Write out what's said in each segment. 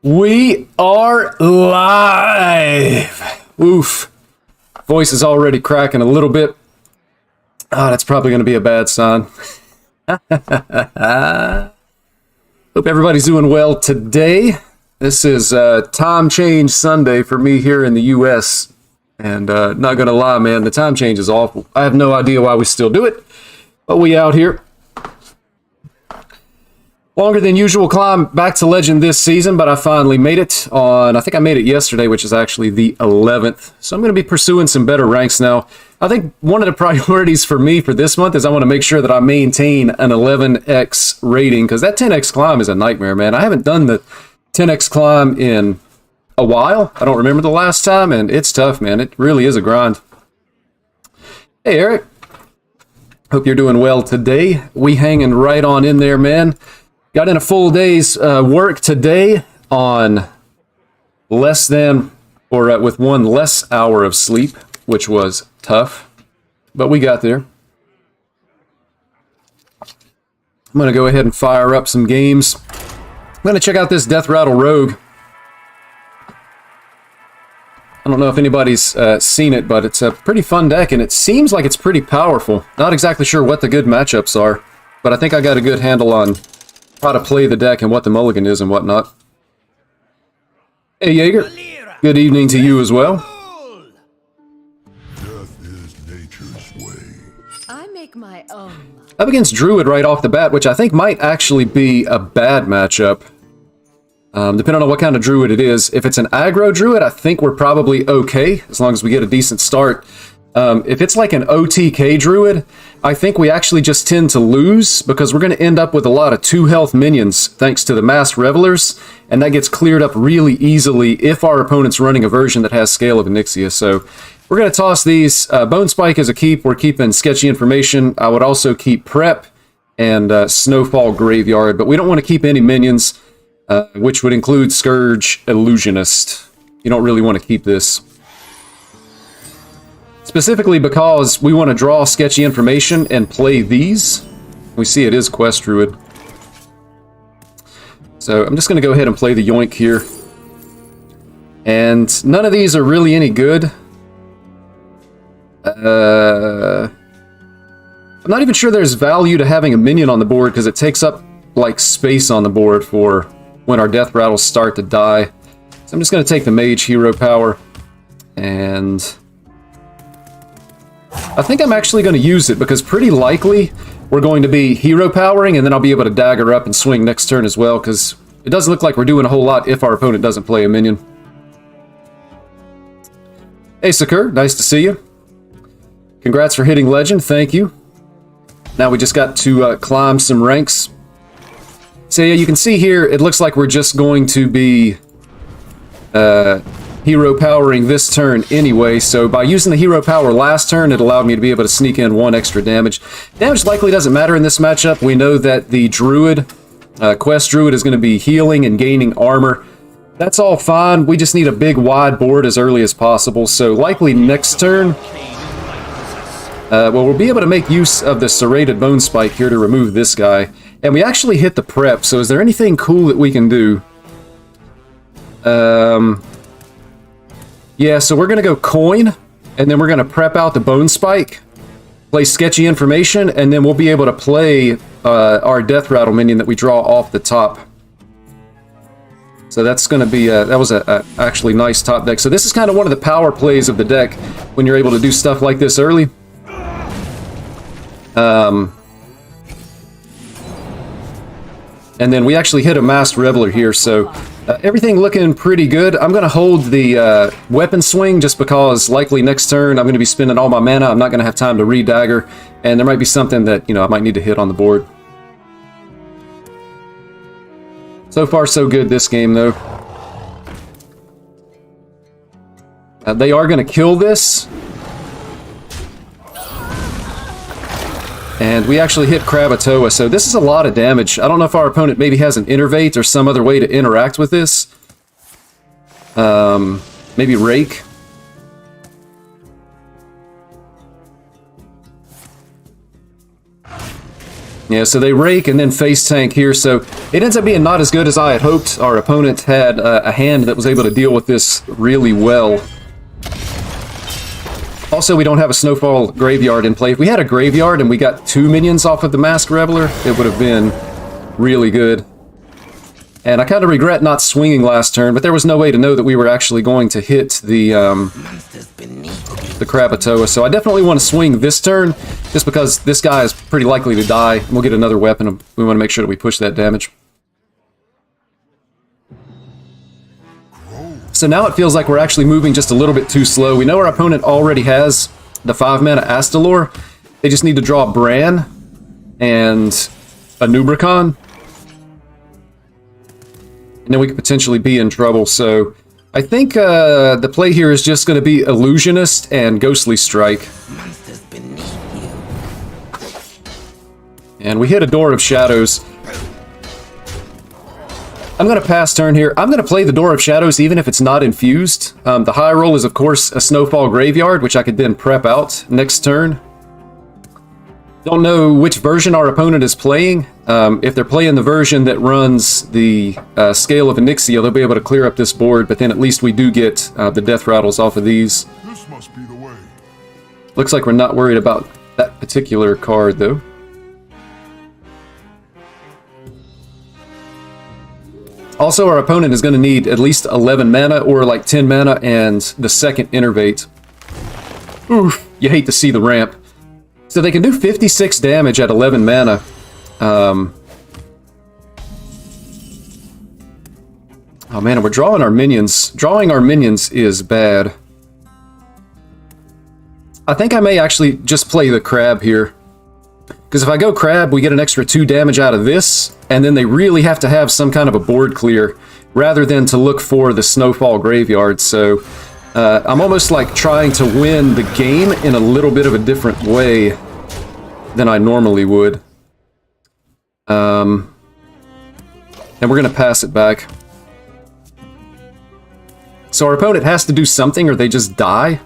We are live! Oof. Voice is already cracking a little bit. Ah, that's probably going to be a bad sign. Hope everybody's doing well today. This is time change Sunday for me here in the U.S. And not going to lie, man, the time change is awful. I have no idea why we still do it, but we out here. Longer than usual climb back to Legend this season, but I finally made it on, I think I made it yesterday, which is actually the 11th. So I'm going to be pursuing some better ranks now. I think one of the priorities for me for this month is I want to make sure that I maintain an 11x rating, because that 10x climb is a nightmare, man. I haven't done the 10x climb in a while. I don't remember the last time, and it's tough, man. It really is a grind. Hey, Eric. Hope you're doing well today. We hanging right on in there, man. Got in a full day's work today on less than, or with one less hour of sleep, which was tough, but we got there. I'm going to go ahead and fire up some games. I'm going to check out this Death Rattle Rogue. I don't know if anybody's seen it, but it's a pretty fun deck, and it seems like it's pretty powerful. Not exactly sure what the good matchups are, but I think I got a good handle on how to play the deck and what the mulligan is and whatnot. Hey, Jaeger. Good evening to you as well. Death is nature's way. I make my own. Up against Druid right off the bat, which I think might actually be a bad matchup. Depending on what kind of Druid it is. If it's an aggro Druid, I think we're probably okay, as long as we get a decent start. If it's like an OTK Druid, I think we actually just tend to lose, because we're going to end up with a lot of 2 health minions, thanks to the Masked Revelers, and that gets cleared up really easily if our opponent's running a version that has Scale of Onyxia. So we're going to toss these. Bone Spike as a keep. We're keeping Sketchy Information. I would also keep Prep and Snowfall Graveyard, but we don't want to keep any minions, which would include Scourge Illusionist. You don't really want to keep this. Specifically because we want to draw Sketchy Information and play these. We see it is Quest Druid. So I'm just going to go ahead and play the Yoink here. And none of these are really any good. I'm not even sure there's value to having a minion on the board, because it takes up like space on the board for when our Death Rattles start to die. So I'm just going to take the Mage Hero Power, and I think I'm actually going to use it, because pretty likely we're going to be hero powering, and then I'll be able to dagger up and swing next turn as well, because it doesn't look like we're doing a whole lot if our opponent doesn't play a minion. Hey, Sakur, nice to see you. Congrats for hitting Legend, thank you. Now we just got to climb some ranks. So yeah, you can see here, it looks like we're just going to be hero powering this turn anyway, so by using the hero power last turn, it allowed me to be able to sneak in 1 extra damage. Damage likely doesn't matter in this matchup. We know that the Druid, Quest Druid, is going to be healing and gaining armor. That's all fine. We just need a big wide board as early as possible, so likely next turn, well, we'll be able to make use of the Serrated Bone Spike here to remove this guy. And we actually hit the prep, so is there anything cool that we can do? Yeah, so we're going to go Coin, and then we're going to prep out the Bone Spike, play Sketchy Information, and then we'll be able to play our Death Rattle minion that we draw off the top. So that's going to be, that was a actually nice top deck. So this is kind of one of the power plays of the deck, when you're able to do stuff like this early. And then we actually hit a Masked Reveler here, so everything looking pretty good. I'm going to hold the weapon swing, just because likely next turn I'm going to be spending all my mana. I'm not going to have time to re-dagger, and there might be something that, you know, I might need to hit on the board. So far so good this game, though. They are going to kill this. And we actually hit Krakatoa, so this is a lot of damage. I don't know if our opponent maybe has an Innervate or some other way to interact with this. Maybe Rake. Yeah, so they rake and then face tank here, so it ends up being not as good as I had hoped. Our opponent had a hand that was able to deal with this really well. Also, we don't have a Snowfall Graveyard in play. If we had a Graveyard and we got 2 minions off of the Masked Reveler, it would have been really good. And I kind of regret not swinging last turn, but there was no way to know that we were actually going to hit the Krakatoa. So I definitely want to swing this turn, just because this guy is pretty likely to die. We'll get another weapon. We want to make sure that we push that damage. So now it feels like we're actually moving just a little bit too slow. We know our opponent already has the 5-mana Astalor. They just need to draw Bran and a Nubricon. And then we could potentially be in trouble. So I think the play here is just going to be Illusionist and Ghostly Strike. And we hit a Door of Shadows. I'm going to pass turn here. I'm going to play the Door of Shadows even if it's not infused. The high roll is, of course, a Snowfall Graveyard, which I could then prep out next turn. Don't know which version our opponent is playing. If they're playing the version that runs the Scale of Onyxia, they'll be able to clear up this board, but then at least we do get the Death Rattles off of these. This must be the way. Looks like we're not worried about that particular card, though. Also, our opponent is going to need at least 11 mana, or like 10 mana, and the second Innervate. Oof, you hate to see the ramp. So they can do 56 damage at 11 mana. Oh man, we're drawing our minions. Drawing our minions is bad. I think I may actually just play the crab here. Because if I go crab, we get an extra 2 damage out of this, and then they really have to have some kind of a board clear, rather than to look for the Snowfall Graveyard. So I'm almost like trying to win the game in a little bit of a different way than I normally would. And we're going to pass it back. So our opponent has to do something or they just die.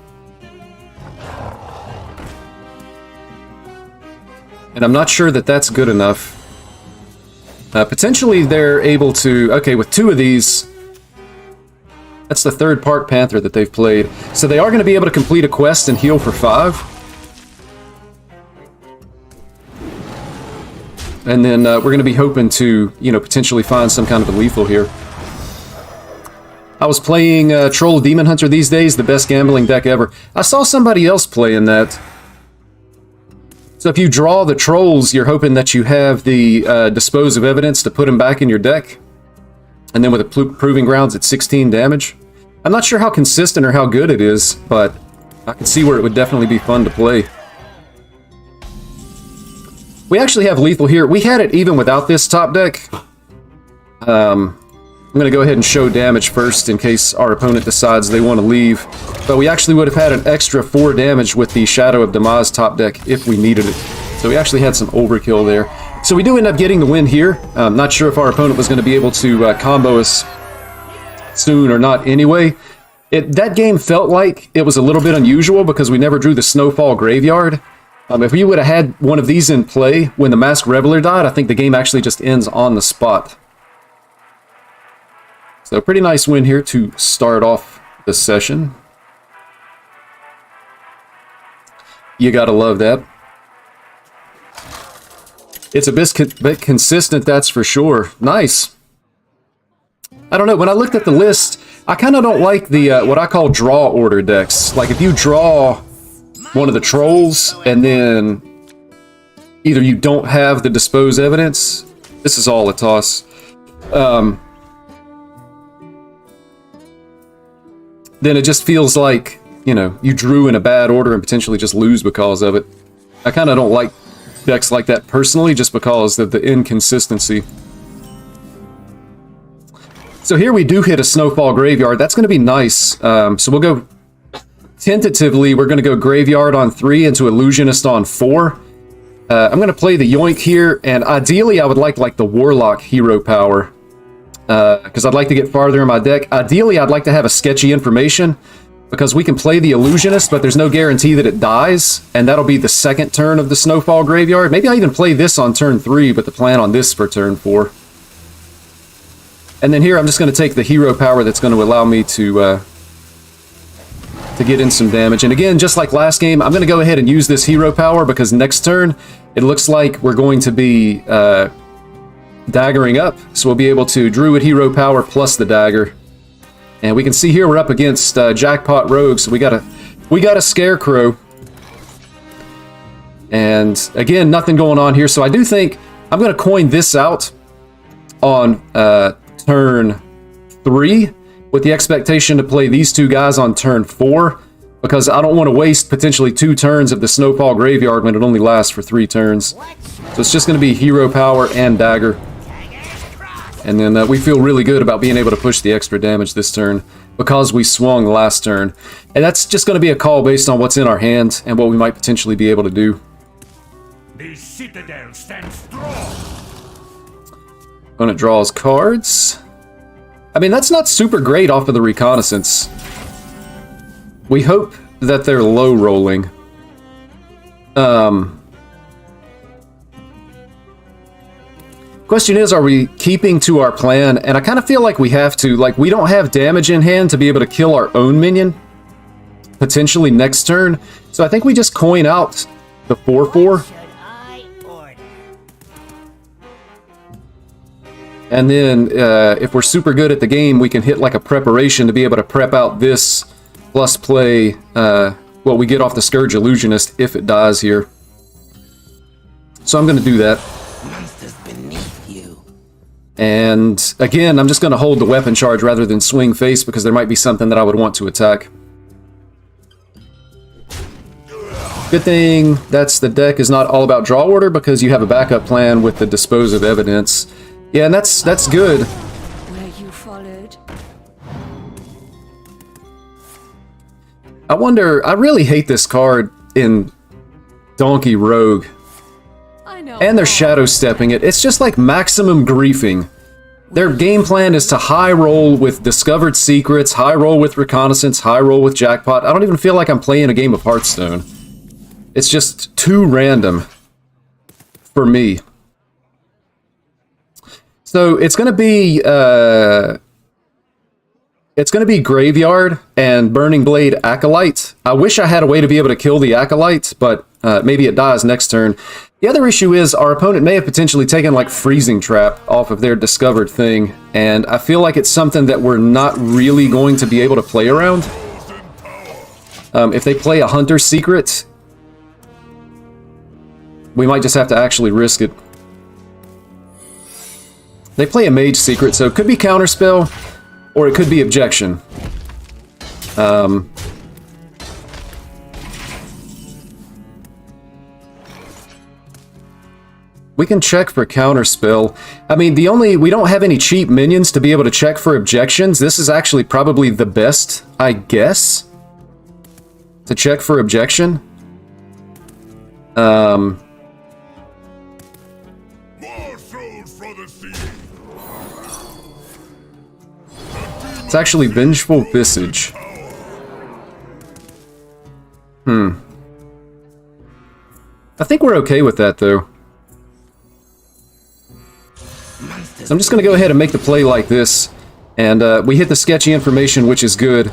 And I'm not sure that that's good enough. Potentially they're able to... Okay, with 2 of these... That's the 3rd Park Panther that they've played. So they are going to be able to complete a quest and heal for 5. And then we're going to be hoping to, you know, potentially find some kind of a lethal here. I was playing Troll Demon Hunter these days, the best gambling deck ever. I saw somebody else playing that. So if you draw the trolls, you're hoping that you have the Dispose of Evidence to put them back in your deck. And then with the Proving Grounds, it's 16 damage. I'm not sure how consistent or how good it is, but I can see where it would definitely be fun to play. We actually have lethal here. We had it even without this top deck. I'm going to go ahead and show damage first in case our opponent decides they want to leave. But we actually would have had an extra 4 damage with the Shadow of Demise top deck if we needed it. So we actually had some overkill there. So we do end up getting the win here. I'm not sure if our opponent was going to be able to combo us soon or not anyway. That game felt like it was a little bit unusual because we never drew the Snowfall Graveyard. If we would have had one of these in play when the Masked Reveler died, I think the game actually just ends on the spot. So pretty nice win here to start off the session. You gotta love that. It's a bit consistent, that's for sure. Nice. I don't know, when I looked at the list, I kind of don't like the what I call draw order decks. Like if you draw one of the trolls, and then either you don't have the Dispose Evidence. This is all a toss. Then it just feels like, you know, you drew in a bad order and potentially just lose because of it. I kind of don't like decks like that personally, just because of the inconsistency. So here we do hit a Snowfall Graveyard. That's going to be nice. So we'll go... Tentatively, we're going to go Graveyard on 3 into Illusionist on 4. I'm going to play the Yoink here, and ideally I would like the Warlock hero power. Because I'd like to get farther in my deck. Ideally, I'd like to have a Sketchy Information. because we can play the Illusionist, but there's no guarantee that it dies, and that'll be the second turn of the Snowfall Graveyard. Maybe I'll even play this on turn 3, but the plan on this for turn 4. And then here I'm just going to take the hero power that's going to allow me to get in some damage. And again, just like last game, I'm going to go ahead and use this hero power because next turn it looks like we're going to be daggering up. So we'll be able to Druid hero power plus the dagger. And we can see here we're up against Jackpot Rogue, so we got a Scarecrow. And again, nothing going on here. So I do think I'm going to coin this out on turn 3 with the expectation to play these two guys on turn 4, because I don't want to waste potentially 2 turns of the Snowfall Graveyard when it only lasts for 3 turns. So it's just going to be hero power and dagger. And then we feel really good about being able to push the extra damage this turn because we swung last turn. And that's just going to be a call based on what's in our hand and what we might potentially be able to do. The citadel stands strong. Opponent draws cards. I mean, that's not super great off of the reconnaissance. We hope that they're low rolling. Question is, are we keeping to our plan? And I kind of feel like we have to. Like, we don't have damage in hand to be able to kill our own minion potentially next turn. So I think we just coin out the 4/4. And then if we're super good at the game, we can hit like a preparation to be able to prep out this plus play what we get off the Scourge Illusionist if it dies here. So I'm going to do that. And again, I'm just going to hold the weapon charge rather than swing face because there might be something that I would want to attack. Good thing that's the deck is not all about draw order because you have a backup plan with the Dispose of Evidence. Yeah, and that's good. Where you followed. I wonder, I really hate this card in Donkey Rogue. I know. And they're shadow stepping it. It's just like maximum griefing. Their game plan is to high roll with Discovered Secrets, high roll with Reconnaissance, high roll with Jackpot. I don't even feel like I'm playing a game of Hearthstone. It's just too random for me. So it's going to be Graveyard and Burning Blade Acolyte. I wish I had a way to be able to kill the Acolyte, but maybe it dies next turn. The other issue is our opponent may have potentially taken like Freezing Trap off of their discovered thing, and I feel like it's something that we're not really going to be able to play around. If they play a Hunter's Secret, we might just have to actually risk it. They play a Mage Secret, so it could be Counterspell, or it could be Objection. We can check for Counterspell. I mean, we don't have any cheap minions to be able to check for objections. This is actually probably the best, I guess, to check for objection. It's actually Vengeful Visage. I think we're okay with that, though. So I'm just going to go ahead and make the play like this. And we hit the sketchy information, which is good.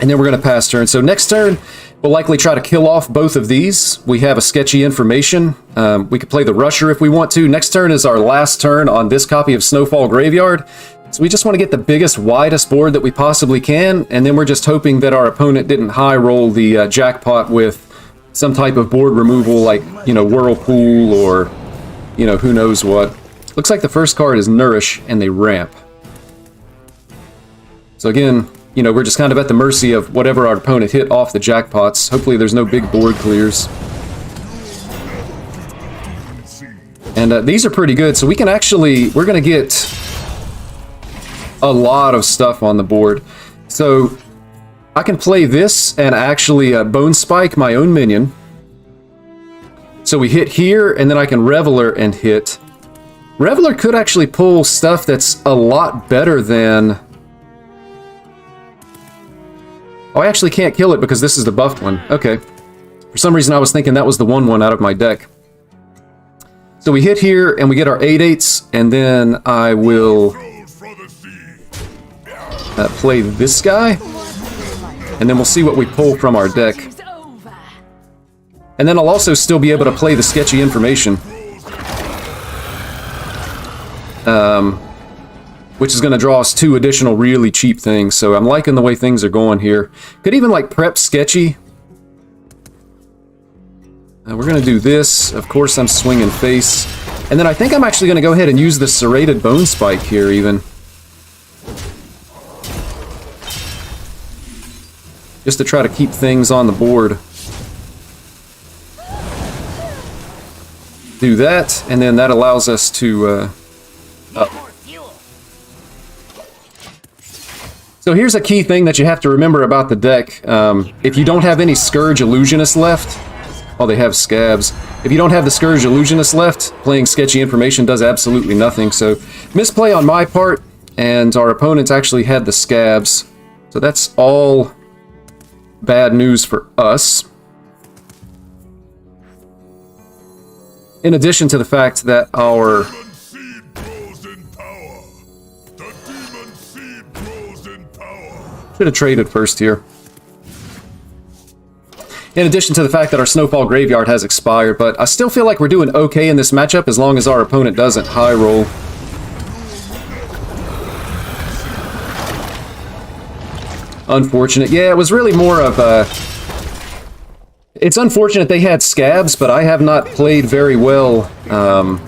And then we're going to pass turn. So next turn, we'll likely try to kill off both of these. We have a sketchy information. We could play the Rusher if we want to. Next turn is our last turn on this copy of Snowfall Graveyard. So we just want to get the biggest, widest board that we possibly can. And then we're just hoping that our opponent didn't high roll the Jackpot with some type of board removal like, you know, Whirlpool or, you know, who knows what. Looks like the first card is Nourish, and they ramp. So again, you know, we're just kind of at the mercy of whatever our opponent hit off the Jackpots. Hopefully there's no big board clears. And these are pretty good, so we can actually, we're going to get a lot of stuff on the board. So I can play this and actually Bone Spike my own minion. So we hit here, and then I can Reveler and hit. Reveler could actually pull stuff that's a lot better than Oh, I actually can't kill it because this is the buffed one. Okay. For some reason I was thinking that was the 1/1 out of my deck. So we hit here and we get our 8/8s, and then I will play this guy, and then we'll see what we pull from our deck. And then I'll also still be able to play the sketchy information. Which is going to draw us 2 additional really cheap things, so I'm liking the way things are going here. Could even like prep sketchy. We're going to do this. Of course I'm swinging face. And then I think I'm actually going to go ahead and use the serrated bone spike here even. Just to try to keep things on the board. Do that, and then that allows us to... So here's a key thing that you have to remember about the deck. If you don't have any Scourge Illusionist left... Oh, they have Scabs. If you don't have the Scourge Illusionist left, playing sketchy information does absolutely nothing. So, misplay on my part, and our opponents actually had the Scabs. So that's all bad news for us. In addition to the fact that our... Should have traded first here. In addition to the fact that our Snowfall Graveyard has expired, but I still feel like we're doing okay in this matchup as long as our opponent doesn't high roll. Unfortunate. Yeah, it was really more of a... It's unfortunate they had Scabs, but I have not played very well. I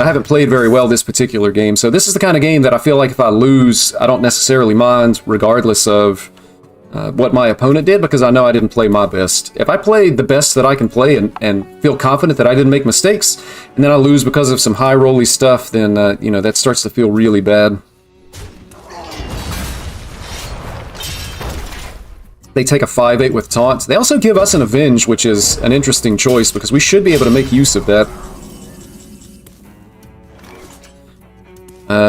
haven't played very well this particular game, so this is the kind of game that I feel like if I lose, I don't necessarily mind, regardless of what my opponent did, because I know I didn't play my best. If I played the best that I can play and feel confident that I didn't make mistakes, and then I lose because of some high rolly stuff, then, you know, that starts to feel really bad. They take a 5/8 with Taunt. They also give us an Avenge, which is an interesting choice, because we should be able to make use of that.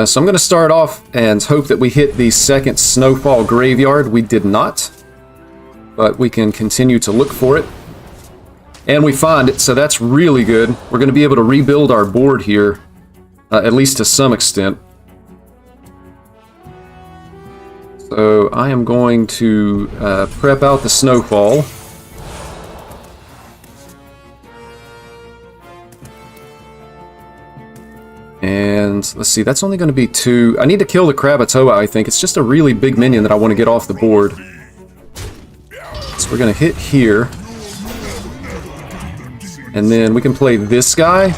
So I'm going to start off and hope that we hit the second Snowfall Graveyard. We did not, but we can continue to look for it. And we find it, so that's really good. We're going to be able to rebuild our board here, at least to some extent. So I am going to prep out the Snowfall. And let's see, that's only going to be 2. I need to kill the Krakatoa, I think. It's just a really big minion that I want to get off the board. So we're going to hit here. And then we can play this guy.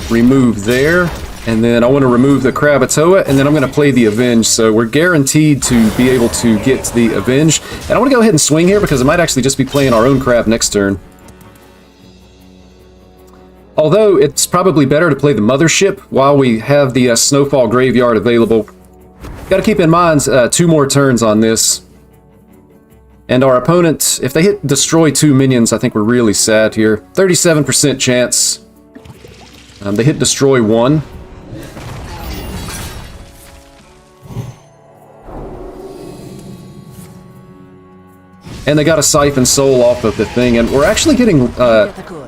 Remove there. And then I want to remove the Krakatoa, and then I'm going to play the Avenge. So we're guaranteed to be able to get the Avenge. And I want to go ahead and swing here because I might actually just be playing our own crab next turn. Although, it's probably better to play the Mothership while we have the Snowfall Graveyard available. Got to keep in mind 2 more turns on this. And our opponent, if they hit destroy 2 minions, I think we're really sad here. 37% chance. They hit destroy 1. And they got a Siphon Soul off of the thing, and we're actually getting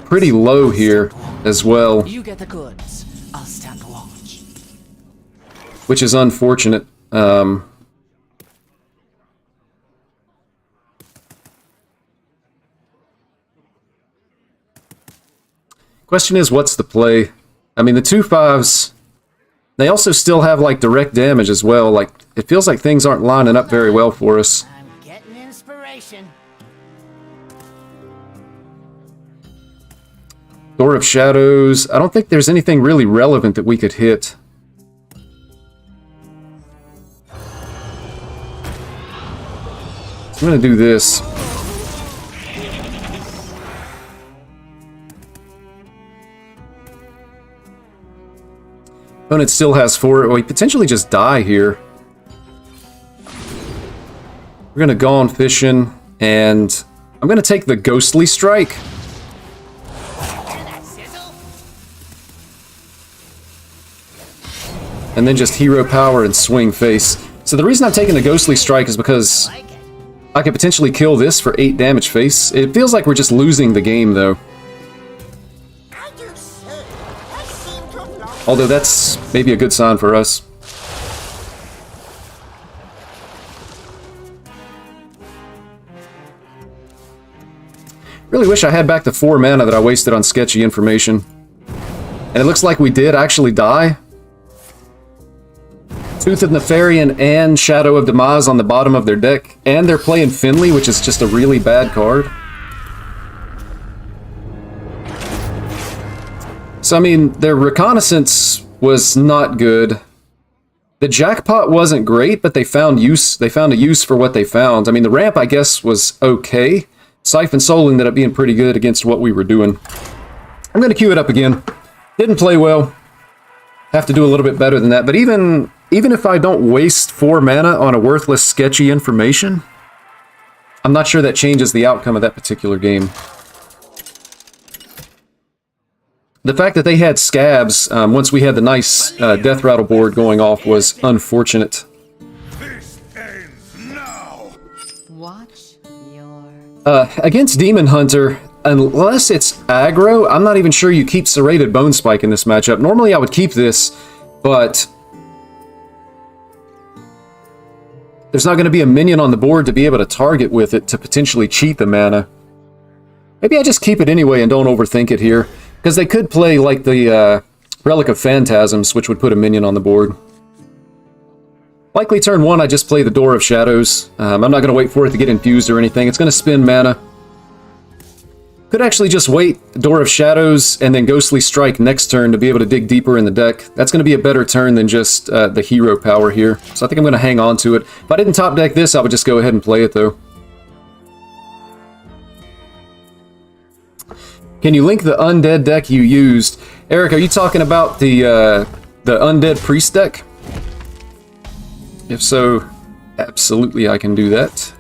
pretty low here as well. You get the goods. I'll stand watch. Which is unfortunate. Question is, what's the play? I mean, the 2/5s, they also still have, like, direct damage as well. Like, it feels like things aren't lining up very well for us. I'm getting inspiration. Door of Shadows. I don't think there's anything really relevant that we could hit. I'm gonna do this. Opponent still has 4. Well, he potentially just die here. We're gonna go on fishing, and I'm gonna take the Ghostly Strike. and then just hero power and swing face. So the reason I'm taking the Ghostly Strike is because I could potentially kill this for 8 damage face. It feels like we're just losing the game, though. Although that's maybe a good sign for us. Really wish I had back the 4 mana that I wasted on sketchy information. And it looks like we did actually die. Tooth of Nefarian and Shadow of Demise on the bottom of their deck. And they're playing Finley, which is just a really bad card. So, I mean, their Reconnaissance was not good. The Jackpot wasn't great, but they found a use for what they found. I mean, the ramp, I guess, was okay. Siphon Soul ended up being pretty good against what we were doing. I'm going to queue it up again. Didn't play well. Have to do a little bit better than that. But even if I don't waste 4 mana on a worthless, sketchy information, I'm not sure that changes the outcome of that particular game. The fact that they had scabs once we had the nice Death Rattle board going off was unfortunate. This ends now. Watch your... Against Demon Hunter, unless it's aggro, I'm not even sure you keep Serrated Bone Spike in this matchup. Normally I would keep this, but there's not going to be a minion on the board to be able to target with it to potentially cheat the mana. Maybe I just keep it anyway and don't overthink it here. Because they could play like the Relic of Phantasms, which would put a minion on the board. Likely turn 1, I just play the Door of Shadows. I'm not going to wait for it to get infused or anything. It's going to spend mana. Could actually just wait Door of Shadows and then Ghostly Strike next turn to be able to dig deeper in the deck. That's going to be a better turn than just the hero power here. So I think I'm going to hang on to it. If I didn't top deck this, I would just go ahead and play it though. Can you link the undead deck you used? Eric, are you talking about the undead priest deck? If so, absolutely I can do that.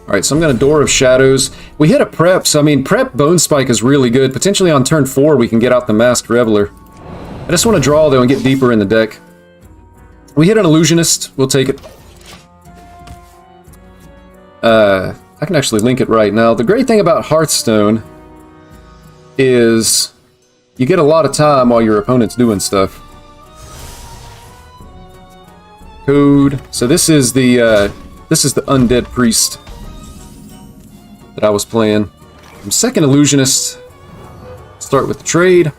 Alright, so I'm going to Door of Shadows. We hit a prep, so I mean, prep Bone Spike is really good. Potentially on turn 4 we can get out the Masked Reveler. I just want to draw though and get deeper in the deck. We hit an Illusionist, we'll take it. I can actually link it right now. The great thing about Hearthstone is you get a lot of time while your opponent's doing stuff. Code. So this is the Undead Priest that I was playing. I'm second Illusionist. Start with the trade.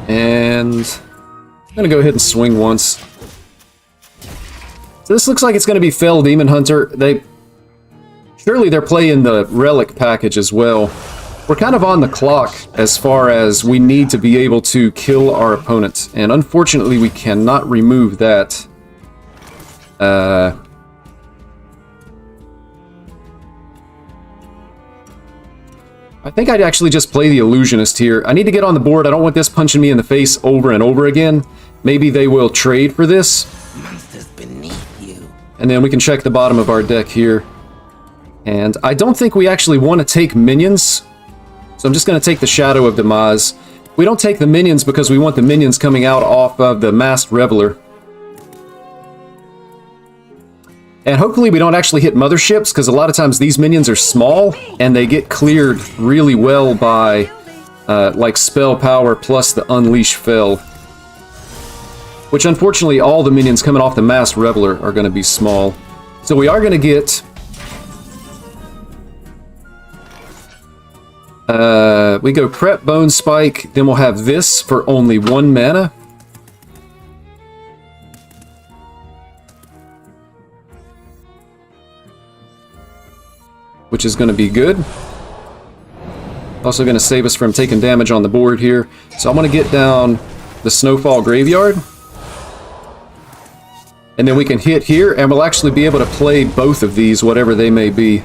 And I'm gonna go ahead and swing once. So this looks like it's going to be Fell Demon Hunter. Surely they're playing the Relic package as well. We're kind of on the clock as far as we need to be able to kill our opponent. And unfortunately we cannot remove that. I think I'd actually just play the Illusionist here. I need to get on the board. I don't want this punching me in the face over and over again. Maybe they will trade for this. And then we can check the bottom of our deck here. And I don't think we actually want to take minions. So I'm just going to take the Shadow of Demise. We don't take the minions because we want the minions coming out off of the Masked Reveler. And hopefully we don't actually hit motherships, because a lot of times these minions are small, and they get cleared really well by like Spell Power plus the Unleash Fell. Which, unfortunately, all the minions coming off the Masked Reveler are going to be small. So we are going to get... we go Prep Bone Spike, then we'll have this for only 1 mana. Which is going to be good. Also going to save us from taking damage on the board here. So I'm going to get down the Snowfall Graveyard. And then we can hit here, and we'll actually be able to play both of these, whatever they may be.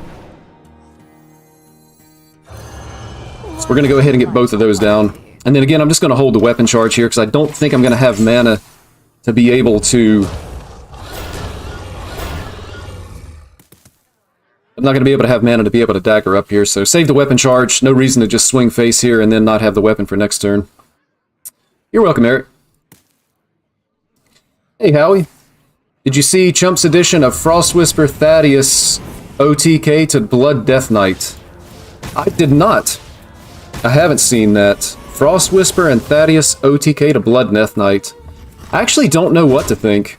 So we're going to go ahead and get both of those down. And then again, I'm just going to hold the weapon charge here, because I don't think I'm going to have mana to be able to... I'm not going to be able to have mana to be able to dagger up here, so save the weapon charge. No reason to just swing face here and then not have the weapon for next turn. You're welcome, Eric. Hey, Howie. Did you see Chump's edition of Frostwhisper Thaddeus OTK to Blood Death Knight? I did not. I haven't seen that. Frostwhisper and Thaddeus OTK to Blood Death Knight. I actually don't know what to think.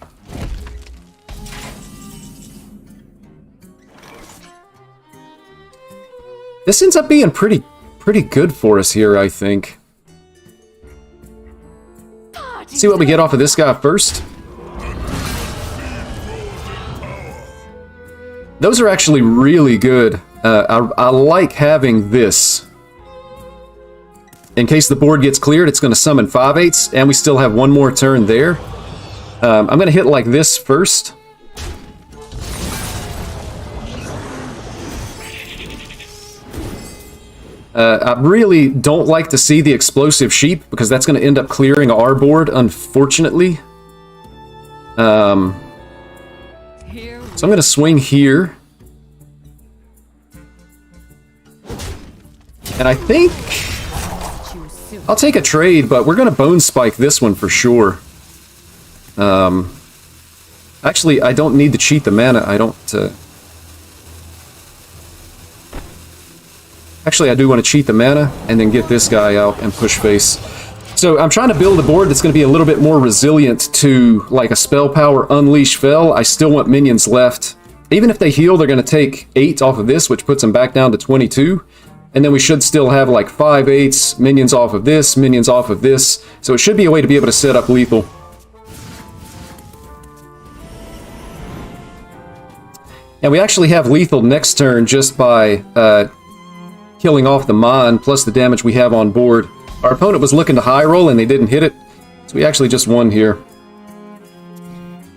This ends up being pretty good for us here, I think. See what we get off of this guy first. Those are actually really good. I like having this. In case the board gets cleared, it's going to summon 5/8, and we still have one more turn there. I'm going to hit like this first. I really don't like to see the explosive sheep, because that's going to end up clearing our board, unfortunately. So I'm going to swing here. And I think I'll take a trade, but we're going to bone spike this one for sure. Actually, I don't need to cheat the mana. I don't... Actually, I do want to cheat the mana and then get this guy out and push face. So I'm trying to build a board that's going to be a little bit more resilient to like a spell power Unleash Fell. I still want minions left. Even if they heal, they're going to take 8 off of this, which puts them back down to 22. And then we should still have like 5/8, minions off of this, minions off of this. So it should be a way to be able to set up lethal. And we actually have lethal next turn just by killing off the Mon, plus the damage we have on board. Our opponent was looking to high roll and they didn't hit it, so we actually just won here.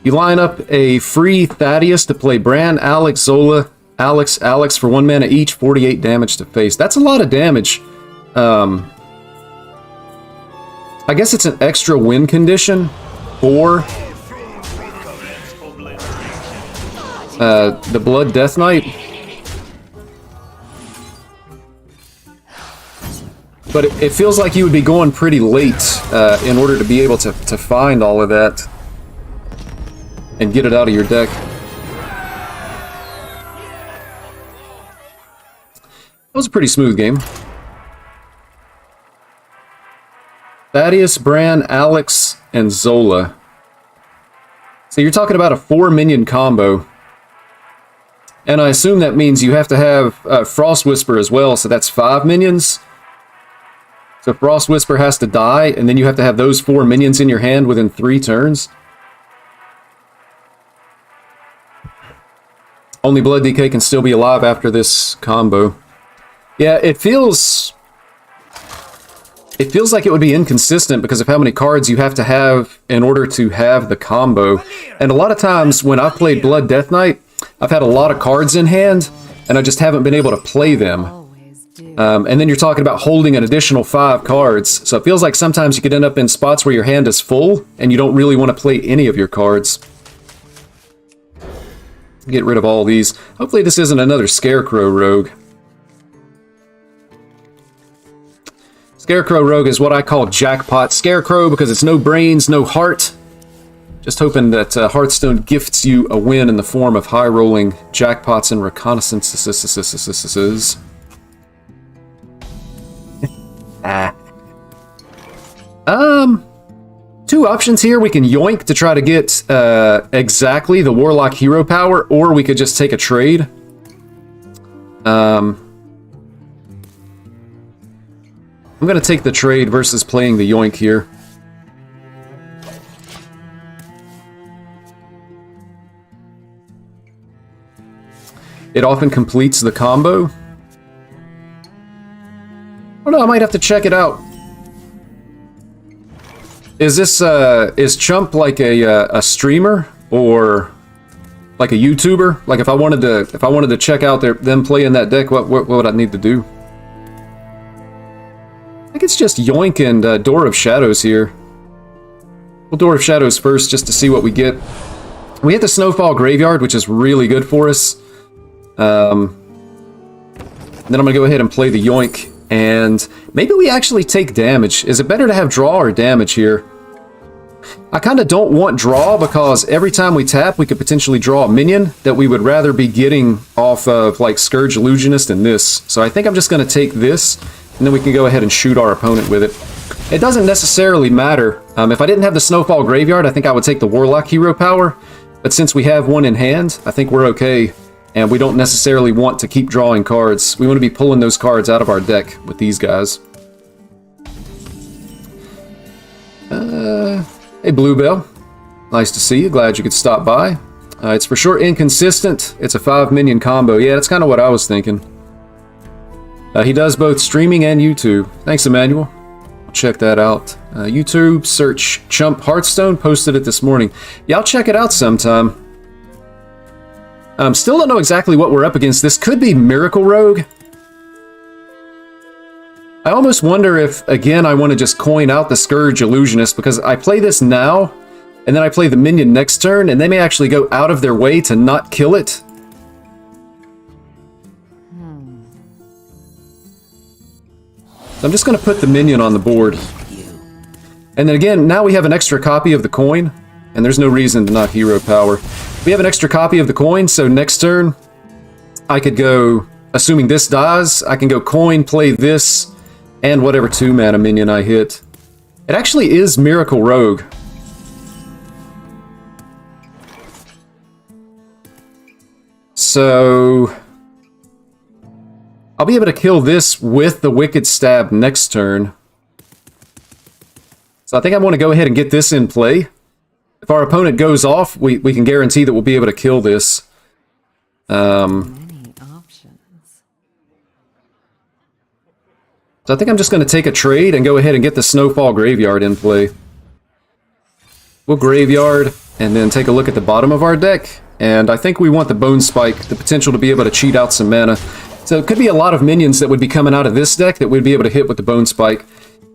You line up a free Thaddeus to play Bran, Alex, Zola, Alex for 1 mana each, 48 damage to face. That's a lot of damage. I guess it's an extra win condition for the Blood Death Knight. But it feels like you would be going pretty late in order to be able to find all of that and get it out of your deck. That was a pretty smooth game. Thaddeus, Bran, Alex, and Zola. So you're talking about a 4-minion combo. And I assume that means you have to have Frost Whisper as well, so that's 5 minions. So Frost Whisper has to die, and then you have to have those 4 minions in your hand within 3 turns. Only Blood DK can still be alive after this combo. Yeah, it feels like it would be inconsistent because of how many cards you have to have in order to have the combo. And a lot of times when I've played Blood Death Knight, I've had a lot of cards in hand, and I just haven't been able to play them. And then you're talking about holding an additional 5 cards. So it feels like sometimes you could end up in spots where your hand is full, and you don't really want to play any of your cards. Get rid of all these. Hopefully this isn't another Scarecrow Rogue. Scarecrow Rogue is what I call Jackpot Scarecrow because it's no brains, no heart. Just hoping that Hearthstone gifts you a win in the form of high-rolling jackpots and reconnaissances. Two options here. We can yoink to try to get exactly the Warlock hero power, or we could just take a trade. I'm going to take the trade versus playing the yoink here. It often completes the combo. I don't know, I might have to check it out. Is this, is Chump like a streamer or like a YouTuber? Like if I wanted to check out them playing that deck, what would I need to do? I think it's just Yoink and Door of Shadows here. Well, Door of Shadows first, just to see what we get. We hit the Snowfall Graveyard, which is really good for us. Then I'm going to go ahead and play the Yoink, and maybe we actually take damage. Is it better to have draw or damage here? I kind of don't want draw because every time we tap, we could potentially draw a minion that we would rather be getting off of like Scourge Illusionist and this. So I think I'm just going to take this, and then we can go ahead and shoot our opponent with it. It doesn't necessarily matter. If I didn't have the Snowfall Graveyard, I think I would take the Warlock Hero Power. But since we have one in hand, I think we're okay. And we don't necessarily want to keep drawing cards. We want to be pulling those cards out of our deck with these guys. Hey Bluebell, nice to see you. Glad you could stop by. It's for sure inconsistent. It's a 5-minion combo. Yeah, that's kind of what I was thinking. He does both streaming and YouTube. Thanks, Emmanuel. I'll check that out. YouTube, search Chump Hearthstone. Posted it this morning. Yeah, I'll check it out sometime. Still don't know exactly what we're up against. This could be Miracle Rogue. I almost wonder if, again, I want to just coin out the Scourge Illusionist, because I play this now, and then I play the minion next turn, and they may actually go out of their way to not kill it. So I'm just going to put the minion on the board. And then again, now we have an extra copy of the coin, and there's no reason to not hero power. We have an extra copy of the coin, so next turn, I could go, assuming this dies, I can go coin, play this, and whatever 2-mana minion I hit. It actually is Miracle Rogue. So I'll be able to kill this with the Wicked Stab next turn. So I think I want to go ahead and get this in play. If our opponent goes off, we can guarantee that we'll be able to kill this. Many options. So I think I'm just going to take a trade and go ahead and get the Snowfall Graveyard in play. We'll Graveyard and then take a look at the bottom of our deck. And I think we want the Bone Spike, the potential to be able to cheat out some mana. So it could be a lot of minions that would be coming out of this deck that we'd be able to hit with the Bone Spike.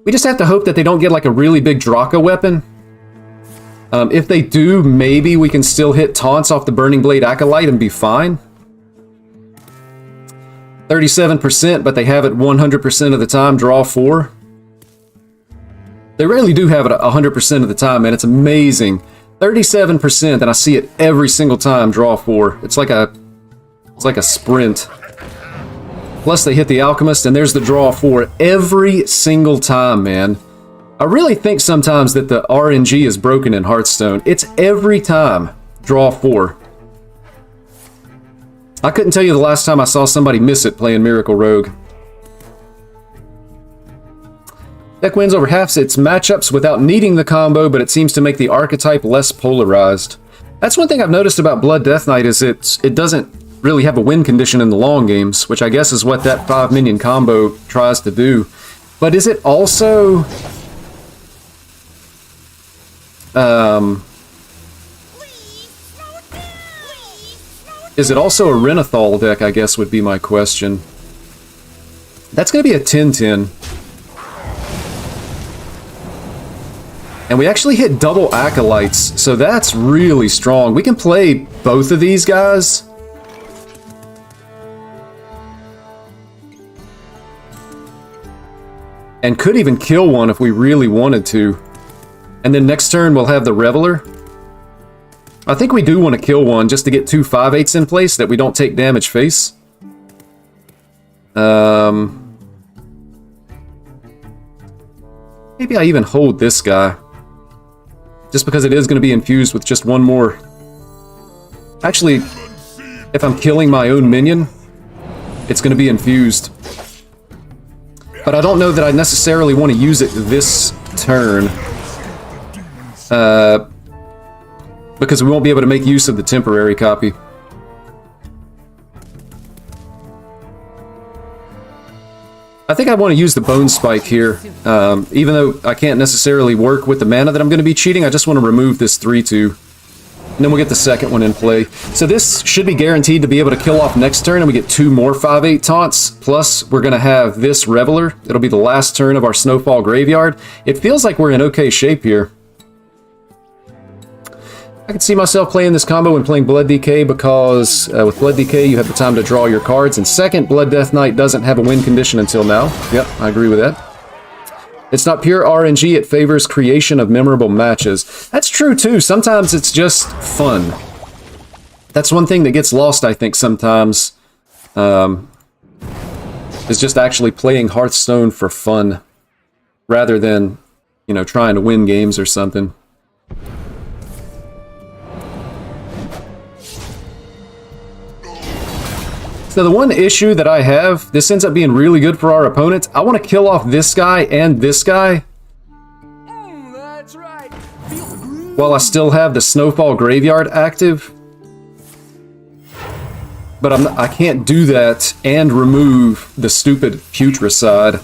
We just have to hope that they don't get like a really big Draka weapon. If they do, maybe we can still hit taunts off the Burning Blade Acolyte and be fine. 37%, but they have it 100% of the time, draw 4. They rarely do have it 100% of the time, man. It's amazing. 37%, and I see it every single time, draw 4. It's like a sprint. Plus they hit the Alchemist, and there's the draw 4 every single time, man. I really think sometimes that the RNG is broken in Hearthstone. It's every time draw 4. I couldn't tell you the last time I saw somebody miss it playing Miracle Rogue. Deck wins over half its matchups without needing the combo, but it seems to make the archetype less polarized. That's one thing I've noticed about Blood Death Knight is it doesn't really have a win condition in the long games, which I guess is what that 5-minion combo tries to do. But is it also... is it also a Renathal deck, I guess would be my question. That's going to be a 10-10. And we actually hit double Acolytes, so that's really strong. We can play both of these guys. And could even kill one if we really wanted to. And then next turn we'll have the Reveler. I think we do want to kill one just to get 2 5/8s in place that we don't take damage face. Maybe I even hold this guy. Just because it is going to be infused with just one more. Actually, if I'm killing my own minion, it's going to be infused. But I don't know that I necessarily want to use it this turn. Because we won't be able to make use of the temporary copy. I think I want to use the Bone Spike here. Even though I can't necessarily work with the mana that I'm going to be cheating, I just want to remove this 3/2. And then we'll get the second one in play. So this should be guaranteed to be able to kill off next turn, and we get 2 more 5/8 taunts. Plus, we're going to have this Reveler. It'll be the last turn of our Snowfall Graveyard. It feels like we're in okay shape here. I can see myself playing this combo and playing Blood DK because with Blood DK you have the time to draw your cards, and second, Blood Death Knight doesn't have a win condition until now. Yep, I agree with that. It's not pure RNG, it favors creation of memorable matches. That's true too, sometimes it's just fun. That's one thing that gets lost, I think, sometimes. Is just actually playing Hearthstone for fun, rather than, you know, trying to win games or something. So the one issue that I have, this ends up being really good for our opponents. I want to kill off this guy and this guy. That's right. While I still have the Snowfall Graveyard active. But I can't do that and remove the stupid Putricide.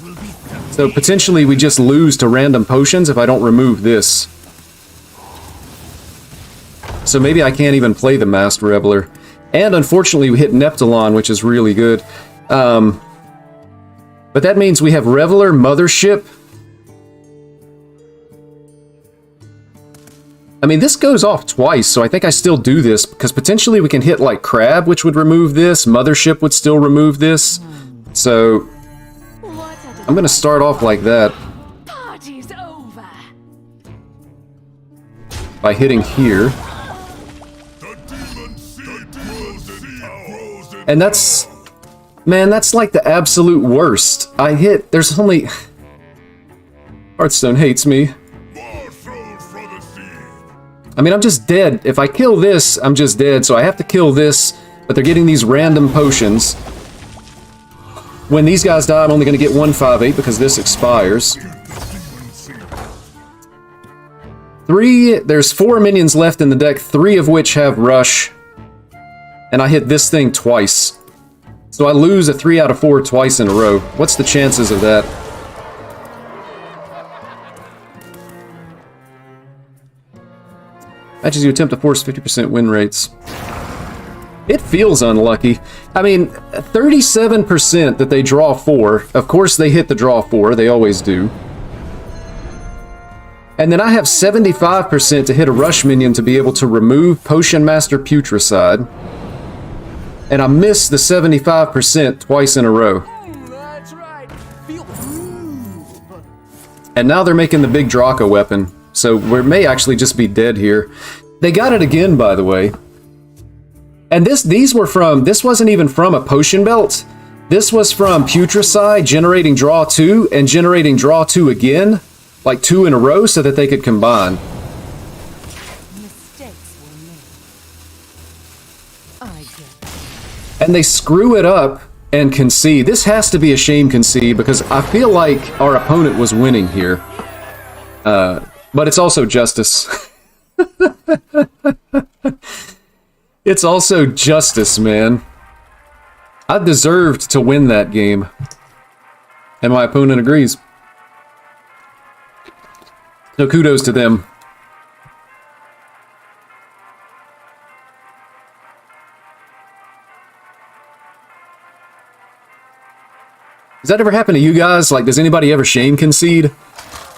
So potentially we just lose to random potions if I don't remove this. So maybe I can't even play the Masked Reveler. And unfortunately we hit Neptulon, which is really good. But that means we have Reveler, Mothership. I mean, this goes off twice, so I think I still do this, because potentially we can hit, like, Crab, which would remove this. Mothership would still remove this. So, I'm gonna start off like that. Party's over. By hitting here. And that's... Man, that's like the absolute worst. I hit... There's only... Hearthstone hates me. I mean, I'm just dead. If I kill this, I'm just dead, so I have to kill this, but they're getting these random potions. When these guys die, I'm only going to get 158 because this expires. There's 4 minions left in the deck, 3 of which have Rush. And I hit this thing twice. So I lose a 3 out of 4 twice in a row. What's the chances of that? Matches you attempt to force 50% win rates. It feels unlucky. I mean, 37% that they draw 4. Of course they hit the draw 4, they always do. And then I have 75% to hit a rush minion to be able to remove Potion Master Putricide. And I miss the 75% twice in a row. That's right. And now they're making the big Draka weapon. So we may actually just be dead here. They got it again, by the way. And these were from... This wasn't even from a potion belt. This was from Putricide generating draw 2 and generating draw 2 again. Like 2 in a row so that they could combine. Mistakes were made. I get it. And they screw it up and concede. This has to be a shame concede because I feel like our opponent was winning here. But it's also justice. It's also justice, man. I deserved to win that game. And my opponent agrees. So kudos to them. Does that ever happen to you guys? Like, does anybody ever shame concede?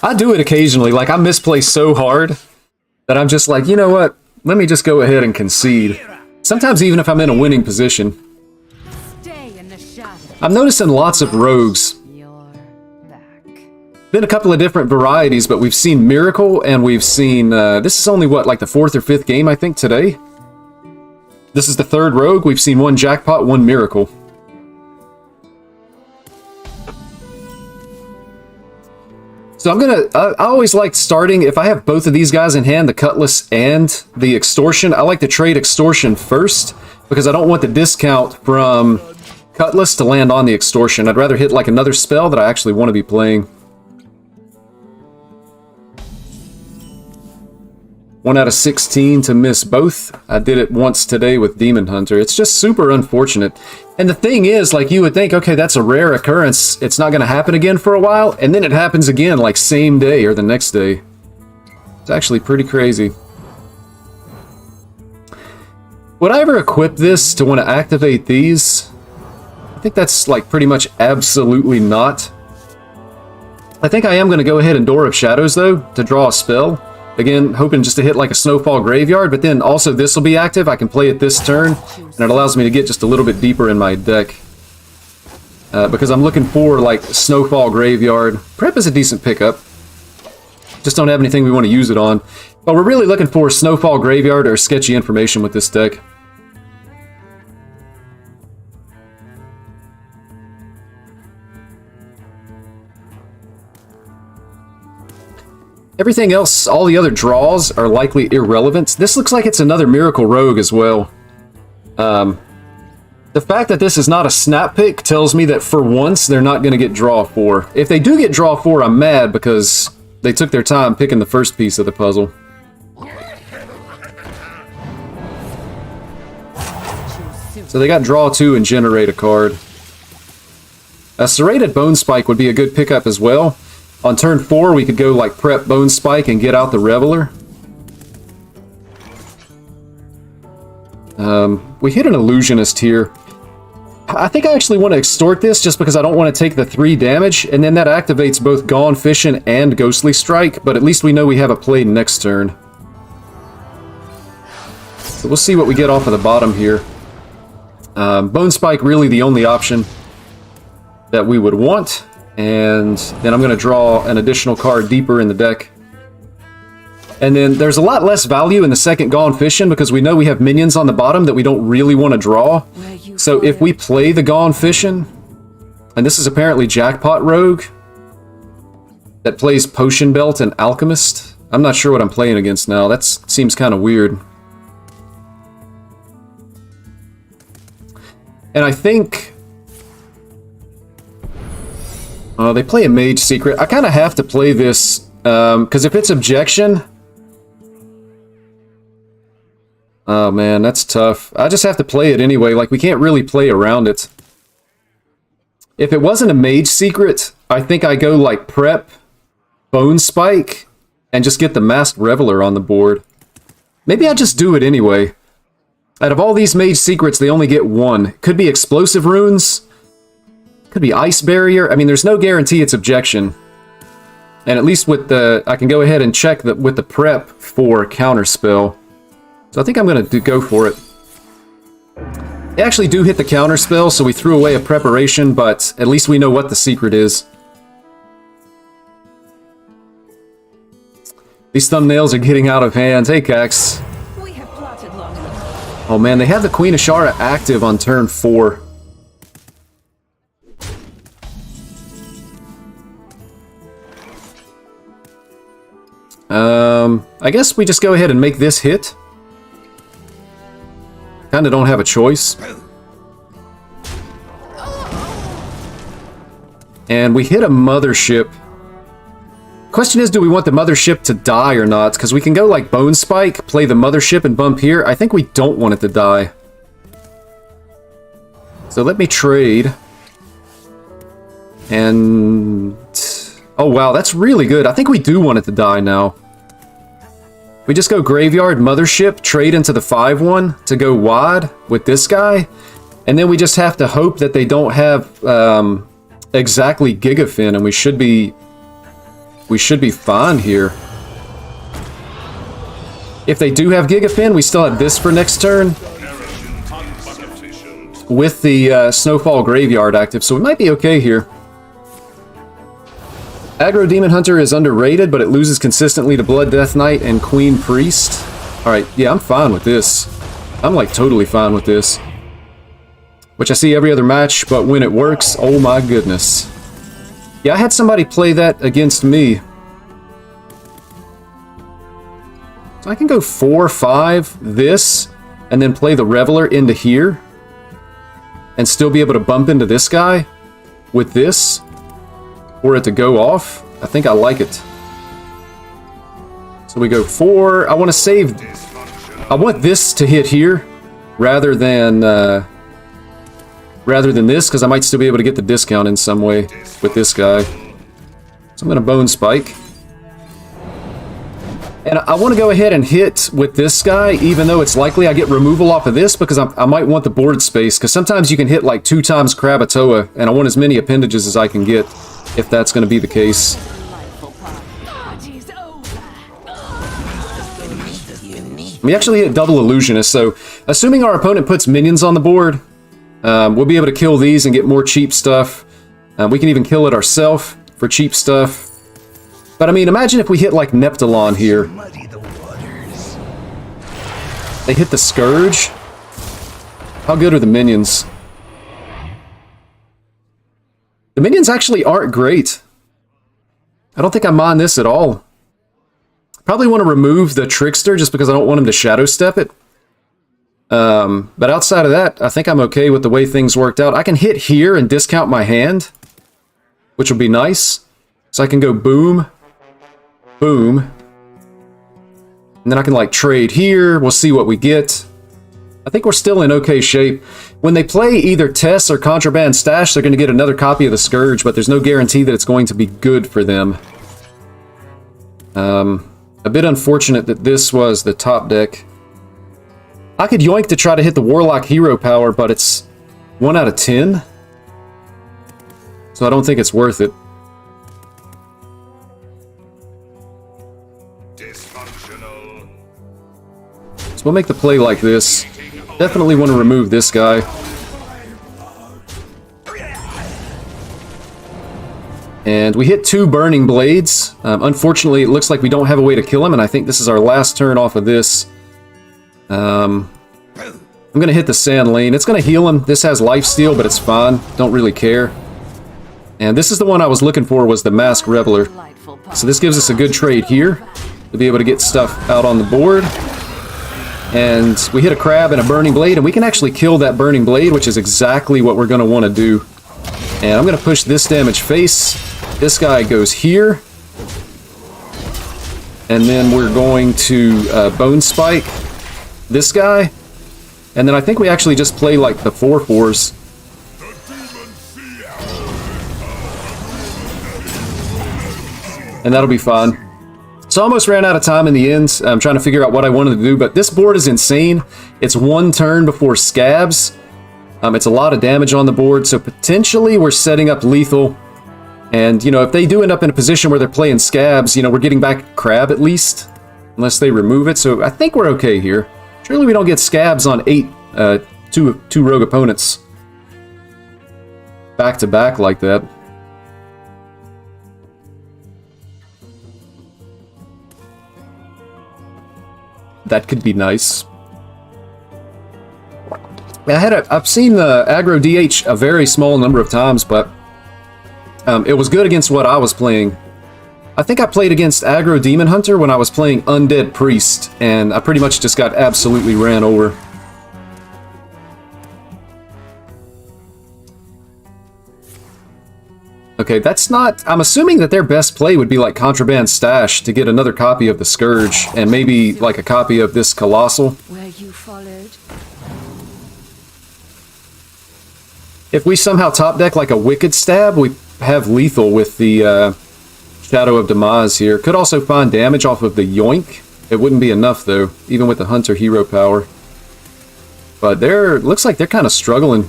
I do it occasionally. Like, I misplay so hard that I'm just like, you know what? Let me just go ahead and concede. Sometimes even if I'm in a winning position. Stay in the shadow. I'm noticing lots of rogues. You're back. Been a couple of different varieties, but we've seen Miracle and we've seen... this is only, what, like the 4th or 5th game, I think, today? This is the 3rd rogue. We've seen 1 Jackpot, 1 Miracle. So I'm gonna, I always like starting, if I have both of these guys in hand, the Cutlass and the Extortion, I like to trade Extortion first, because I don't want the discount from Cutlass to land on the Extortion. I'd rather hit like another spell that I actually want to be playing. 1 out of 16 to miss both. I did it once today with Demon Hunter. It's just super unfortunate. And the thing is, like, you would think, okay, that's a rare occurrence. It's not going to happen again for a while. And then it happens again, like, same day or the next day. It's actually pretty crazy. Would I ever equip this to want to activate these? I think that's, like, pretty much absolutely not. I think I am going to go ahead and Door of Shadows, though, to draw a spell. Again, hoping just to hit like a Snowfall Graveyard, but then also this will be active. I can play it this turn, and it allows me to get just a little bit deeper in my deck. Because I'm looking for like Snowfall Graveyard. Prep is a decent pickup. Just don't have anything we want to use it on. But we're really looking for Snowfall Graveyard or Sketchy Information with this deck. Everything else, all the other draws are likely irrelevant. This looks like it's another Miracle Rogue as well. The fact that this is not a snap pick tells me that for once they're not going to get draw 4. If they do get draw 4, I'm mad because they took their time picking the first piece of the puzzle. So they got draw 2 and generate a card. A Serrated Bone Spike would be a good pickup as well. On turn 4, we could go like prep Bone Spike and get out the Reveler. We hit an Illusionist here. I think I actually want to extort this just because I don't want to take the 3 damage, and then that activates both Gone Fishin' and Ghostly Strike, but at least we know we have a play next turn. So we'll see what we get off of the bottom here. Bone Spike really the only option that we would want. And then I'm going to draw an additional card deeper in the deck. And then there's a lot less value in the second Gone Fishin' because we know we have minions on the bottom that we don't really want to draw. So if we play the Gone Fishin', and this is apparently Jackpot Rogue that plays Potion Belt and Alchemist. I'm not sure what I'm playing against now. That seems kind of weird. And I think... they play a Mage Secret. I kind of have to play this, because if it's Objection... Oh man, that's tough. I just have to play it anyway, like we can't really play around it. If it wasn't a Mage Secret, I think I go like Prep, Bone Spike, and just get the Masked Reveler on the board. Maybe I just do it anyway. Out of all these Mage Secrets, they only get one. Could be Explosive Runes... Could be Ice Barrier. I mean, there's no guarantee it's Objection. And at least with the... I can go ahead and check with the prep for Counterspell. So I think I'm going to go for it. They actually do hit the Counterspell, so we threw away a preparation, but at least we know what the secret is. These thumbnails are getting out of hand. Hey, Cax. We have plotted long enough. Oh man, they have the Queen Ashara active on turn 4. I guess we just go ahead and make this hit. Kinda don't have a choice. And we hit a Mothership. Question is, do we want the Mothership to die or not? Because we can go like Bone Spike, play the Mothership and bump here. I think we don't want it to die. So let me trade. And... oh wow, that's really good. I think we do want it to die now. We just go Graveyard, Mothership, trade into the 5/1 to go wide with this guy. And then we just have to hope that they don't have exactly Gigafin, and we should be fine here. If they do have Gigafin, we still have this for next turn with the Snowfall Graveyard active, so we might be okay here. Aggro Demon Hunter is underrated, but it loses consistently to Blood Death Knight and Queen Priest. Alright, yeah, I'm fine with this. I'm like totally fine with this. Which I see every other match, but when it works, oh my goodness. Yeah, I had somebody play that against me. So I can go 4-5, this, and then play the Reveler into here. And still be able to bump into this guy with this. For it to go off. I think I like it. So we go 4. I want to save... I want this to hit here rather than this, because I might still be able to get the discount in some way with this guy. So I'm going to Bone Spike. And I want to go ahead and hit with this guy, even though it's likely I get removal off of this, because I might want the board space, because sometimes you can hit like 2 times Krakatoa, and I want as many appendages as I can get, if that's going to be the case. Party's over. We actually hit double illusionist, so assuming our opponent puts minions on the board, we'll be able to kill these and get more cheap stuff. We can even kill it ourselves for cheap stuff. But I mean, imagine if we hit like Neptulon here. They hit the Scourge. How good are the minions? The minions actually aren't great. I don't think I mind this at all. Probably want to remove the Trickster just because I don't want him to Shadow Step it. But outside of that, I think I'm okay with the way things worked out. I can hit here and discount my hand, which will be nice. So I can go boom, boom. And then I can like trade here. We'll see what we get. I think we're still in okay shape. When they play either Tess or Contraband Stash, they're going to get another copy of the Scourge, but there's no guarantee that it's going to be good for them. A bit unfortunate that this was the top deck. I could yoink to try to hit the Warlock hero power, but it's 1 out of 10. So I don't think it's worth it. Dysfunctional. So we'll make the play like this. Definitely want to remove this guy. And we hit 2 Burning Blades. Unfortunately, it looks like we don't have a way to kill him, and I think this is our last turn off of this. I'm going to hit the Sand Lane. It's going to heal him. This has lifesteal, but it's fine. Don't really care. And this is the one I was looking for, was the Masked Reveler. So this gives us a good trade here to be able to get stuff out on the board. And we hit a Crab and a Burning Blade, and we can actually kill that Burning Blade, which is exactly what we're going to want to do. And I'm going to push this damage face. This guy goes here. And then we're going to Bone Spike this guy. And then I think we actually just play like the 4/4s. And that'll be fine. So I almost ran out of time in the end. I'm trying to figure out what I wanted to do, but this board is insane. It's 1 turn before Scabs. It's a lot of damage on the board, so potentially we're setting up lethal. And, you know, if they do end up in a position where they're playing Scabs, you know, we're getting back Crab at least. Unless they remove it, so I think we're okay here. Surely we don't get Scabs on 2 rogue opponents back to back like that. That could be nice. I've seen the aggro DH a very small number of times, but it was good against what I was playing. I think I played against aggro Demon Hunter when I was playing Undead Priest, and I pretty much just got absolutely ran over. Okay, that's not... I'm assuming that their best play would be like Contraband Stash to get another copy of the Scourge, and maybe like a copy of this Colossal. Where you followed. If we somehow top deck like a Wicked Stab, we have lethal with the Shadow of Demise here. Could also find damage off of the Yoink. It wouldn't be enough though, even with the Hunter hero power. But looks like they're kind of struggling.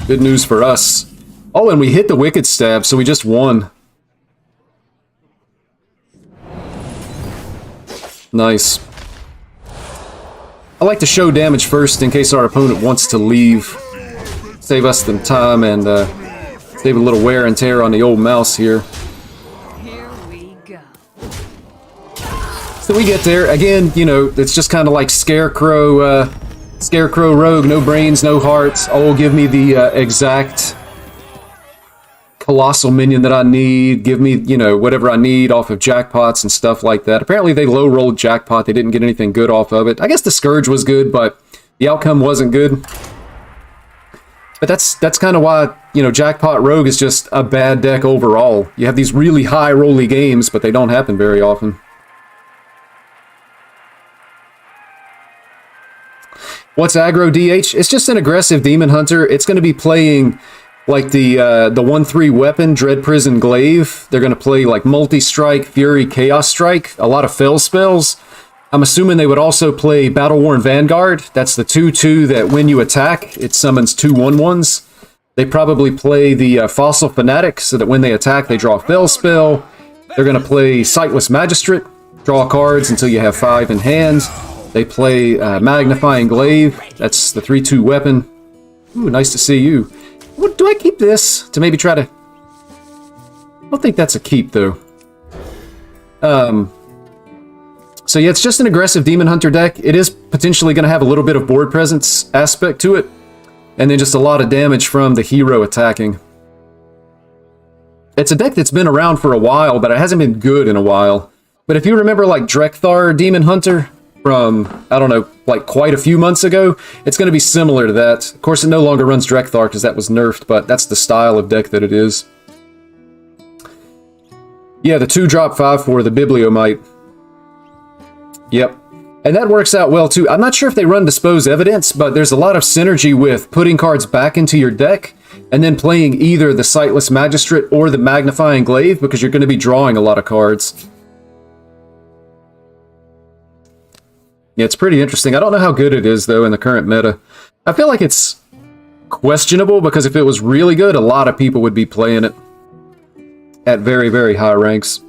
Good news for us. Oh, and we hit the Wicked Stab, so we just won. Nice. I like to show damage first in case our opponent wants to leave. Save us some time and save a little wear and tear on the old mouse here. Here we go. So we get there. Again, you know, it's just kind of like Scarecrow Rogue, no brains, no hearts. Oh, give me the exact Colossal minion that I need. Give me, you know, whatever I need off of jackpots and stuff like that. Apparently they low-rolled jackpot. They didn't get anything good off of it. I guess the Scourge was good, but the outcome wasn't good. But that's kind of why, you know, Jackpot Rogue is just a bad deck overall. You have these really high-rolly games, but they don't happen very often. What's aggro DH? It's just an aggressive Demon Hunter. It's going to be playing like the 1/3 weapon, Dread Prison Glaive. They're going to play like Multi-Strike, Fury, Chaos Strike, a lot of Fell spells. I'm assuming they would also play Battle-Worn Vanguard. That's the 2/2 that when you attack, it summons 2 1/1s. They probably play the Fossil Fanatic, so that when they attack, they draw a Fell spell. They're going to play Sightless Magistrate, draw cards until you have 5 in hand. They play Magnifying Glaive. That's the 3/2 weapon. Ooh, nice to see you. What, do I keep this to maybe try to... I don't think that's a keep, though. So yeah, it's just an aggressive Demon Hunter deck. It is potentially going to have a little bit of board presence aspect to it. And then just a lot of damage from the hero attacking. It's a deck that's been around for a while, but it hasn't been good in a while. But if you remember like Drekthar Demon Hunter from, I don't know, like quite a few months ago, it's going to be similar to that. Of course, it no longer runs Drekthar because that was nerfed, but that's the style of deck that it is. Yeah, the 2-drop 5/4, the Bibliomite. Yep. And that works out well too. I'm not sure if they run Dispose Evidence, but there's a lot of synergy with putting cards back into your deck and then playing either the Sightless Magistrate or the Magnifying Glaive because you're going to be drawing a lot of cards. Yeah, it's pretty interesting. I don't know how good it is, though, in the current meta. I feel like it's questionable because if it was really good, a lot of people would be playing it at very, very high ranks.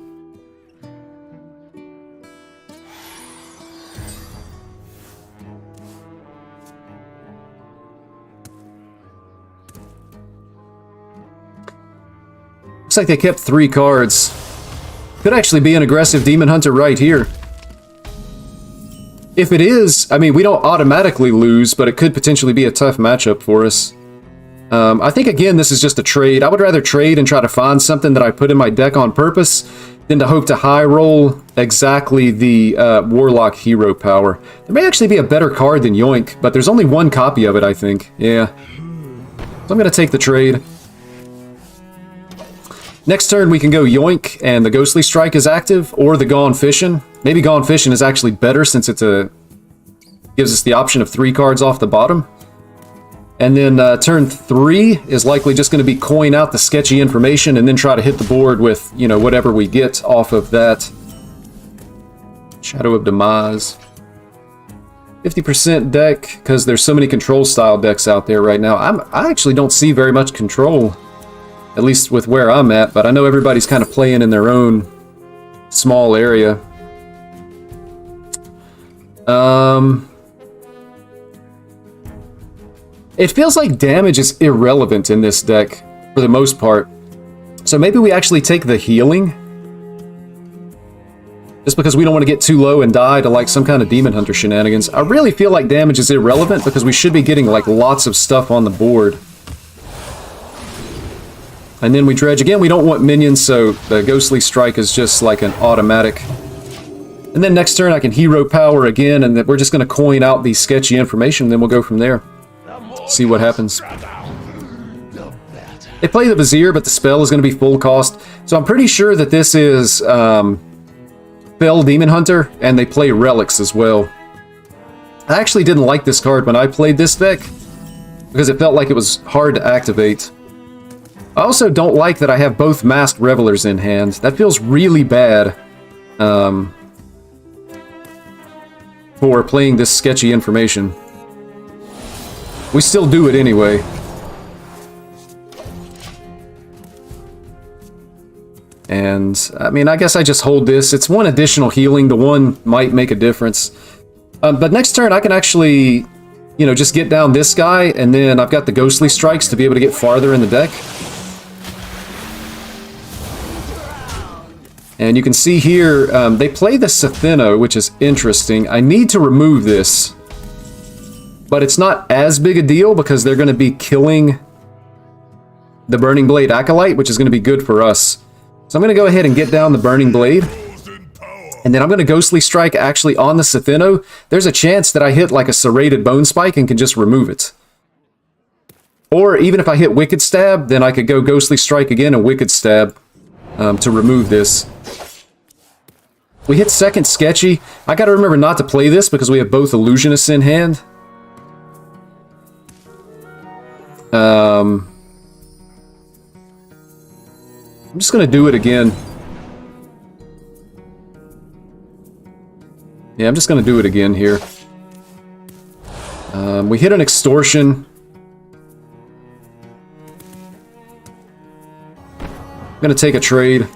Looks like they kept 3 cards. Could actually be an aggressive Demon Hunter right here. If it is, I mean, we don't automatically lose, but it could potentially be a tough matchup for us. I think, again, this is just a trade. I would rather trade and try to find something that I put in my deck on purpose than to hope to high roll exactly the Warlock hero power. There may actually be a better card than Yoink, but there's only 1 copy of it, I think. Yeah. So I'm going to take the trade. Next turn, we can go Yoink, and the Ghostly Strike is active, or the Gone Fishin'. Maybe Gone Fishin' is actually better since it's gives us the option of 3 cards off the bottom. And then turn 3 is likely just going to be coin out the sketchy information and then try to hit the board with, you know, whatever we get off of that. Shadow of Demise. 50% deck, because there's so many control style decks out there right now. I actually don't see very much control. At least with where I'm at, but I know everybody's kind of playing in their own small area. It feels like damage is irrelevant in this deck, for the most part. So maybe we actually take the healing. Just because we don't want to get too low and die to like some kind of Demon Hunter shenanigans. I really feel like damage is irrelevant because we should be getting like lots of stuff on the board. And then we dredge again. We don't want minions, so the Ghostly Strike is just like an automatic. And then next turn I can hero power again, and then we're just going to coin out the sketchy information, and then we'll go from there. See what happens. They play the Vizier, but the spell is going to be full cost. So I'm pretty sure that this is Fell Demon Hunter, and they play Relics as well. I actually didn't like this card when I played this deck, because it felt like it was hard to activate. I also don't like that I have both Masked Revelers in hand. That feels really bad for playing this sketchy information. We still do it anyway. And, I mean, I guess I just hold this. It's 1 additional healing. The 1 might make a difference. But next turn I can actually, you know, just get down this guy, and then I've got the Ghostly Strikes to be able to get farther in the deck. And you can see here, they play the Sathino, which is interesting. I need to remove this. But it's not as big a deal because they're going to be killing the Burning Blade Acolyte, which is going to be good for us. So I'm going to go ahead and get down the Burning Blade. And then I'm going to Ghostly Strike actually on the Sathino. There's a chance that I hit like a Serrated Bone Spike and can just remove it. Or even if I hit Wicked Stab, then I could go Ghostly Strike again and Wicked Stab to remove this. We hit second Sketchy. I gotta remember not to play this because we have both Illusionists in hand. I'm just gonna do it again. Yeah, I'm just gonna do it again here. We hit an Extortion. I'm gonna take a trade.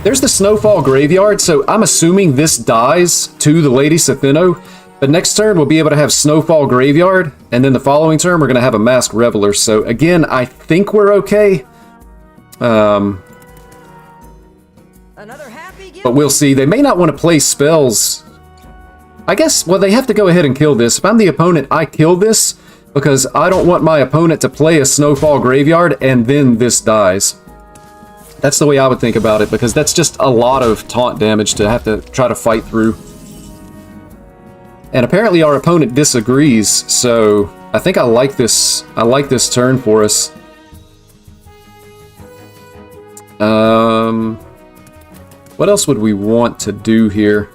There's the Snowfall Graveyard, so I'm assuming this dies to the Lady Sethino. But next turn, we'll be able to have Snowfall Graveyard, and then the following turn, we're going to have a Masked Reveler. So again, I think we're okay. Another happy gift. But we'll see. They may not want to play spells. I guess, well, they have to go ahead and kill this. If I'm the opponent, I kill this because I don't want my opponent to play a Snowfall Graveyard and then this dies. That's the way I would think about it, because that's just a lot of taunt damage to have to try to fight through. And apparently our opponent disagrees, so I think I like this. I like this turn for us. What else would we want to do here?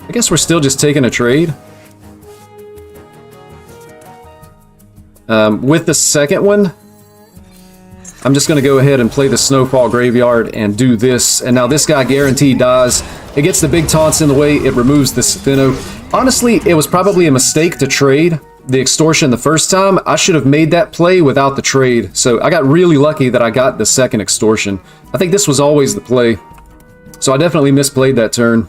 I guess we're still just taking a trade. With the second one, I'm just going to go ahead and play the Snowfall Graveyard and do this. And now this guy guaranteed dies. It gets the big taunts in the way. It removes the Sethino. Honestly, it was probably a mistake to trade the Extortion the first time. I should have made that play without the trade. So I got really lucky that I got the second Extortion. I think this was always the play. So I definitely misplayed that turn.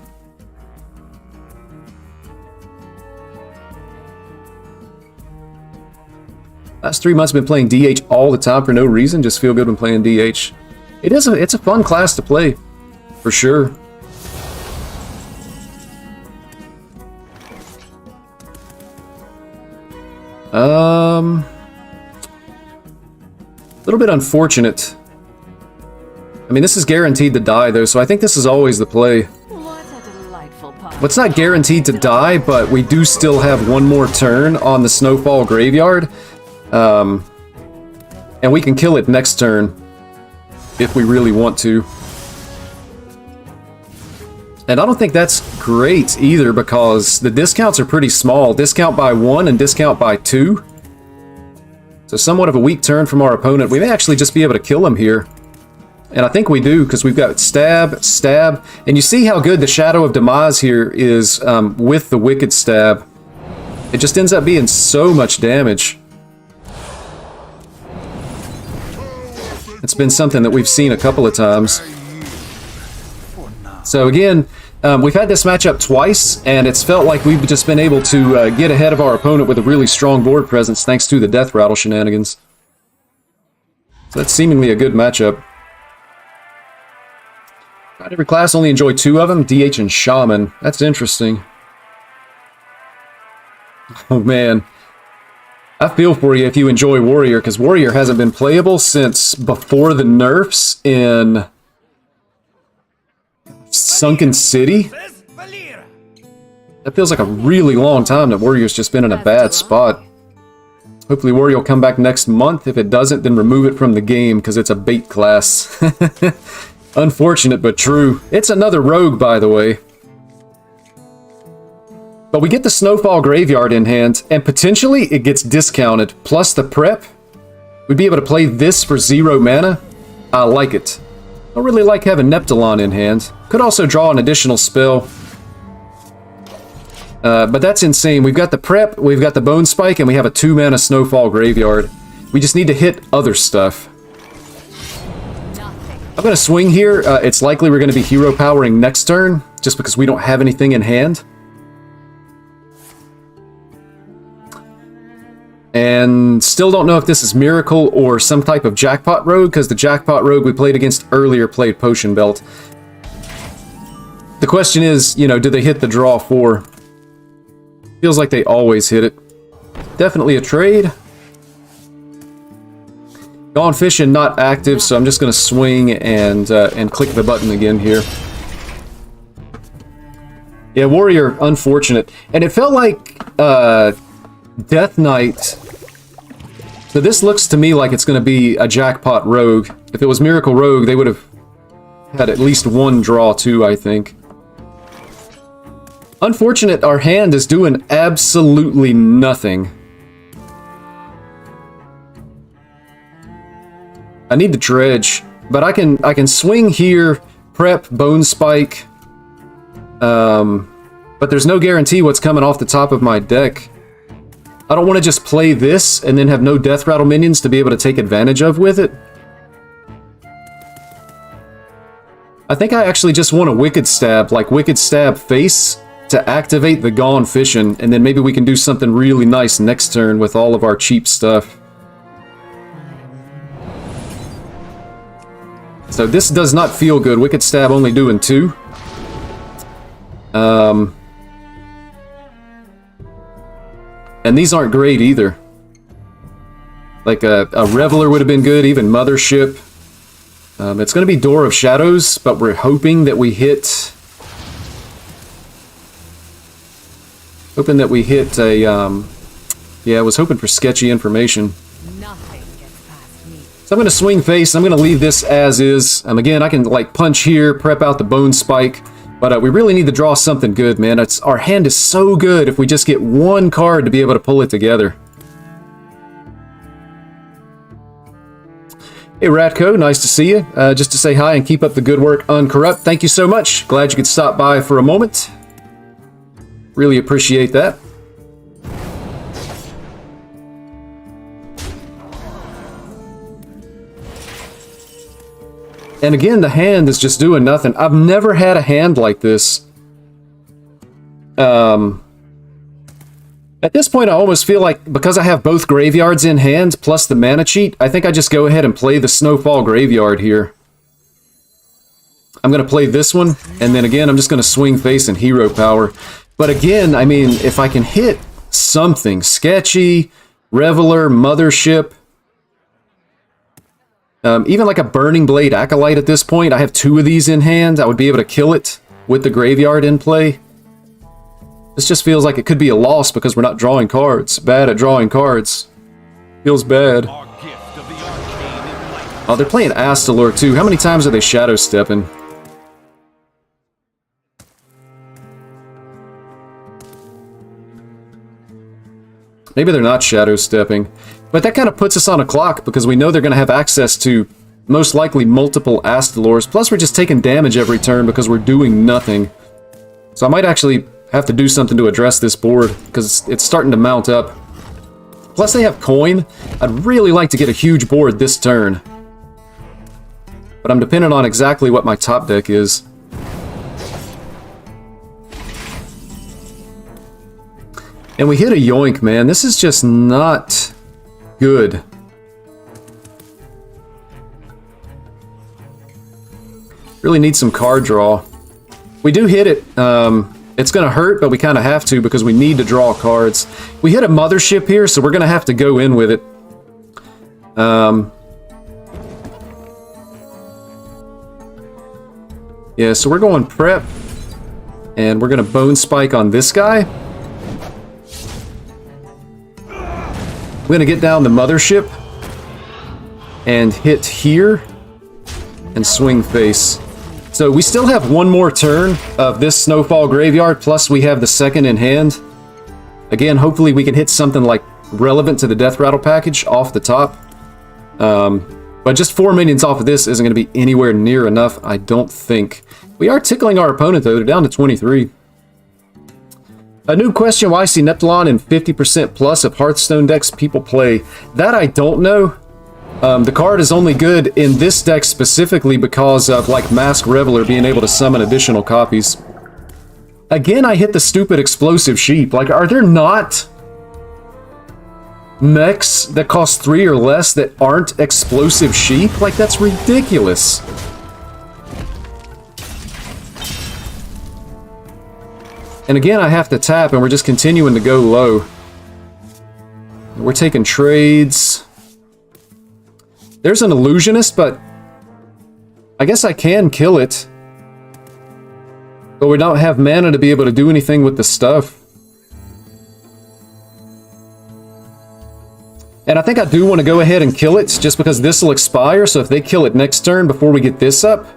Last 3 months I've been playing DH all the time for no reason. Just feel good when playing DH. It's a fun class to play, for sure. A little bit unfortunate. I mean, this is guaranteed to die though, so I think this is always the play. What a delightful party. Well, it's not guaranteed to die, but we do still have one more turn on the Snowfall Graveyard. And we can kill it next turn if we really want to. And I don't think that's great either, because the discounts are pretty small. Discount by 1 and discount by 2. So somewhat of a weak turn from our opponent. We may actually just be able to kill him here. And I think we do, because we've got Stab, Stab. And you see how good the Shadow of Demise here is with the Wicked Stab. It just ends up being so much damage. It's been something that we've seen a couple of times. So again, we've had this matchup twice, and it's felt like we've just been able to get ahead of our opponent with a really strong board presence thanks to the Death Rattle shenanigans. So that's seemingly a good matchup. Not every class, only enjoy 2 of them, DH and Shaman. That's interesting. Oh man. I feel for you if you enjoy Warrior, because Warrior hasn't been playable since before the nerfs in Sunken City. That feels like a really long time that Warrior's just been in a bad spot. Hopefully Warrior will come back next month. If it doesn't, then remove it from the game, because it's a bait class. Unfortunate, but true. It's another rogue, by the way. But we get the Snowfall Graveyard in hand, and potentially it gets discounted. Plus the prep, we'd be able to play this for 0 mana. I like it. I don't really like having Neptulon in hand. Could also draw an additional spell. But that's insane. We've got the prep, we've got the Bone Spike, and we have a 2 mana Snowfall Graveyard. We just need to hit other stuff. I'm going to swing here. It's likely we're going to be hero powering next turn, just because we don't have anything in hand. And still don't know if this is Miracle or some type of Jackpot Rogue, because the Jackpot Rogue we played against earlier played Potion Belt. The question is, you know, do they hit the draw 4? Feels like they always hit it. Definitely a trade. Gone Fishing not active, so I'm just going to swing and click the button again here. Yeah, Warrior, unfortunate. And it felt like Death Knight. So this looks to me like it's going to be a Jackpot Rogue. If it was Miracle Rogue, they would have had at least 1 draw too, I think. Unfortunate, our hand is doing absolutely nothing. I need to dredge, but I can swing here, prep, Bone Spike. But there's no guarantee what's coming off the top of my deck. I don't want to just play this and then have no Death Rattle minions to be able to take advantage of with it. I think I actually just want a Wicked Stab, like Wicked Stab face, to activate the Gone Fishin', and then maybe we can do something really nice next turn with all of our cheap stuff. So this does not feel good. Wicked Stab only doing 2. And these aren't great either. Like a Reveler would have been good, even Mothership. It's going to be Door of Shadows, but we're hoping that we hit... Hoping that we hit a, yeah, I was hoping for sketchy information. Nothing gets past me. So I'm going to swing face. I'm going to leave this as is. Again, I can, like, punch here, prep out the Bone Spike. But we really need to draw something good, man. Our hand is so good if we just get one card to be able to pull it together. Hey, Ratco, nice to see you. Just to say hi and keep up the good work, Uncorrupt. Thank you so much. Glad you could stop by for a moment. Really appreciate that. And again, the hand is just doing nothing. I've never had a hand like this. At this point, I almost feel like, because I have both graveyards in hand, plus the mana cheat, I think I just go ahead and play the Snowfall Graveyard here. I'm going to play this one, and then again, I'm just going to swing face and hero power. But again, I mean, if I can hit something sketchy, Reveler, Mothership, even like a Burning Blade Acolyte at this point, I have 2 of these in hand, I would be able to kill it with the graveyard in play. This just feels like it could be a loss because we're not drawing cards. Bad at drawing cards. Feels bad. Oh, they're playing Astalor too. How many times are they shadow stepping? Maybe they're not shadow stepping. But that kind of puts us on a clock because we know they're going to have access to most likely multiple Astalors. Plus we're just taking damage every turn because we're doing nothing. So I might actually have to do something to address this board because it's starting to mount up. Plus they have coin. I'd really like to get a huge board this turn. But I'm dependent on exactly what my top deck is. And we hit a yoink, man. This is just not good. Really need some card draw. We do hit it. It's going to hurt, but we kind of have to because we need to draw cards. We hit a Mothership here, so we're going to have to go in with it. Yeah, so we're going prep. And we're going to Bone Spike on this guy. We're going to get down the Mothership and hit here and swing face. So we still have one more turn of this Snowfall Graveyard, plus we have the second in hand. Again, hopefully we can hit something like relevant to the Death Rattle package off the top. But just 4 minions off of this isn't going to be anywhere near enough, I don't think. We are tickling our opponent though, they're down to 23. A new question, why I see Neptulon in 50% plus of Hearthstone decks people play. That I don't know. The card is only good in this deck specifically because of, like, Mask Reveler being able to summon additional copies. Again, I hit the stupid Explosive Sheep. Like, are there not mechs that cost 3 or less that aren't Explosive Sheep? Like, that's ridiculous. And again, I have to tap, and we're just continuing to go low. We're taking trades. There's an Illusionist, but I guess I can kill it. But we don't have mana to be able to do anything with the stuff. And I think I do want to go ahead and kill it, just because this will expire, so if they kill it next turn before we get this up,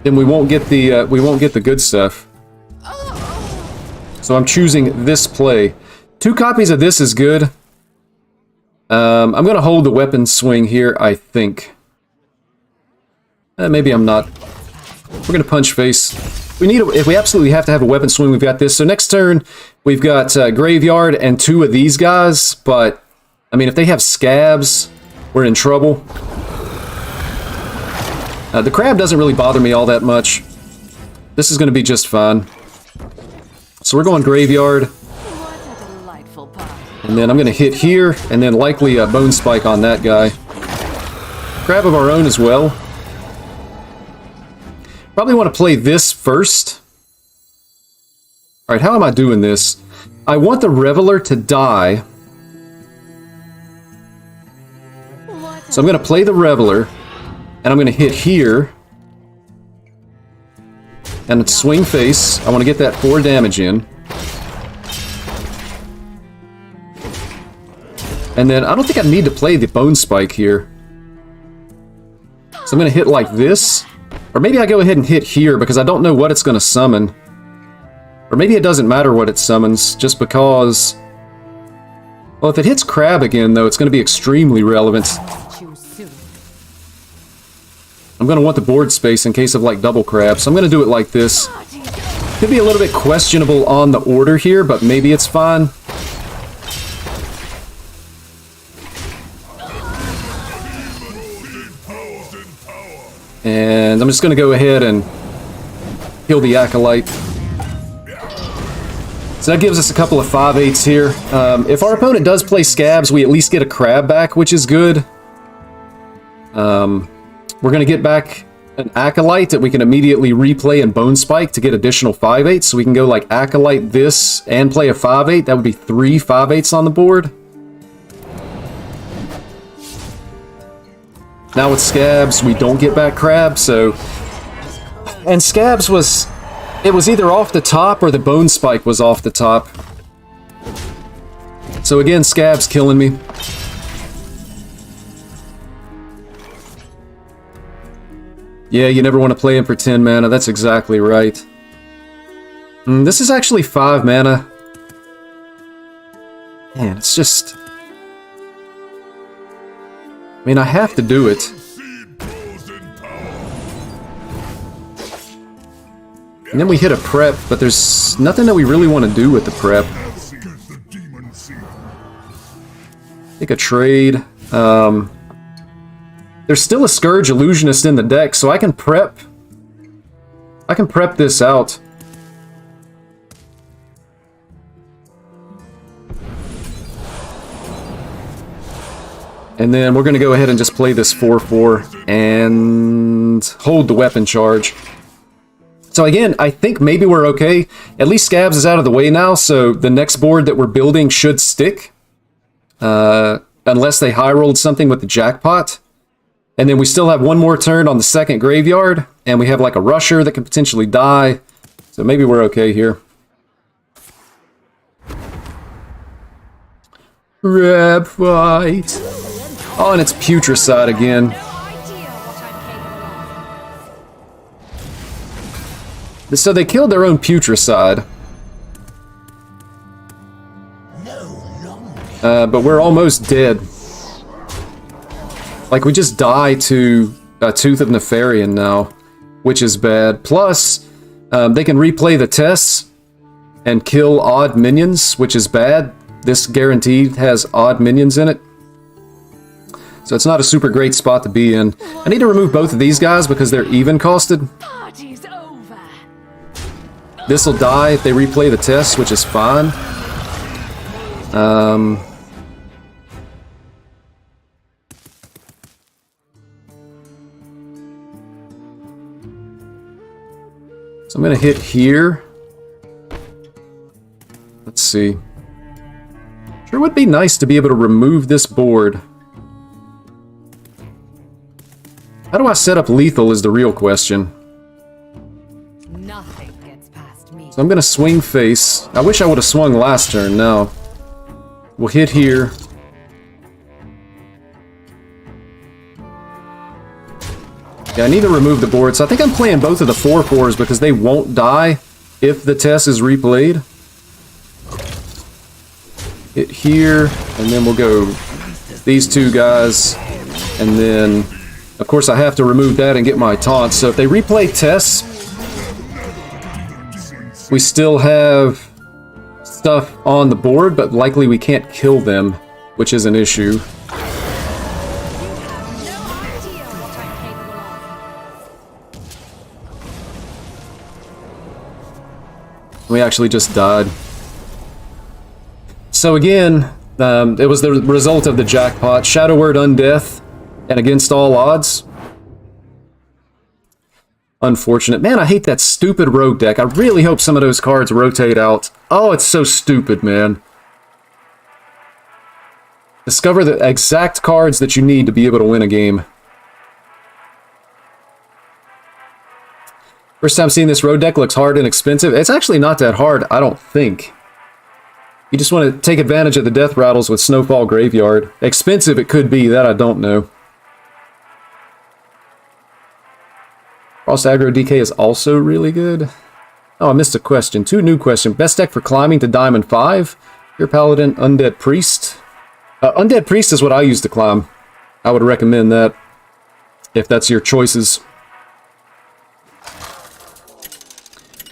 then we won't get the good stuff. So I'm choosing this play. 2 copies of this is good. I'm going to hold the weapon swing here, I think. Maybe I'm not. We're going to punch face. If we absolutely have to have a weapon swing, we've got this. So next turn, we've got Graveyard and 2 of these guys. But, I mean, if they have Scabs, we're in trouble. The crab doesn't really bother me all that much. This is going to be just fine. So we're going graveyard. What a delightful party. And then I'm going to hit here, and then likely a bone spike on that guy. Crab of our own as well. Probably want to play this first. Alright, how am I doing this? I want the Reveler to die. So I'm going to play the Reveler, and I'm going to hit here. And swing face. I want to get that 4 damage in. And then I don't think I need to play the Bone Spike here. So I'm going to hit like this. Or maybe I go ahead and hit here because I don't know what it's going to summon. Or maybe it doesn't matter what it summons, just because... Well, if it hits Crab again, though, it's going to be extremely relevant. Choose soon. I'm going to want the board space in case of, like, double Crab, so I'm going to do it like this. Could be a little bit questionable on the order here, but maybe it's fine. And I'm just going to go ahead and kill the Acolyte. So that gives us a couple of 5/8s here. If our opponent does play Scabs, we at least get a Crab back, which is good. We're going to get back an Acolyte that we can immediately replay and Bone Spike to get additional 5/8s. So we can go like Acolyte this and play a 5/8. That would be 3 5/8s on the board. Now with Scabs, we don't get back Crab, so... And Scabs was... It was either off the top or the Bone Spike was off the top. So again, Scabs killing me. Yeah, you never want to play him for 10 mana, that's exactly right. This is actually 5 mana. Man, it's just... I mean, I have to do it. And then we hit a prep, but there's nothing that we really want to do with the prep. Take a trade. There's still a Scourge Illusionist in the deck, so I can prep. I can prep this out. And then we're going to go ahead and just play this 4/4 and hold the weapon charge. So again, I think maybe we're okay. At least Scabs is out of the way now, so the next board that we're building should stick. Unless they high-rolled something with the jackpot. And then we still have one more turn on the second graveyard, and we have like a rusher that can potentially die. So maybe we're okay here. Red fight. Oh, and it's Putricide again. No idea what I'm capable of. So they killed their own Putricide. But we're almost dead. Like, we just die to Tooth of Nefarian now, which is bad. Plus, they can replay the tests and kill odd minions, which is bad. This guaranteed has odd minions in it. So it's not a super great spot to be in. I need to remove both of these guys because they're even costed. Party's over. This will die if they replay the test, which is fine. So I'm going to hit here. Let's see. Sure would be nice to be able to remove this board. How do I set up lethal is the real question. Nothing gets past me. So I'm going to swing face. I wish I would have swung last turn. No. We'll hit here. Yeah, I need to remove the board. So I think I'm playing both of the 4/4s because they won't die if the test is replayed. Hit here, and then we'll go these two guys, and then, of course, I have to remove that and get my taunt. So if they replay tests, we still have stuff on the board, but likely we can't kill them, which is an issue. No idea what I'm capable of. We actually just died. So again, it was the result of the jackpot. Shadow Word Undeath, and against all odds. Unfortunate. Man, I hate that stupid rogue deck. I really hope some of those cards rotate out. Oh, it's so stupid, man. Discover the exact cards that you need to be able to win a game. First time seeing this rogue deck, looks hard and expensive. It's actually not that hard, I don't think. You just want to take advantage of the death rattles with Snowfall Graveyard. Expensive it could be, that I don't know. Frost Aggro DK is also really good. Oh, I missed a question. 2 new questions. Best deck for climbing to Diamond 5? Pure Paladin, Undead Priest. Undead Priest is what I use to climb. I would recommend that, if that's your choices.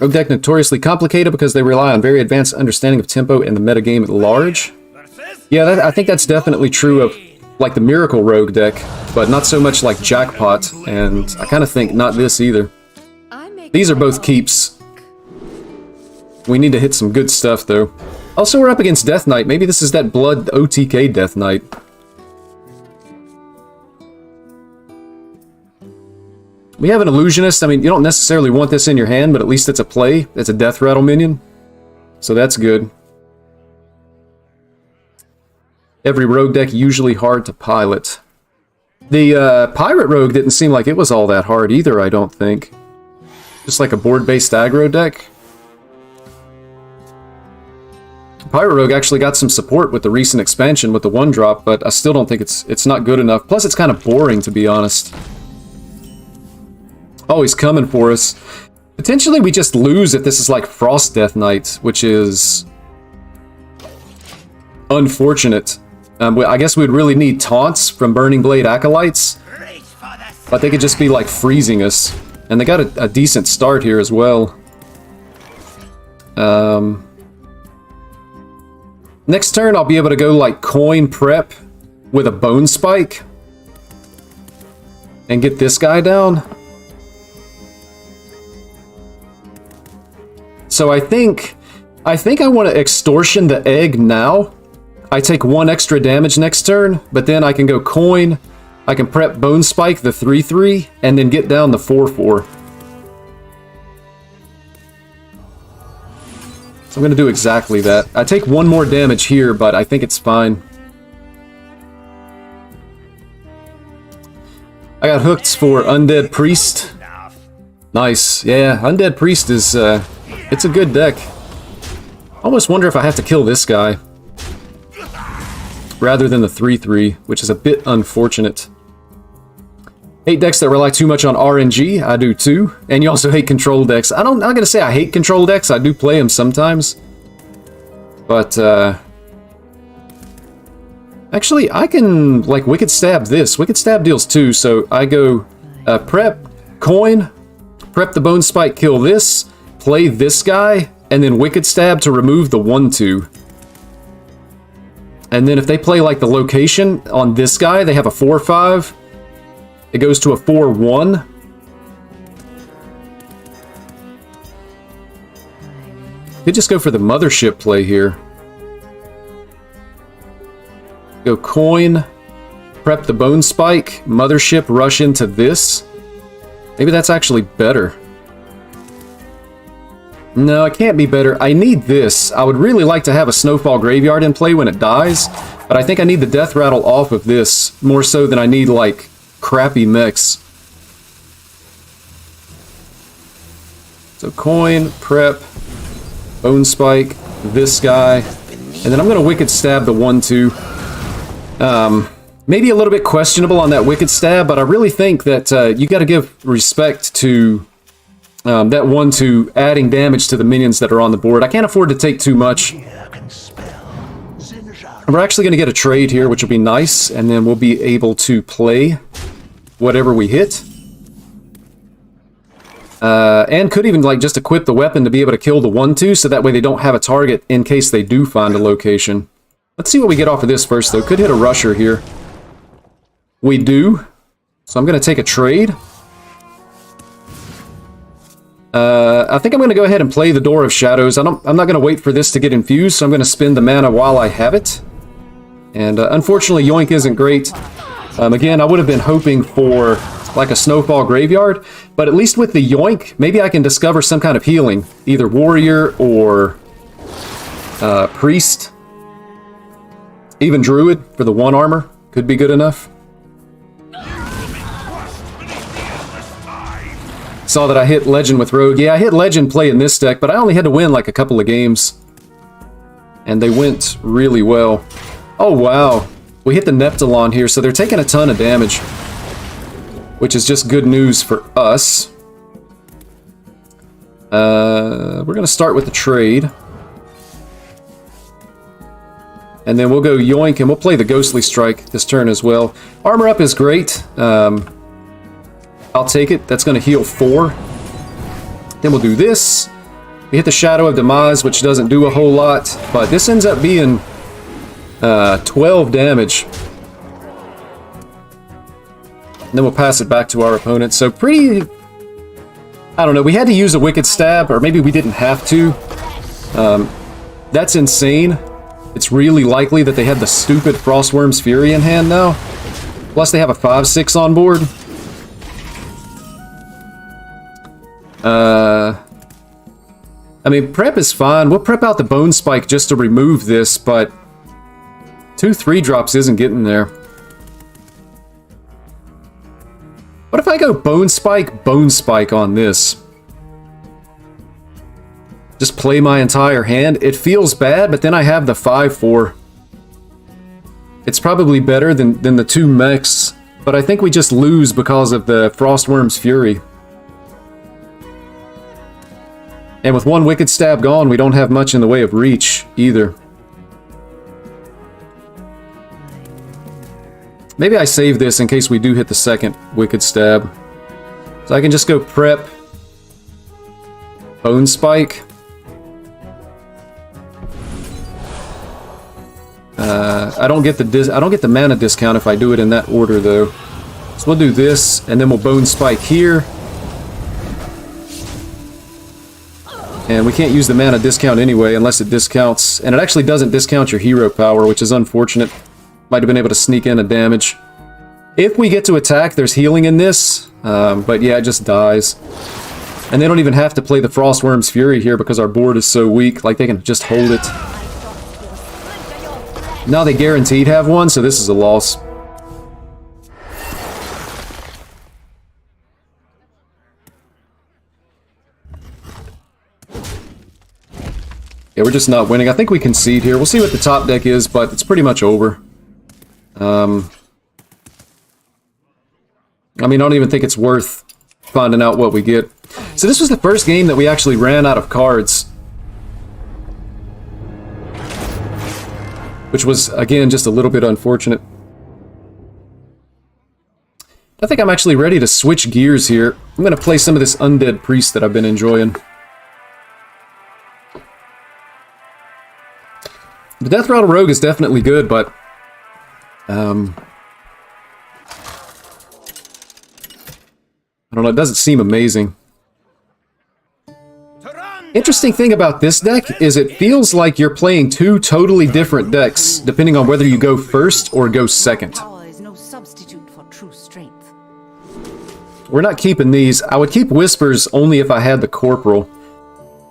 Rogue deck notoriously complicated because they rely on very advanced understanding of tempo and the metagame at large. Yeah, I think that's definitely true of like the Miracle Rogue deck, but not so much like Jackpot, and I kind of think not this either. These are both keeps. We need to hit some good stuff though. Also, we're up against Death Knight. Maybe this is that Blood OTK Death Knight. We have an Illusionist. I mean, you don't necessarily want this in your hand, but at least it's a play. It's a Death Rattle minion. So that's good. Every rogue deck usually hard to pilot. The Pirate Rogue didn't seem like it was all that hard either, I don't think. Just like a board-based aggro deck. Pirate Rogue actually got some support with the recent expansion with the 1-drop, but I still don't think it's not good enough. Plus, it's kind of boring, to be honest. Oh, he's coming for us. Potentially, we just lose if this is like Frost Death Knight, which is unfortunate. I guess we'd really need taunts from Burning Blade Acolytes, but they could just be like freezing us. And they got a decent start here as well. Next turn, I'll be able to go like coin prep with a Bone Spike and get this guy down. So I think I want to Extortion the egg now. I take 1 extra damage next turn, but then I can go coin. I can prep Bone Spike the 3/3 and then get down the 4/4. So I'm going to do exactly that. I take 1 more damage here, but I think it's fine. I got hooks for Undead Priest. Nice. Yeah, Undead Priest is... it's a good deck. I almost wonder if I have to kill this guy rather than the 3/3, which is a bit unfortunate. Hate decks that rely too much on RNG. I do too. And you also hate control decks. I'm not gonna say I hate control decks. I do play them sometimes. But actually, I can like Wicked Stab this. Wicked Stab deals 2, so I go prep, coin, prep the Bone Spike, kill this, play this guy, and then Wicked Stab to remove the 1/2. And then if they play like the location on this guy, they have a 4/5. It goes to a 4/1. Could just go for the Mothership play here. Go coin, prep the Bone Spike, Mothership, rush into this. Maybe that's actually better. No, it can't be better. I need this. I would really like to have a Snowfall Graveyard in play when it dies, but I think I need the Death Rattle off of this, more so than I need, like, crappy mechs. So coin, prep, Bone Spike, this guy, and then I'm going to Wicked Stab the 1/2. Maybe a little bit questionable on that Wicked Stab, but I really think that you got to give respect to that 1/2 adding damage to the minions that are on the board. I can't afford to take too much. We're actually going to get a trade here, which will be nice, and then we'll be able to play whatever we hit. And could even like just equip the weapon to be able to kill the 1/2, so that way they don't have a target in case they do find a location. Let's see what we get off of this first, though. Could hit a rusher here. We do. So I'm going to take a trade. I think I'm going to go ahead and play the Door of Shadows. I'm not going to wait for this to get infused, so I'm going to spend the mana while I have it. And unfortunately, Yoink isn't great. Again, I would have been hoping for like a Snowfall Graveyard, but at least with the Yoink, maybe I can discover some kind of healing. Either Warrior or Priest. Even Druid for the 1 armor could be good enough. Saw that I hit Legend with Rogue. Yeah, I hit Legend playing this deck, but I only had to win like a couple of games. And they went really well. Oh, wow. We hit the Neptulon here, so they're taking a ton of damage. Which is just good news for us. We're going to start with the trade. And then we'll go Yoink, and we'll play the Ghostly Strike this turn as well. Armor Up is great. I'll take it. That's going to heal 4. Then we'll do this. We hit the Shadow of Demise, which doesn't do a whole lot. But this ends up being 12 damage. And then we'll pass it back to our opponent. So pretty... I don't know. We had to use a Wicked Stab, or maybe we didn't have to. That's insane. It's really likely that they had the stupid Frostworm's Fury in hand now. Plus they have a 5/6 on board. I mean, prep is fine. We'll prep out the Bone Spike just to remove this, but 2 3-drops isn't getting there. What if I go Bone Spike on this? Just play my entire hand? It feels bad, but then I have the 5/4. It's probably better than the 2 mechs, but I think we just lose because of the Frostworm's Fury. And with 1 Wicked Stab gone, we don't have much in the way of reach, either. Maybe I save this in case we do hit the 2nd Wicked Stab. So I can just go prep Bone Spike. I don't get the mana discount if I do it in that order, though. So we'll do this, and then we'll Bone Spike here. And we can't use the mana discount anyway, unless it discounts... And it actually doesn't discount your hero power, which is unfortunate. Might have been able to sneak in a damage. If we get to attack, there's healing in this. But yeah, it just dies. And they don't even have to play the Frostworm's Fury here because our board is so weak. Like, they can just hold it. Now they guaranteed have one, so this is a loss. Yeah, we're just not winning. I think we concede here. We'll see what the top deck is, but it's pretty much over. I mean, I don't even think it's worth finding out what we get. So this was the first game that we actually ran out of cards. Which was, again, just a little bit unfortunate. I think I'm actually ready to switch gears here. I'm going to play some of this Undead Priest that I've been enjoying. The Death Rattle Rogue is definitely good, but... I don't know, it doesn't seem amazing. Interesting thing about this deck is it feels like you're playing 2 totally different decks, depending on whether you go first or go second. Power is no substitute for true strength. We're not keeping these. I would keep Whispers only if I had the Corporal.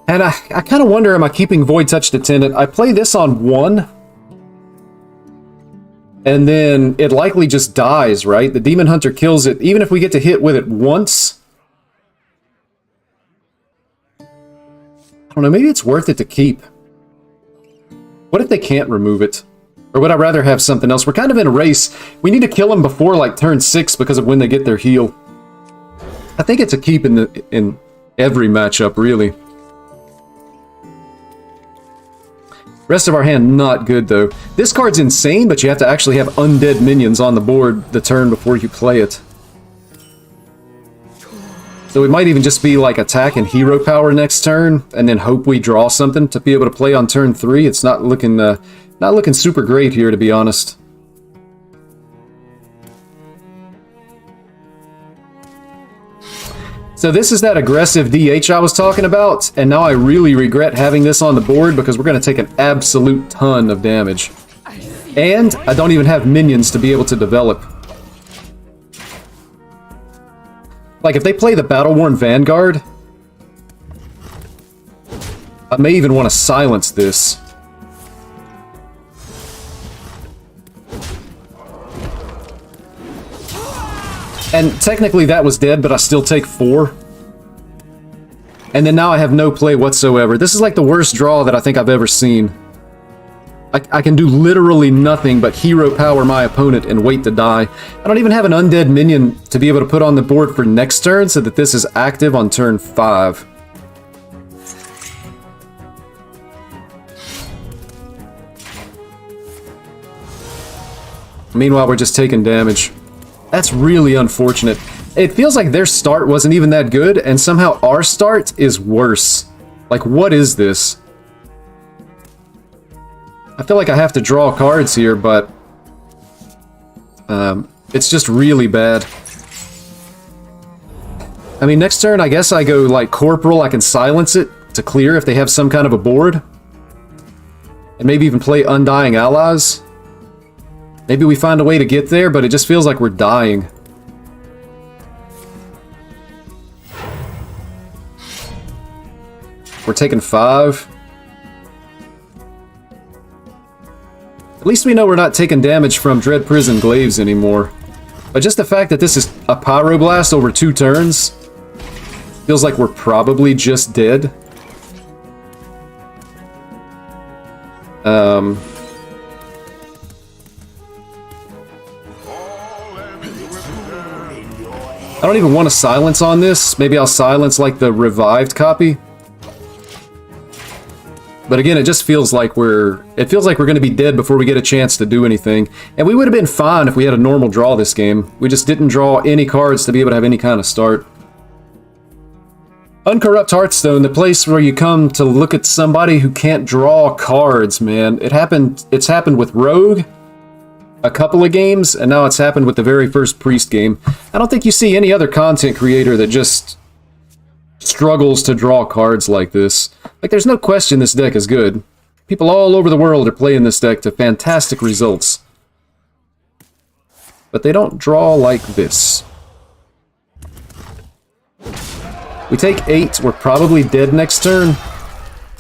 And I kind of wonder, am I keeping Void Touch Attendant? I play this on 1. And then it likely just dies, right? The Demon Hunter kills it, even if we get to hit with it once. I don't know, maybe it's worth it to keep. What if they can't remove it? Or would I rather have something else? We're kind of in a race. We need to kill them before, like, turn 6 because of when they get their heal. I think it's a keep in every matchup, really. Rest of our hand, not good, though. This card's insane, but you have to actually have undead minions on the board the turn before you play it. So it might even just be like attack and hero power next turn, and then hope we draw something to be able to play on turn 3. It's not looking super great here, to be honest. So this is that aggressive DH I was talking about, and now I really regret having this on the board because we're going to take an absolute ton of damage. And I don't even have minions to be able to develop. Like, if they play the Battle-Worn Vanguard, I may even want to silence this. And technically that was dead, but I still take 4. And then now I have no play whatsoever. This is like the worst draw that I think I've ever seen. I can do literally nothing but hero power my opponent and wait to die. I don't even have an undead minion to be able to put on the board for next turn so that this is active on turn 5. Meanwhile, we're just taking damage. That's really unfortunate. It feels like their start wasn't even that good, and somehow our start is worse. Like, what is this? I feel like I have to draw cards here, but it's just really bad. I mean, next turn, I guess I go, like, Corporal. I can silence it to clear if they have some kind of a board. And maybe even play Undying Allies. Maybe we find a way to get there, but it just feels like we're dying. We're taking 5. At least we know we're not taking damage from Dread Prison Glaives anymore. But just the fact that this is a Pyroblast over 2 turns feels like we're probably just dead. I don't even want to silence on this. Maybe I'll silence like the revived copy. But again, it just feels like we're going to be dead before we get a chance to do anything. And we would have been fine if we had a normal draw this game. We just didn't draw any cards to be able to have any kind of start. Uncorrupt Hearthstone, the place where you come to look at somebody who can't draw cards, man. It's happened with Rogue a couple of games, and now it's happened with the very first Priest game. I don't think you see any other content creator that just struggles to draw cards like this. Like, there's no question this deck is good. People all over the world are playing this deck to fantastic results. But they don't draw like this. We take 8, we're probably dead next turn.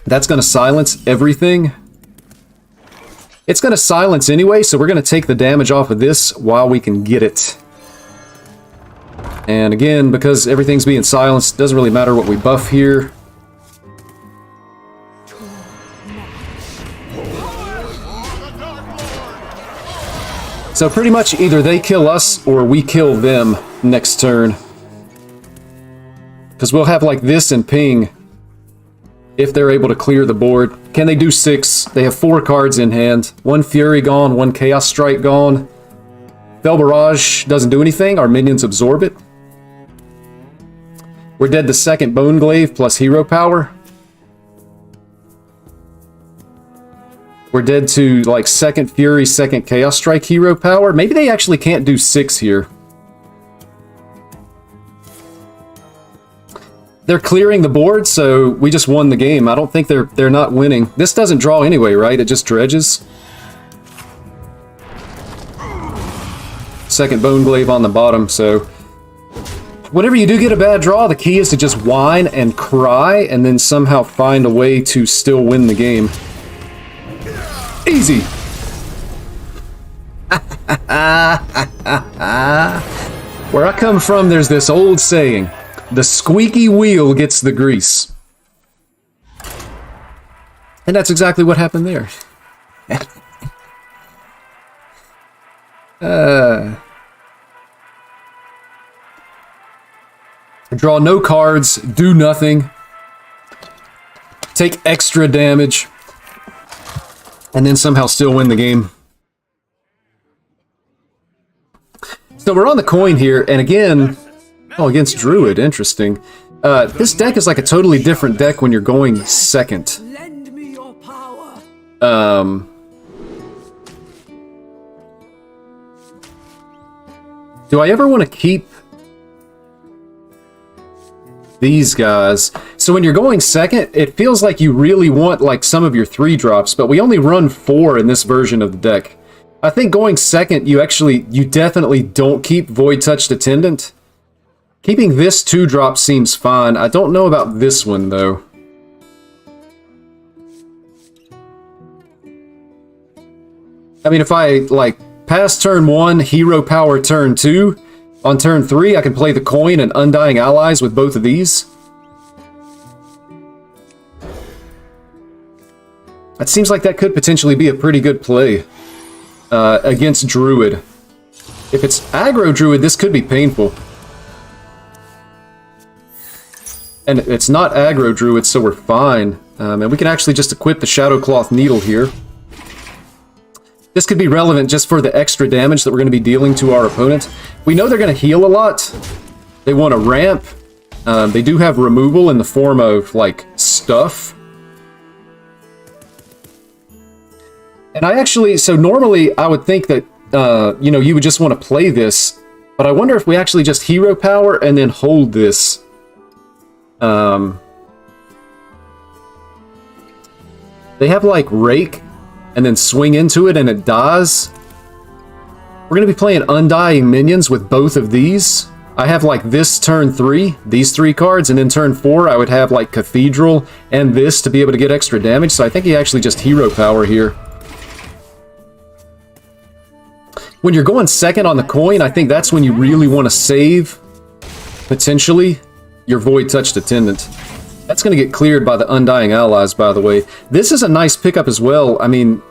That's going to silence everything. It's going to silence anyway, so we're going to take the damage off of this while we can get it. And again, because everything's being silenced, it doesn't really matter what we buff here. So pretty much either they kill us or we kill them next turn. Because we'll have like this and ping if they're able to clear the board. Can they do 6? They have 4 cards in hand. 1 Fury gone, 1 Chaos Strike gone. Fel Barrage doesn't do anything. Our minions absorb it. We're dead to 2nd Bone Glaive plus hero power. We're dead to like 2nd Fury, 2nd Chaos Strike hero power. Maybe they actually can't do 6 here. They're clearing the board, so we just won the game. I don't think they're not winning. This doesn't draw anyway, right? It just dredges. 2nd Bone Glaive on the bottom, so whenever you do get a bad draw, the key is to just whine and cry and then somehow find a way to still win the game. Easy! Where I come from, there's this old saying, the squeaky wheel gets the grease. And that's exactly what happened there. Draw no cards, do nothing, take extra damage, and then somehow still win the game. So we're on the coin here, and again, oh, against Druid, interesting. This deck is like a totally different deck when you're going 2nd. Lend me your power. Do I ever want to keep... these guys. So when you're going second, it feels like you really want like some of your 3-drops, but we only run 4 in this version of the deck. I think going second, you definitely don't keep Void Touched Attendant. Keeping this 2-drop seems fine. I don't know about this one, though. I mean, if I, like, pass turn 1, Hero Power turn 2, on turn 3, I can play the coin and Undying Allies with both of these. It seems like that could potentially be a pretty good play against Druid. If it's aggro Druid, this could be painful. And it's not aggro Druid, so we're fine. And we can actually just equip the Shadowcloth Needle here. This could be relevant just for the extra damage that we're going to be dealing to our opponent. We know they're going to heal a lot. They want a ramp. They do have removal in the form of, like, stuff. And I actually, so normally I would think that, you know, you would just want to play this. But I wonder if we actually just Hero Power and then hold this. They have, like, Rake. And then swing into it and it dies. We're going to be playing Undying Minions with both of these. I have like this turn 3, these 3 cards, and then turn 4 I would have like Cathedral and this to be able to get extra damage. So I think he actually just Hero Power here. When you're going second on the coin, I think that's when you really want to save, potentially, your Void Touched Attendant. That's going to get cleared by the Undying Allies, by the way. This is a nice pickup as well. I mean,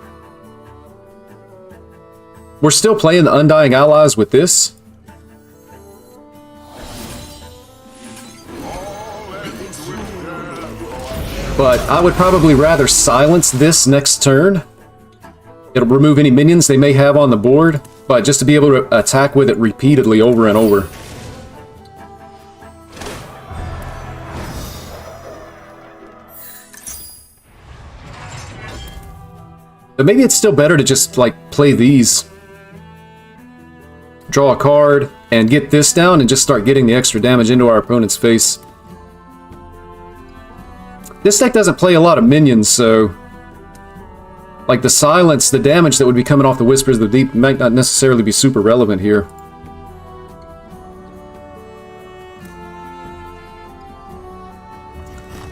we're still playing the Undying Allies with this. But I would probably rather silence this next turn. It'll remove any minions they may have on the board, but just to be able to attack with it repeatedly over and over. But maybe it's still better to just, like, play these. Draw a card, and get this down, and just start getting the extra damage into our opponent's face. This deck doesn't play a lot of minions, so... like, the silence, the damage that would be coming off the Whispers of the Deep might not necessarily be super relevant here.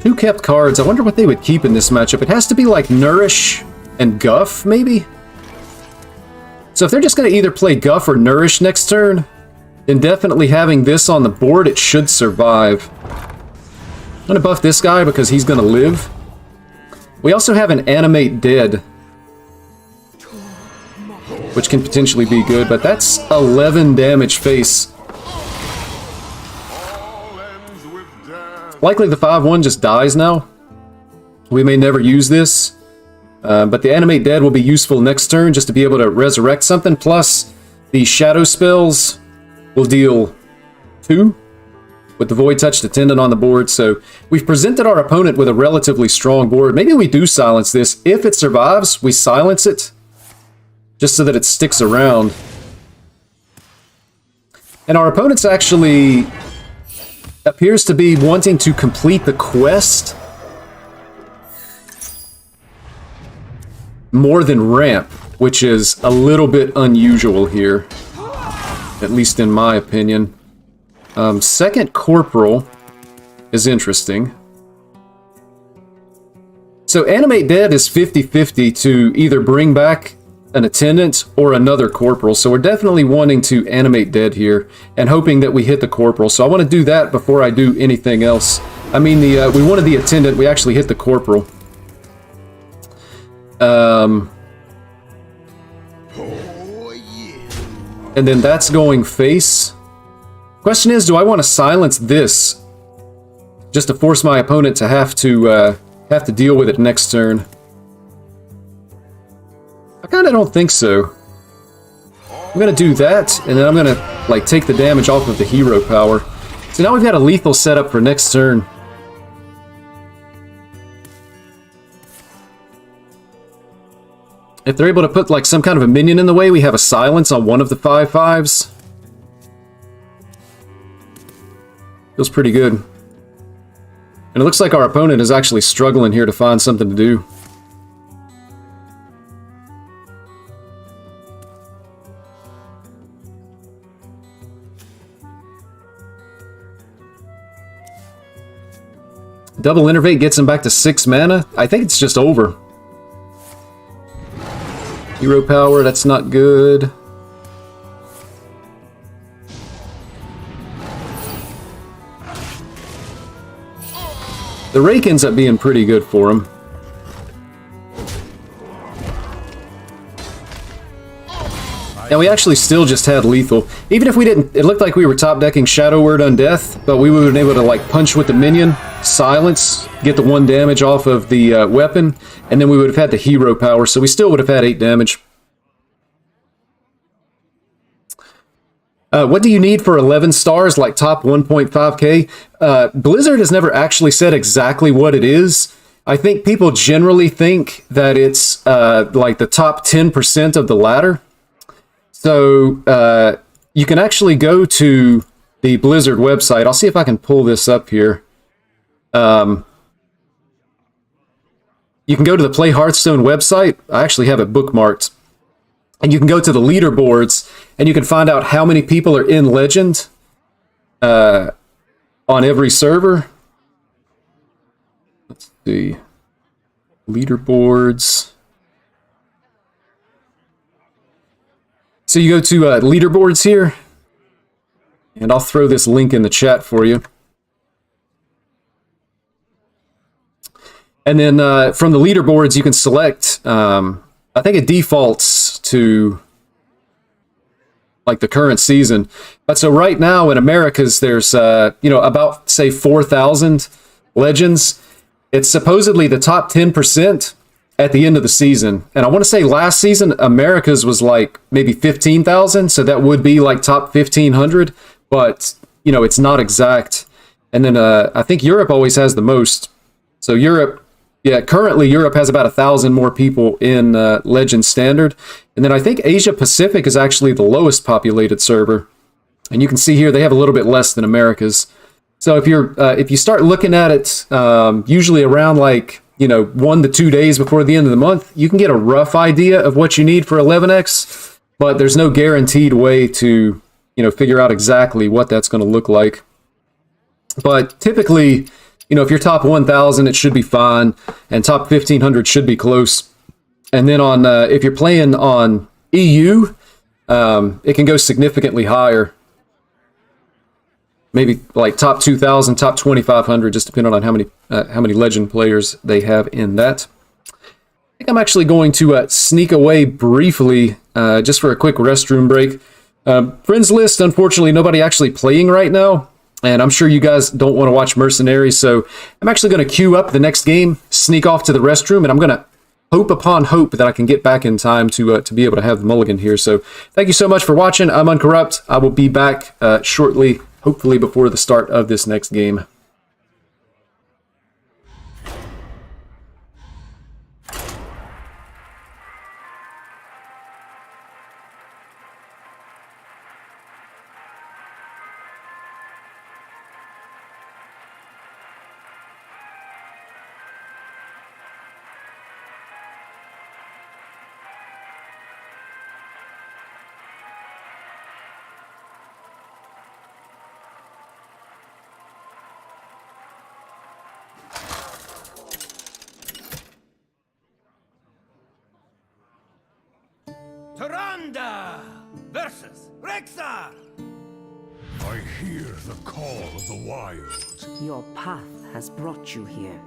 Two kept cards. I wonder what they would keep in this matchup. It has to be, like, Nourish... and Guff, maybe? So if they're just going to either play Guff or Nourish next turn, then definitely having this on the board, it should survive. I'm going to buff this guy because he's going to live. We also have an Animate Dead, which can potentially be good, but that's 11 damage face. Likely the 5/1 just dies now. We may never use this. But the Animate Dead will be useful next turn just to be able to resurrect something. Plus, the Shadow spells will deal 2 with the Void Touched Attendant on the board. So we've presented our opponent with a relatively strong board. Maybe we do silence this. If it survives, we silence it just so that it sticks around. And our opponent's actually appears to be wanting to complete the quest more than ramp, which is a little bit unusual here, at least in my opinion. Second Corporal is interesting. So Animate Dead is 50-50 to either bring back an Attendant or another Corporal, so we're definitely wanting to Animate Dead here and hoping that we hit the Corporal. So I want to do that before I do anything else. I mean, we wanted the Attendant, we actually hit the Corporal. And then that's going face. Question is, do I want to silence this just to force my opponent to have to deal with it next turn? I kind of don't think so. I'm gonna do that, and then I'm gonna like take the damage off of the Hero Power. So now we've got a lethal setup for next turn. If they're able to put like some kind of a minion in the way, we have a silence on one of the 5/5s. Feels pretty good. And it looks like our opponent is actually struggling here to find something to do. Double Innervate gets him back to 6 mana. I think it's just over. Hero Power, that's not good. The Rake ends up being pretty good for him. And we actually still just had lethal. Even if we didn't, it looked like we were top decking Shadow Word Undeath, but we would have been able to like punch with the minion, silence, get the 1 damage off of the weapon, and then we would have had the hero power, so we still would have had 8 damage. What do you need for 11 stars, like top 1.5k? Blizzard has never actually said exactly what it is. I think people generally think that it's like the top 10% of the ladder. So you can actually go to the Blizzard website. I'll see if I can pull this up here. You can go to the Play Hearthstone website. I actually have it bookmarked. And you can go to the leaderboards, and you can find out how many people are in Legend on every server. Let's see. Leaderboards. So you go to leaderboards here, and I'll throw this link in the chat for you. And then from the leaderboards, you can select, I think it defaults to like the current season. But so right now in Americas, there's, about say 4,000 legends. It's supposedly the top 10% at the end of the season. And I want to say last season, Americas was like maybe 15,000. So that would be like top 1,500, but it's not exact. And then I think Europe always has the most. So Europe, yeah, currently Europe has about 1,000 more people in Legend Standard. And then I think Asia Pacific is actually the lowest populated server. And you can see here they have a little bit less than America's. So if you start looking at it, usually around like 1 to 2 days before the end of the month, you can get a rough idea of what you need for 11x. But there's no guaranteed way to figure out exactly what that's going to look like. But typically, if you're top 1,000, it should be fine, and top 1,500 should be close. And then on if you're playing on EU, it can go significantly higher. Maybe like top 2,000, top 2,500, just depending on how many Legend players they have in that. I think I'm actually going to sneak away briefly, just for a quick restroom break. Friends list, unfortunately, nobody actually playing right now. And I'm sure you guys don't want to watch Mercenaries, so I'm actually going to queue up the next game, sneak off to the restroom, and I'm going to hope upon hope that I can get back in time to be able to have the mulligan here. So thank you so much for watching. I'm Uncorrupt. I will be back shortly, hopefully before the start of this next game. Taranda versus Rexar. I hear the call of the wild. Your path has brought you here.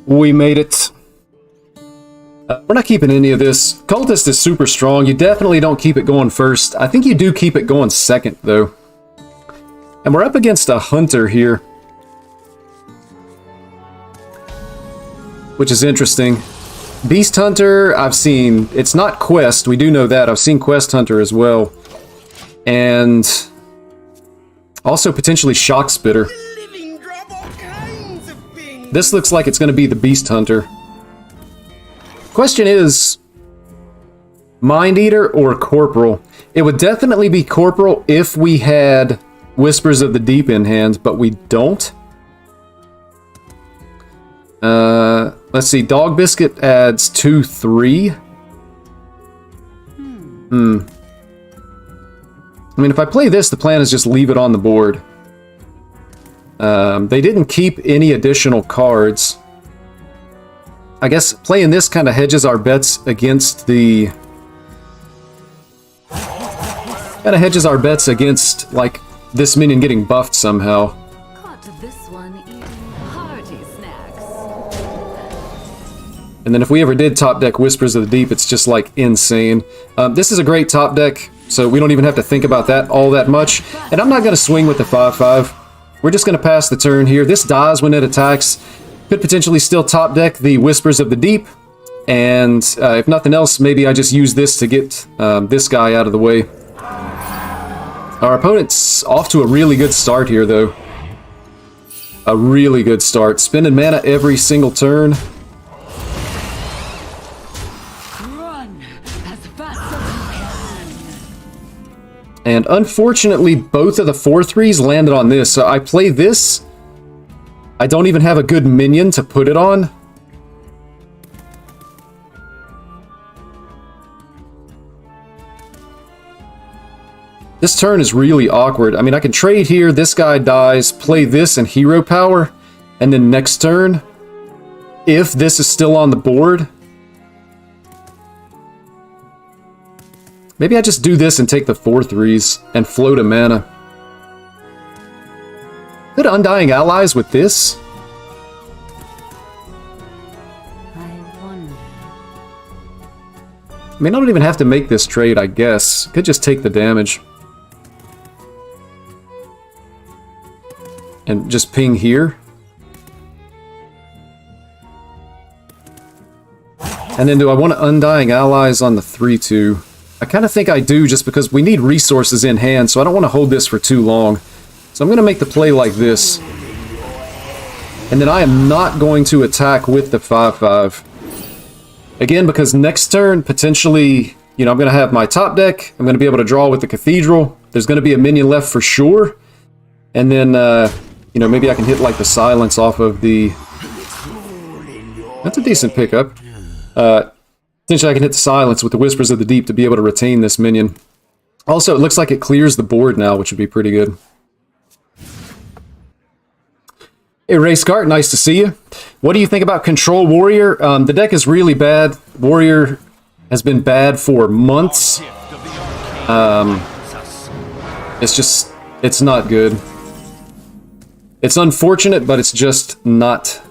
We made it. We're not keeping any of this. Cultist is super strong. You definitely don't keep it going first. I think you do keep it going second, though. And we're up against a hunter here, which is interesting. Beast Hunter, I've seen. It's not Quest, we do know that. I've seen Quest Hunter as well. And also potentially Shock Spitter. Living drop all kinds of things. This looks like it's going to be the Beast Hunter. Question is, Mind Eater or Corporal? It would definitely be Corporal if we had Whispers of the Deep in hand, but we don't. Let's see, Dog Biscuit adds 2-3. I mean, if I play this, the plan is just leave it on the board. They didn't keep any additional cards. I guess playing this kind of hedges our bets against the... Kind of hedges our bets against, like, this minion getting buffed somehow. Caught this one eating hearty snacks. And then if we ever did top deck Whispers of the Deep, it's just, like, insane. This is a great top deck, so we don't even have to think about that all that much. And I'm not going to swing with the 5-5. We're just going to pass the turn here. This dies when it attacks. Could potentially still top deck the Whispers of the Deep. And if nothing else, maybe I just use this to get this guy out of the way. Our opponent's off to a really good start here, though. A really good start. Spending mana every single turn. Run as fast as you can. And unfortunately, both of the 4-3s landed on this. So I play this. I don't even have a good minion to put it on. This turn is really awkward. I mean, I can trade here, this guy dies, play this and hero power, and then next turn, if this is still on the board, maybe I just do this and take the 4-3s and float a mana. Could Undying Allies with this? I wonder. I mean, I don't even have to make this trade, I guess. Could just take the damage. And just ping here. And then do I want to Undying Allies on the 3-2? I kind of think I do, just because we need resources in hand, so I don't want to hold this for too long. So I'm going to make the play like this. And then I am not going to attack with the 5-5. Again, because next turn, potentially, you know, I'm going to have my top deck. I'm going to be able to draw with the Cathedral. There's going to be a minion left for sure. And then, you know, maybe I can hit, like, the silence off of the... That's a decent pickup. Potentially I can hit the silence with the Whispers of the Deep to be able to retain this minion. Also, it looks like it clears the board now, which would be pretty good. Hey, Ray Scart, nice to see you. What do you think about Control Warrior? The deck is really bad. Warrior has been bad for months. It's just... It's not good. It's unfortunate, but it's just not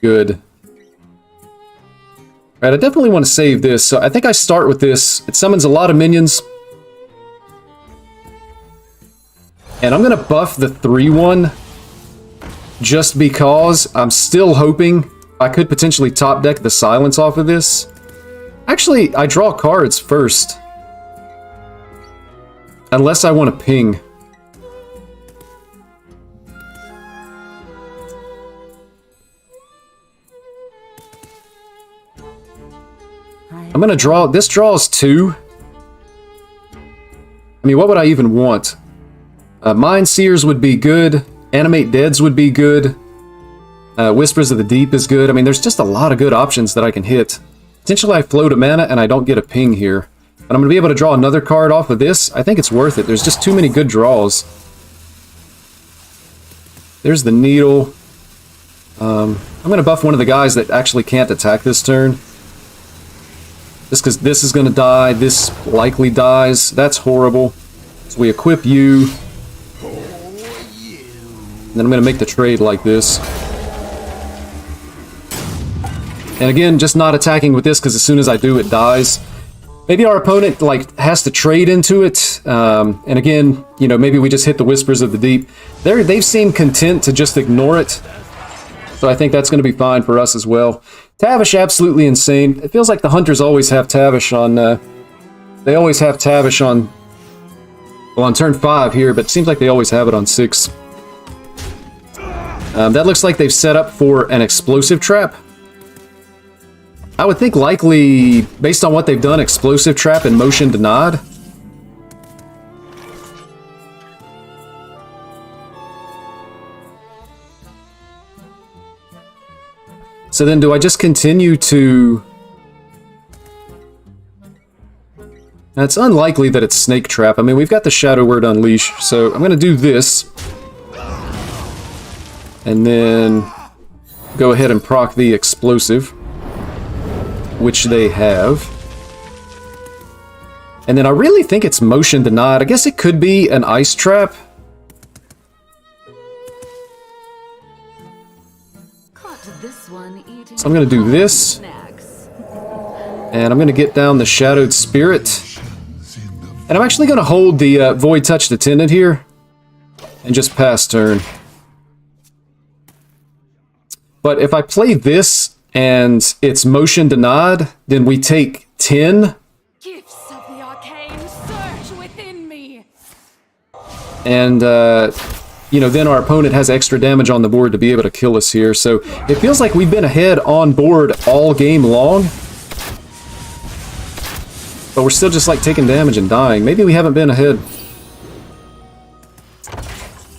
good. Right, I definitely want to save this, so I think I start with this. It summons a lot of minions. And I'm going to buff the 3-1 just because I'm still hoping I could potentially top deck the silence off of this. Actually, I draw cards first. Unless I want to ping. I'm gonna draw... This draws 2. I mean, what would I even want? Mind Seers would be good. Animate Deads would be good. Whispers of the Deep is good. I mean, there's just a lot of good options that I can hit. Potentially I float a mana and I don't get a ping here. But I'm gonna be able to draw another card off of this. I think it's worth it. There's just too many good draws. There's the Needle. I'm gonna buff one of the guys that actually can't attack this turn. Just because this is going to die, this likely dies. That's horrible. So we equip you. And then I'm going to make the trade like this. And again, just not attacking with this because as soon as I do, it dies. Maybe our opponent like has to trade into it. And again, you know, maybe we just hit the Whispers of the Deep. They've seemed content to just ignore it. So I think that's going to be fine for us as well. Tavish, absolutely insane. It feels like the hunters always have Tavish on, they always have Tavish on, well, on turn 5 here, but it seems like they always have it on 6. That looks like they've set up for an explosive trap. I would think likely, based on what they've done, explosive trap and motion denied. So then do I just continue to... Now, it's unlikely that it's Snake Trap. I mean, we've got the Shadow Word Unleash, so I'm going to do this. And then go ahead and proc the Explosive, which they have. And then I really think it's Motion Denied. I guess it could be an Ice Trap. So I'm going to do this. And I'm going to get down the Shadowed Spirit. And I'm actually going to hold the Void Touched Attendant here. And just pass turn. But if I play this and it's Motion Denied, then we take 10. Gifts of the arcane surge within me. And, you know, then our opponent has extra damage on the board to be able to kill us here. So it feels like we've been ahead on board all game long. But we're still just like taking damage and dying. Maybe we haven't been ahead.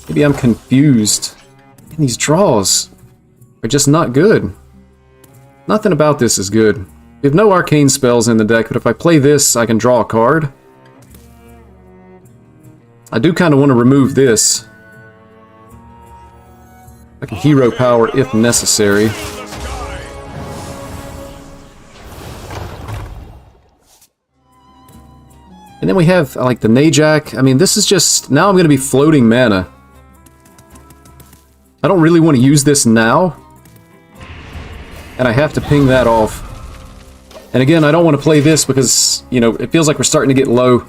Maybe I'm confused. And these draws are just not good. Nothing about this is good. We have no arcane spells in the deck, but if I play this, I can draw a card. I do kind of want to remove this. I can hero power if necessary. And then we have, like, the Najak. I mean, this is just... Now I'm going to be floating mana. I don't really want to use this now. And I have to ping that off. And again, I don't want to play this because, you know, it feels like we're starting to get low.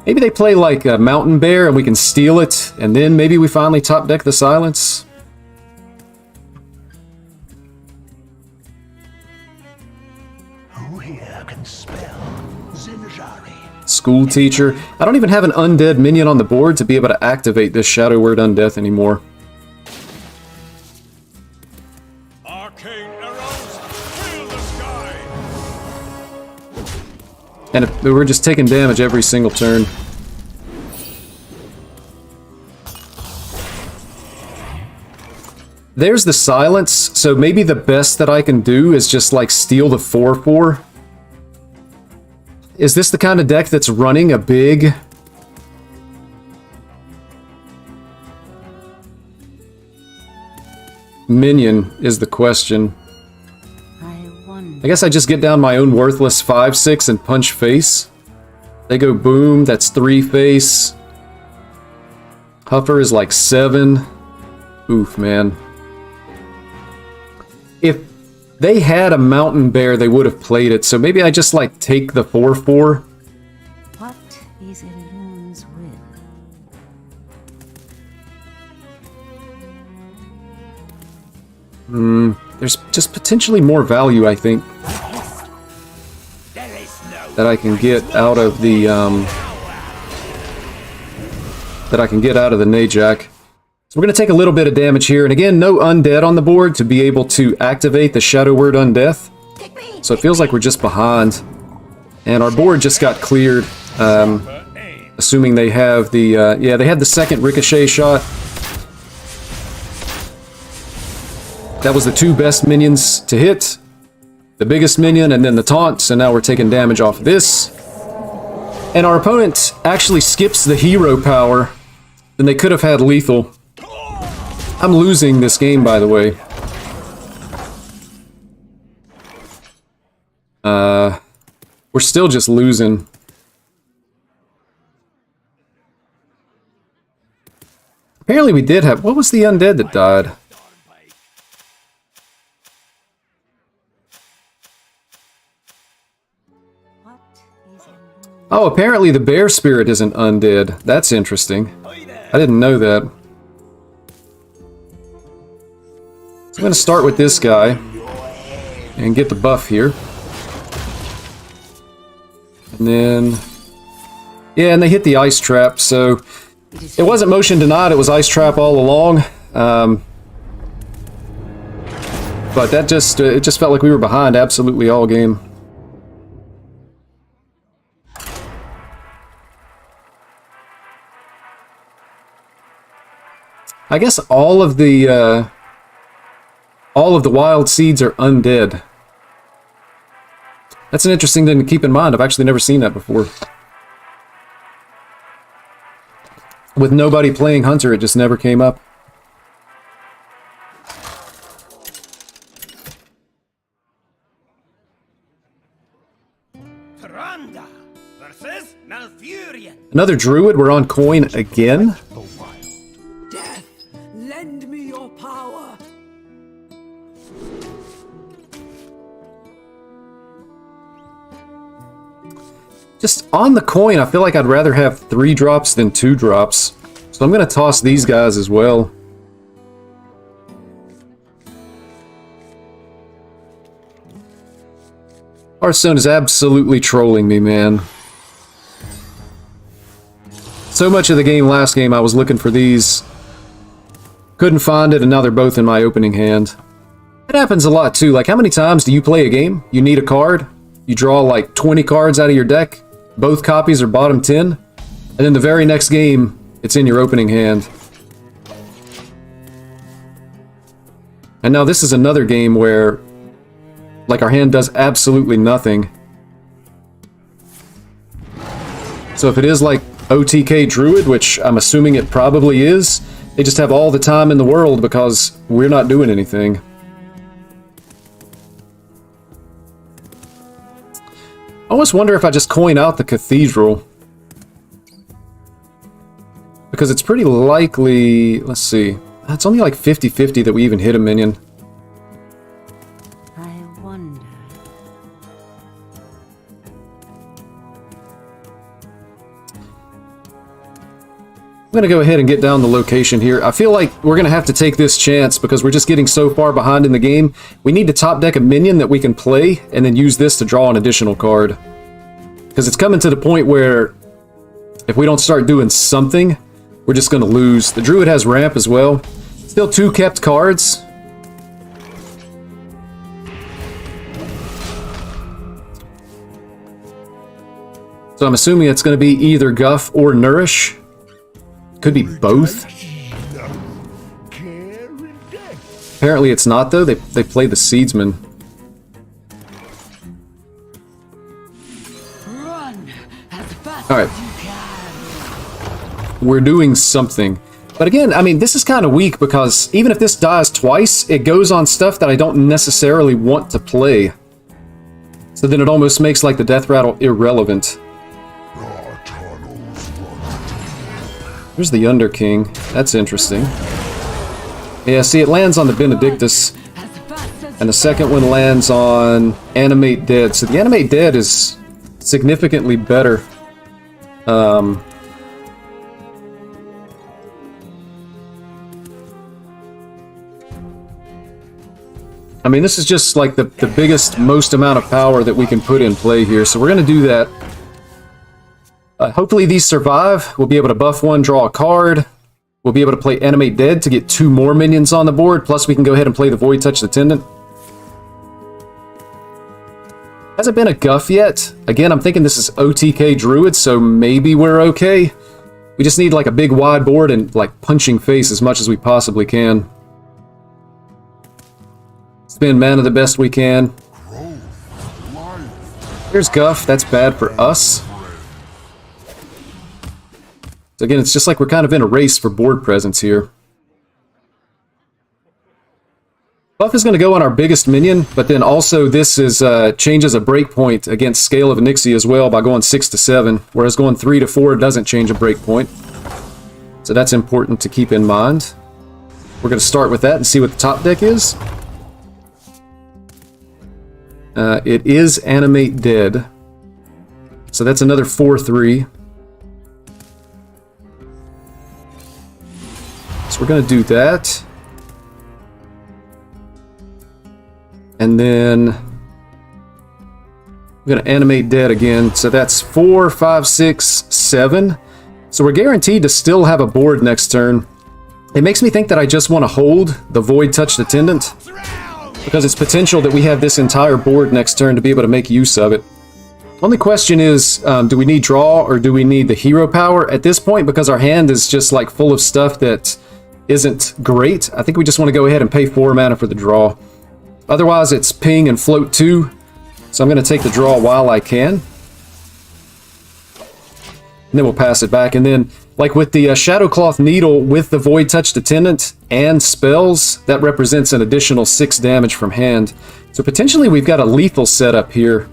Maybe they play, like, a Mountain Bear and we can steal it. And then maybe we finally top deck the Silence. Who here can spell Zinjari? School Teacher. I don't even have an undead minion on the board to be able to activate this Shadow Word Undeath anymore. Arcane arrows fill the sky. And if we're just taking damage every single turn. There's the Silence, so maybe the best that I can do is just like steal the 4/4. Is this the kind of deck that's running a big... minion is the question. I guess I just get down my own worthless 5/6 and punch face. They go boom, that's 3 face. Huffer is like 7. Oof, man. If they had a Mountain Bear, they would have played it, so maybe I just like take the 4/4. What is Elun's will? There's just potentially more value, I think, that I can get out of the Najak. So we're going to take a little bit of damage here, and again, no undead on the board to be able to activate the Shadow Word Undeath. So it feels like we're just behind. And our board just got cleared, assuming they have the, yeah, they had the second Ricochet shot. That was the 2 best minions to hit. The biggest minion, and then the taunt, so now we're taking damage off this. And our opponent actually skips the hero power, then they could have had lethal. I'm losing this game, by the way. We're still just losing. Apparently we did have... What was the undead that died? Oh, apparently the bear spirit isn't undead. That's interesting. I didn't know that. So I'm going to start with this guy and get the buff here. And then... yeah, and they hit the ice trap, so it wasn't motion denied, it was ice trap all along. But that just, it just felt like we were behind absolutely all game. I guess all of the wild seeds are undead. That's an interesting thing to keep in mind. I've actually never seen that before. With nobody playing Hunter, it just never came up. Tranda versus Malfurion. Another druid, we're on coin again. Death, lend me your power. Just on the coin, I feel like I'd rather have 3 drops than 2 drops. So I'm going to toss these guys as well. Hearthstone is absolutely trolling me, man. So much of the game last game I was looking for these. Couldn't find it, and now they're both in my opening hand. It happens a lot too. Like, how many times do you play a game? You need a card, you draw like 20 cards out of your deck, both copies are bottom 10, and then the very next game, it's in your opening hand. And now this is another game where, like, our hand does absolutely nothing. So if it is like OTK Druid, which I'm assuming it probably is, they just have all the time in the world because we're not doing anything. I almost wonder if I just coin out the Cathedral. Because it's pretty likely... let's see. It's only like 50-50 that we even hit a minion. I wonder. I'm going to go ahead and get down the location here. I feel like we're going to have to take this chance because we're just getting so far behind in the game. We need to top deck a minion that we can play and then use this to draw an additional card. Because it's coming to the point where if we don't start doing something, we're just going to lose. The Druid has ramp as well. Still 2 kept cards. So I'm assuming it's going to be either Guff or Nourish. Could be both. Apparently it's not, though. They play the Seedsman. Run as fast Alright. as you can. We're doing something. But again, I mean, this is kind of weak because even if this dies twice, it goes on stuff that I don't necessarily want to play. So then it almost makes like the Death Rattle irrelevant. Here's the Under King. That's interesting. Yeah, see, it lands on the Benedictus. And the second one lands on Animate Dead. So the Animate Dead is significantly better. I mean, this is just like the biggest, most amount of power that we can put in play here. So we're going to do that. Hopefully these survive. We'll be able to buff one, draw a card. We'll be able to play Animate Dead to get 2 more minions on the board. Plus we can go ahead and play the Void Touch Attendant. Hasn't been a Guff yet. Again, I'm thinking this is OTK Druid, so maybe we're okay. We just need like a big wide board and like punching face as much as we possibly can. Spend mana the best we can. Here's Guff. That's bad for us. So again, it's just like we're kind of in a race for board presence here. Buff is going to go on our biggest minion, but then also this is changes a breakpoint against Scale of Nixie as well by going 6 to 7, whereas going 3 to 4 doesn't change a breakpoint. So that's important to keep in mind. We're going to start with that and see what the top deck is. It is Animate Dead. So that's another 4/3. So we're going to do that. And then I'm going to animate dead again. So that's 4, 5, 6, 7. So we're guaranteed to still have a board next turn. It makes me think that I just want to hold the Void Touched Attendant, because it's potential that we have this entire board next turn to be able to make use of it. Only question is, do we need draw or do we need the hero power at this point? Because our hand is just like full of stuff that isn't great. I think we just want to go ahead and pay 4 mana for the draw. Otherwise, it's ping and float 2. So I'm going to take the draw while I can. And then we'll pass it back. And then, like with the Shadowcloth Needle with the Void Touched Attendant and spells, that represents an additional 6 damage from hand. So potentially we've got a lethal setup here.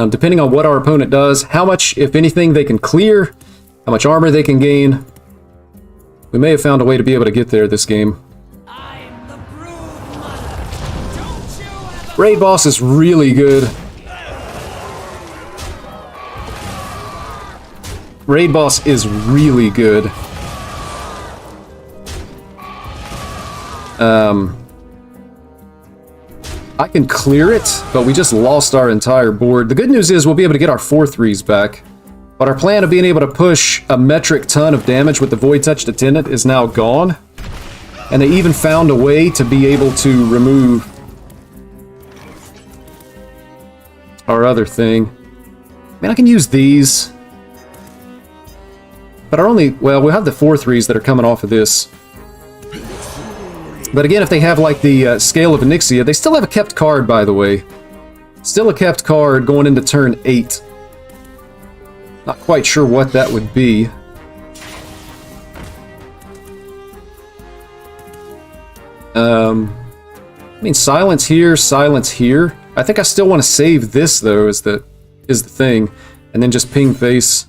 Depending on what our opponent does, how much, if anything, they can clear, how much armor they can gain. We may have found a way to be able to get there this game. Raid boss is really good. Raid boss is really good. I can clear it, but we just lost our entire board. The good news is we'll be able to get our 4/3s back. But our plan of being able to push a metric ton of damage with the Void Touched Attendant is now gone. And they even found a way to be able to remove our other thing. I mean, I can use these. But our only... well, we'll have the 4/3s that are coming off of this. But again, if they have, like, the Scale of Onyxia, they still have a kept card, by the way. Still a kept card going into turn 8. Not quite sure what that would be. I mean, silence here, silence here. I think I still want to save this, though, is the thing. And then just ping face.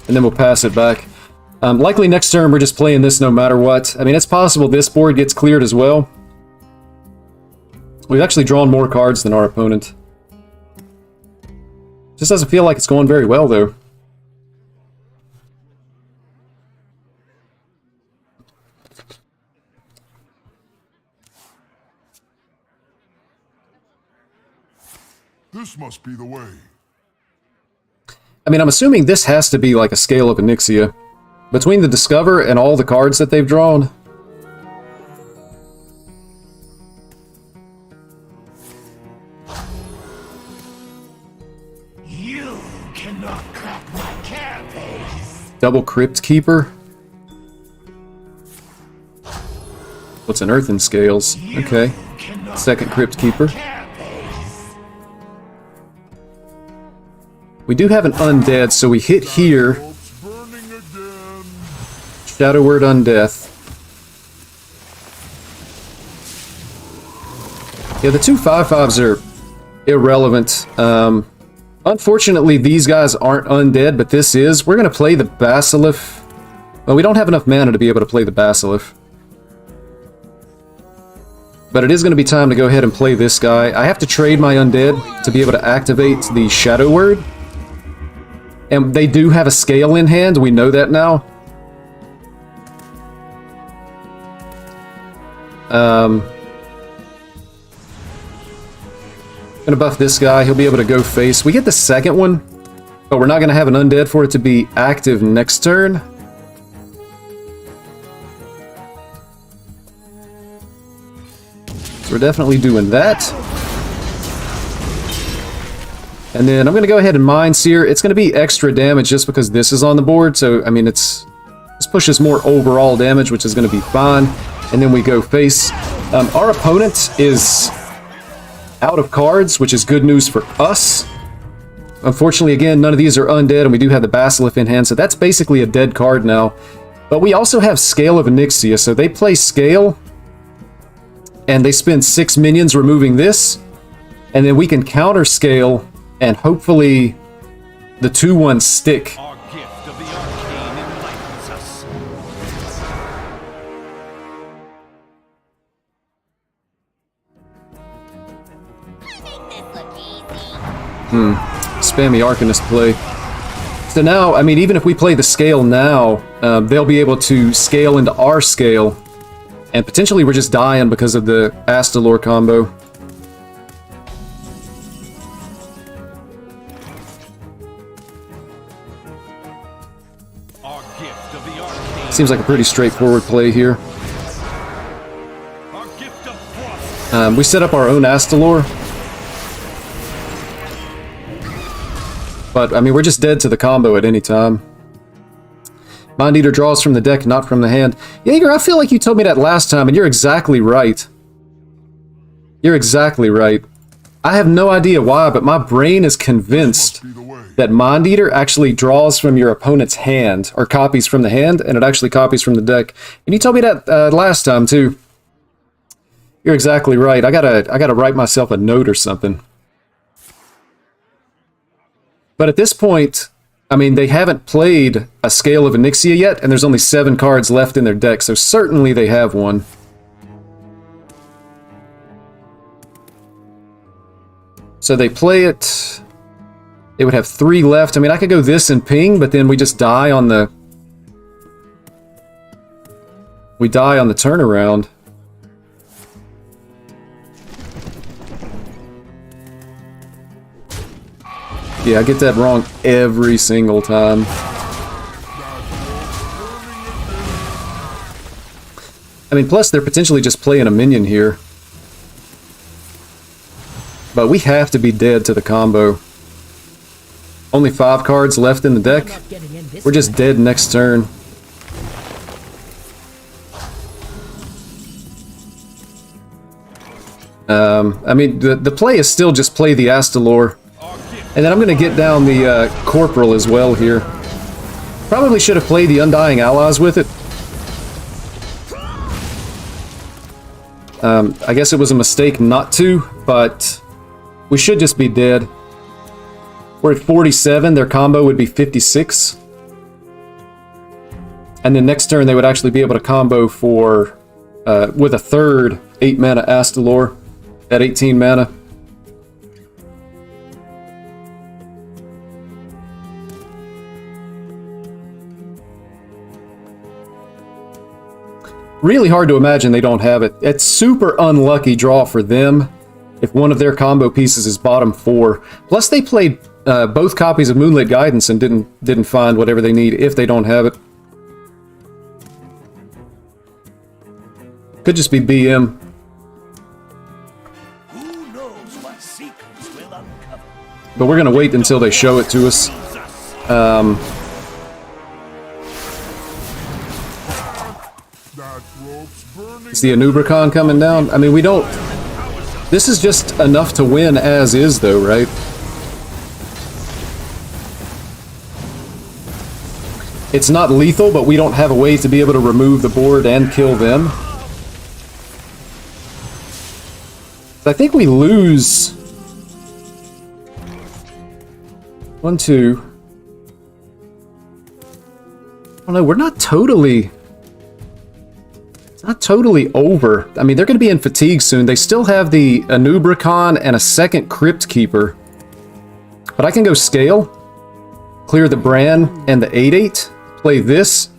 And then we'll pass it back. Likely next turn we're just playing this no matter what. I mean, it's possible this board gets cleared as well. We've actually drawn more cards than our opponent. Just doesn't feel like it's going very well, though. This must be the way. I mean, I'm assuming this has to be like a Scale of Onyxia. Between the Discover and all the cards that they've drawn. You cannot crack my carapace. Double Crypt Keeper. What's an Earthen Scales? Okay. Second Crypt Keeper. We do have an Undead, so we hit here. Shadow Word Undeath. Yeah, the 2 5/5s are irrelevant. Unfortunately, these guys aren't undead, but this is. We're going to play the Basilisk. Well, we don't have enough mana to be able to play the Basilisk. But it is going to be time to go ahead and play this guy. I have to trade my Undead to be able to activate the Shadow Word. And they do have a scale in hand, we know that now. Gonna buff this guy, he'll be able to go face. We get the second one, but we're not gonna have an Undead for it to be active next turn. So we're definitely doing that. And then I'm going to go ahead and Mind Seer. It's going to be extra damage just because this is on the board. So, I mean, this pushes more overall damage, which is going to be fine. And then we go face. Our opponent is out of cards, which is good news for us. Unfortunately, again, none of these are undead, and we do have the Basilisk in hand. So that's basically a dead card now. But we also have Scale of Onyxia. So they play Scale, and they spend 6 minions removing this. And then we can counter Scale. And hopefully, the 2/1 stick. Our gift of the arcane enlightens us. Spammy Arcanist play. So now, I mean, even if we play the scale now, they'll be able to scale into our scale. And potentially we're just dying because of the Astalor combo. Our gift of the arcane. Seems like a pretty straightforward play here. Our gift of frost. We set up our own Astalor. But, I mean, we're just dead to the combo at any time. Mind Eater draws from the deck, not from the hand. Jaeger, I feel like you told me that last time, and you're exactly right. You're exactly right. I have no idea why, but my brain is convinced that Mind Eater actually draws from your opponent's hand, or copies from the hand, and it actually copies from the deck. And you told me that last time, too. You're exactly right. I gotta write myself a note or something. But at this point, I mean, they haven't played a Scale of Onyxia yet, and there's only 7 cards left in their deck, so certainly they have one. So they play it. They would have 3 left. I mean, I could go this and ping, but then we just die on the... We die on the turnaround. Yeah, I get that wrong every single time. I mean, plus they're potentially just playing a minion here. But we have to be dead to the combo. Only 5 cards left in the deck. We're just dead next turn. I mean, the play is still just play the Astalor. And then I'm going to get down the Corporal as well here. Probably should have played the Undying Allies with it. I guess it was a mistake not to, but we should just be dead. We're at 47, their combo would be 56. And then next turn they would actually be able to combo for, with a third 8 mana Astalor at 18 mana. Really hard to imagine they don't have it. It's super unlucky draw for them if one of their combo pieces is bottom 4. Plus they played both copies of Moonlit Guidance and didn't find whatever they need if they don't have it. Could just be BM. Who knows what secrets will uncover? But we're gonna wait until they show it to us. Is the Anubricon coming down? I mean, we don't... This is just enough to win as is, though, right? It's not lethal, but we don't have a way to be able to remove the board and kill them. I think we lose... 1, 2... Oh no, we're not totally... It's not totally over. I mean, they're going to be in fatigue soon. They still have the Anubricon and a second Crypt Keeper. But I can go scale, clear the Bran and the 8/8, play this.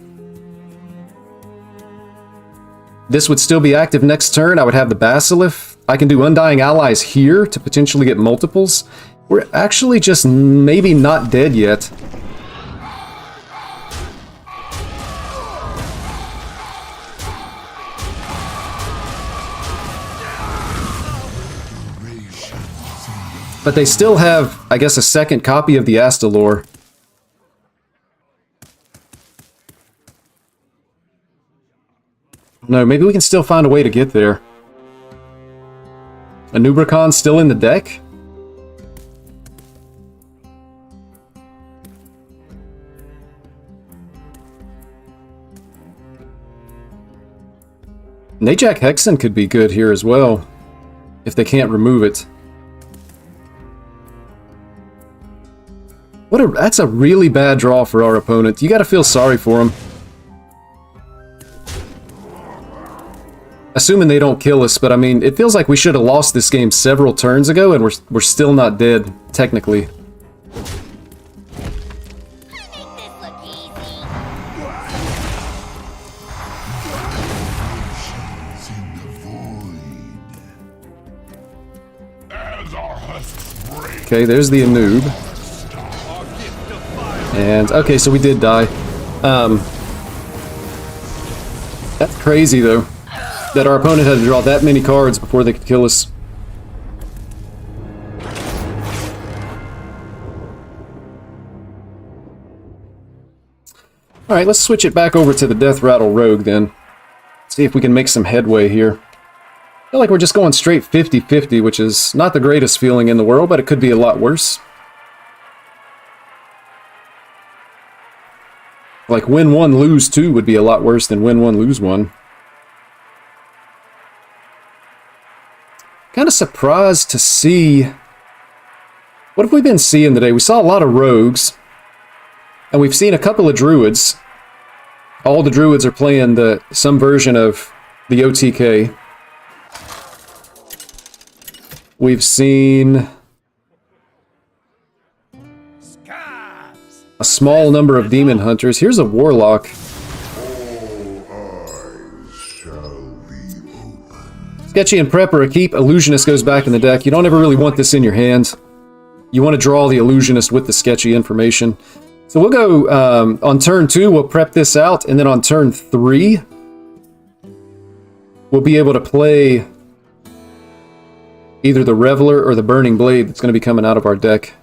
This would still be active next turn. I would have the Basilisk. I can do Undying Allies here to potentially get multiples. We're actually just maybe not dead yet. But they still have, I guess, a second copy of the Astalor. No, maybe we can still find a way to get there. Anubricon still in the deck? Najak Hexen could be good here as well, if they can't remove it. That's a really bad draw for our opponent. You gotta feel sorry for him. Assuming they don't kill us, but I mean, it feels like we should have lost this game several turns ago, and we're still not dead, technically. Okay, there's the Anub. And, okay, so we did die. That's crazy, though, that our opponent had to draw that many cards before they could kill us. Alright, let's switch it back over to the Death Rattle Rogue, then. See if we can make some headway here. I feel like we're just going straight 50-50, which is not the greatest feeling in the world, but it could be a lot worse. Like, win one, lose two would be a lot worse than win one, lose one. Kind of surprised to see... What have we been seeing today? We saw a lot of rogues. And we've seen a couple of druids. All the druids are playing some version of the OTK. We've seen a small number of demon hunters. Here's a warlock. Sketchy and Prep are a keep. Illusionist goes back in the deck. You don't ever really want this in your hand. You want to draw the Illusionist with the sketchy information. So we'll go on turn 2, we'll prep this out, and then on turn 3, we'll be able to play either the Reveler or the Burning Blade that's going to be coming out of our deck.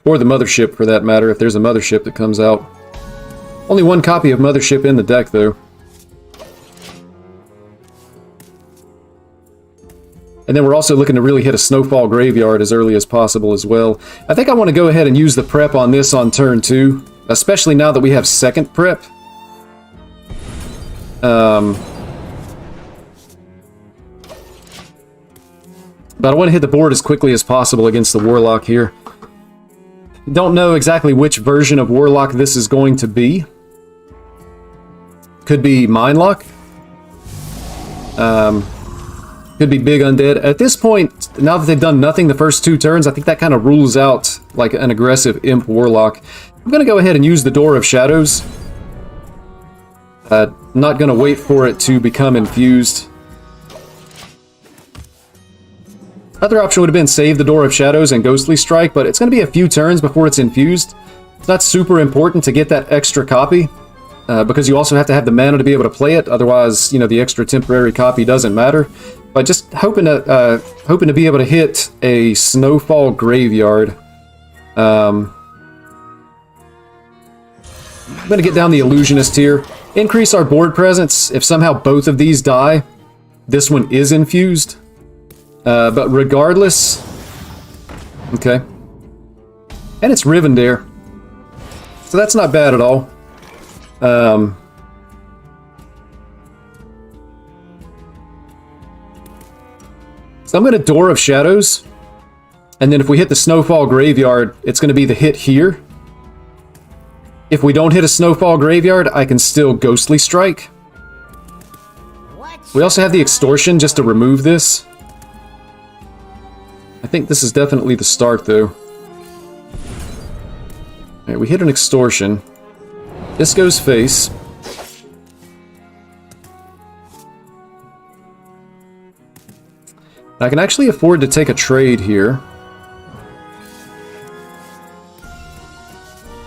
Or the Mothership, for that matter, if there's a Mothership that comes out. Only one copy of Mothership in the deck, though. And then we're also looking to really hit a Snowfall Graveyard as early as possible as well. I think I want to go ahead and use the prep on this on turn 2, especially now that we have second prep. But I want to hit the board as quickly as possible against the Warlock here. Don't know exactly which version of Warlock this is going to be. Could be Mindlock. Could be Big Undead. At this point, now that they've done nothing the first 2 turns, I think that kind of rules out like an aggressive Imp Warlock. I'm going to go ahead and use the Door of Shadows. Not going to wait for it to become infused. Other option would have been save the Door of Shadows and Ghostly Strike, but it's going to be a few turns before it's infused. It's not super important to get that extra copy, because you also have to have the mana to be able to play it. Otherwise, you know, the extra temporary copy doesn't matter. But just hoping to be able to hit a Snowfall Graveyard. I'm going to get down the Illusionist here. Increase our board presence. If somehow both of these die, this one is infused. But regardless... Okay. And it's Rivendare. So that's not bad at all. So I'm going to Door of Shadows. And then if we hit the Snowfall Graveyard, it's going to be the hit here. If we don't hit a Snowfall Graveyard, I can still Ghostly Strike. We also have the Extortion just to remove this. I think this is definitely the start, though. Alright, we hit an Extortion. This goes face. I can actually afford to take a trade here.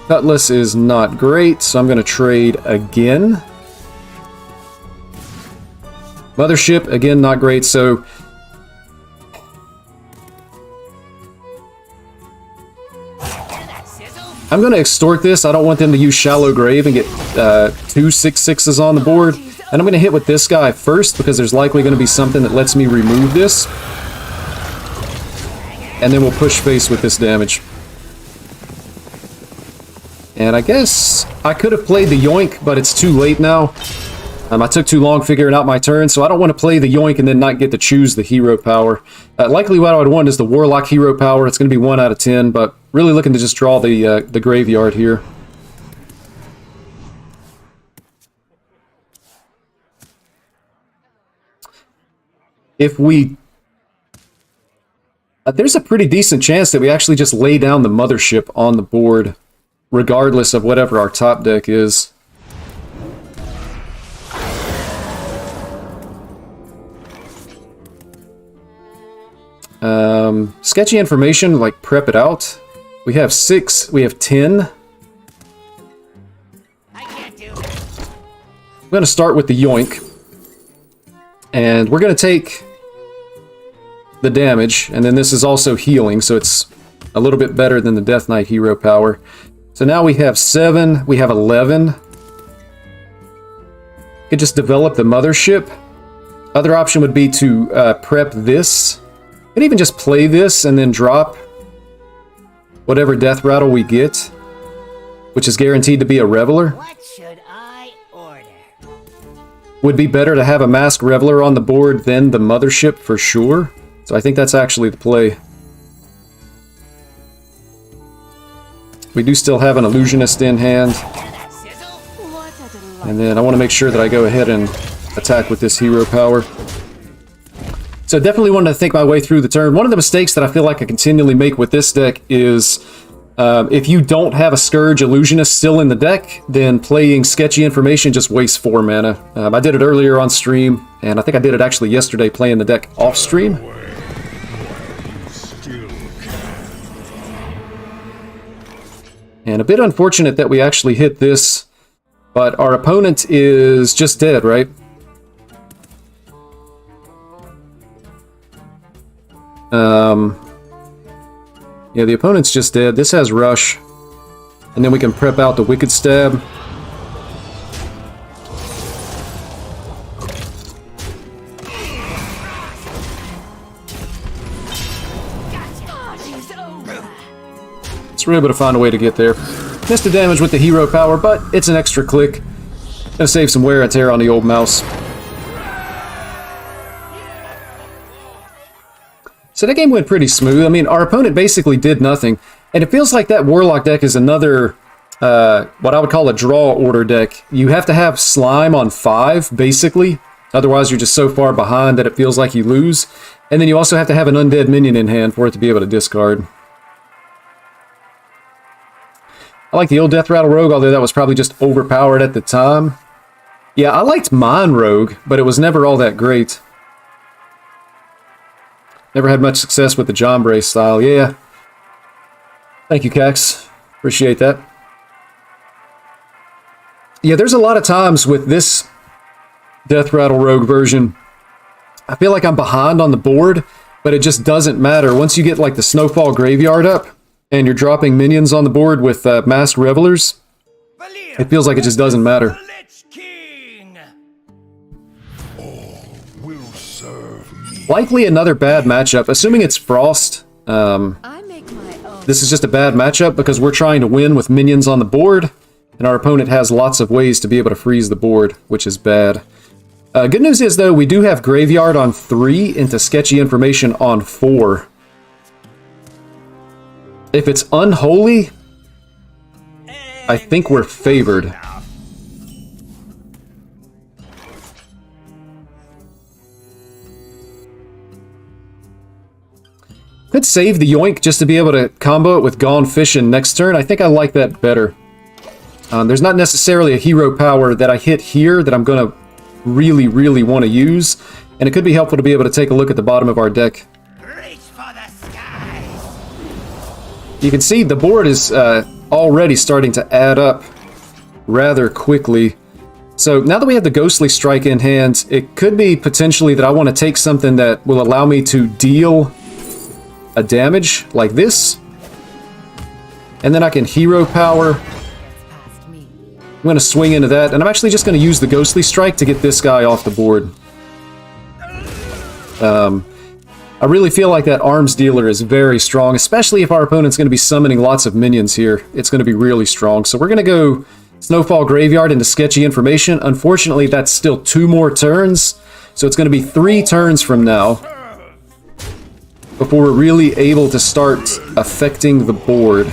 Cutlass is not great, so I'm going to trade again. Mothership, again, not great, so... I'm going to extort this. I don't want them to use Shallow Grave and get 2 6/6s on the board. And I'm going to hit with this guy first, because there's likely going to be something that lets me remove this. And then we'll push face with this damage. And I guess I could have played the Yoink, but it's too late now. I took too long figuring out my turn, so I don't want to play the Yoink and then not get to choose the hero power. Likely what I would want is the Warlock hero power. It's going to be 1 out of 10, but really looking to just draw the graveyard here. If we... there's a pretty decent chance that we actually just lay down the Mothership on the board, regardless of whatever our top deck is. Sketchy information, like prep it out. We have 6, we have 10. I'm going to start with the yoink. And we're going to take the damage, and then this is also healing, so it's a little bit better than the Death Knight hero power. So now we have 7, we have 11. Could just develop the mothership. Other option would be to prep this. Could even just play this and then drop whatever death rattle we get, which is guaranteed to be a Reveler. What should I order? Would be better to have a Masked Reveler on the board than the mothership for sure. So I think that's actually the play. We do still have an Illusionist in hand. And then I want to make sure that I go ahead and attack with this hero power. So definitely wanted to think my way through the turn. One of the mistakes that I feel like I continually make with this deck is if you don't have a Scourge Illusionist still in the deck, then playing Sketchy Information just wastes 4 mana. I did it earlier on stream, and I think I did it actually yesterday playing the deck off stream. And a bit unfortunate that we actually hit this, but our opponent is just dead, right? Yeah, the opponent's just dead. This has Rush. And then we can prep out the Wicked Stab. So we're able to find a way to get there. Missed the damage with the hero power, but it's an extra click. Gonna save some wear and tear on the old mouse. So that game went pretty smooth. I mean, our opponent basically did nothing. And it feels like that Warlock deck is another, what I would call a draw order deck. You have to have Slime on 5, basically. Otherwise, you're just so far behind that it feels like you lose. And then you also have to have an undead minion in hand for it to be able to discard. I like the old Death Rattle Rogue, although that was probably just overpowered at the time. Yeah, I liked Mine Rogue, but it was never all that great. Never had much success with the John Bray style. Yeah. Thank you, Cax. Appreciate that. Yeah, there's a lot of times with this Death Rattle Rogue version, I feel like I'm behind on the board, but it just doesn't matter. Once you get like the Snowfall Graveyard up, and you're dropping minions on the board with Masked Revelers, it feels like it just doesn't matter. Likely another bad matchup, assuming it's Frost. This is just a bad matchup because we're trying to win with minions on the board, and our opponent has lots of ways to be able to freeze the board, which is bad. Good news is, though, we do have Graveyard on 3 into Sketchy Information on 4. If it's Unholy, I think we're favored. Could save the Yoink just to be able to combo it with Gone Fishing next turn. I think I like that better. There's not necessarily a hero power that I hit here that I'm going to really, really want to use. And it could be helpful to be able to take a look at the bottom of our deck. You can see the board is already starting to add up rather quickly. So now that we have the Ghostly Strike in hand, it could be potentially that I want to take something that will allow me to deal a damage like this. And then I can hero power. I'm going to swing into that, and I'm actually just going to use the Ghostly Strike to get this guy off the board. I really feel like that Arms Dealer is very strong, especially if our opponent's going to be summoning lots of minions here. It's going to be really strong. So we're going to go Snowfall Graveyard into Sketchy Information. Unfortunately, that's still 2 more turns, so it's going to be 3 turns from now before we're really able to start affecting the board.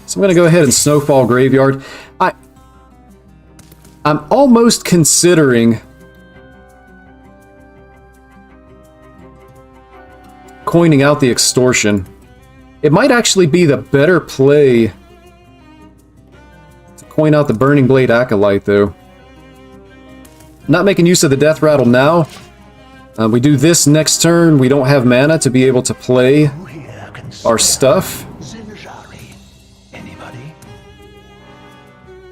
So I'm going to go ahead and Snowfall Graveyard. I'm almost considering coining out the Extortion. It might actually be the better play To coin out the Burning Blade Acolyte, though. Not making use of the Death Rattle now. We do this next turn. We don't have mana to be able to play our stuff.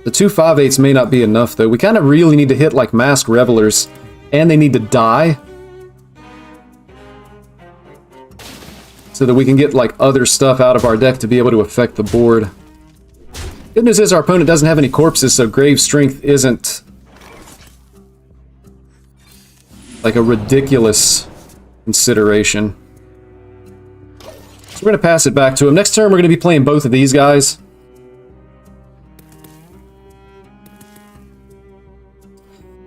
The 2 5/8s may not be enough, though. We kind of really need to hit, like, Masked Revelers, and they need to die, so that we can get, like, other stuff out of our deck to be able to affect the board. Good news is our opponent doesn't have any corpses, so Grave Strength isn't, like, a ridiculous consideration. So we're going to pass it back to him. Next turn, we're going to be playing both of these guys.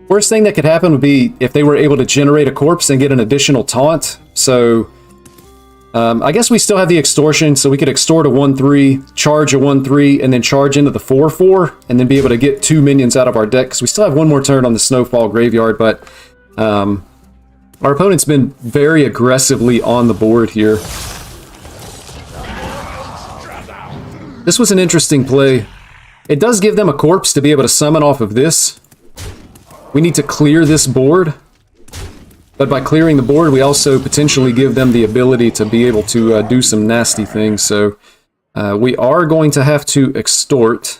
Worst thing that could happen would be if they were able to generate a corpse and get an additional taunt. So, I guess we still have the extortion, so we could extort a 1/3, charge a 1/3, and then charge into the 4/4, and then be able to get 2 minions out of our deck, because we still have one more turn on the Snowfall Graveyard, but our opponent's been very aggressively on the board here. This was an interesting play. It does give them a corpse to be able to summon off of this. We need to clear this board, but by clearing the board, we also potentially give them the ability to be able to do some nasty things. So we are going to have to extort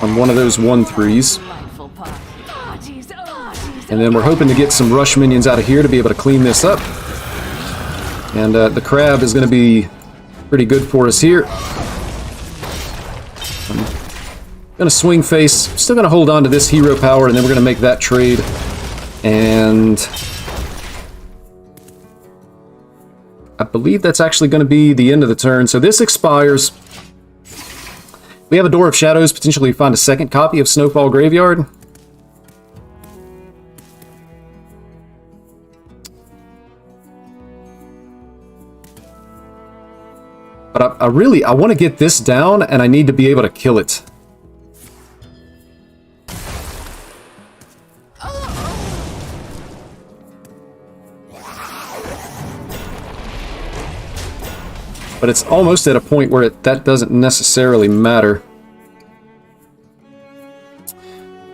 on one of those 1/3s. And then we're hoping to get some rush minions out of here to be able to clean this up. And the crab is going to be pretty good for us here. Gonna swing face, still gonna hold on to this hero power, and then we're gonna make that trade. And I believe that's actually gonna be the end of the turn. So this expires. We have a Door of Shadows, potentially find a second copy of Snowfall Graveyard. But I want to get this down, and I need to be able to kill it. But it's almost at a point where that doesn't necessarily matter.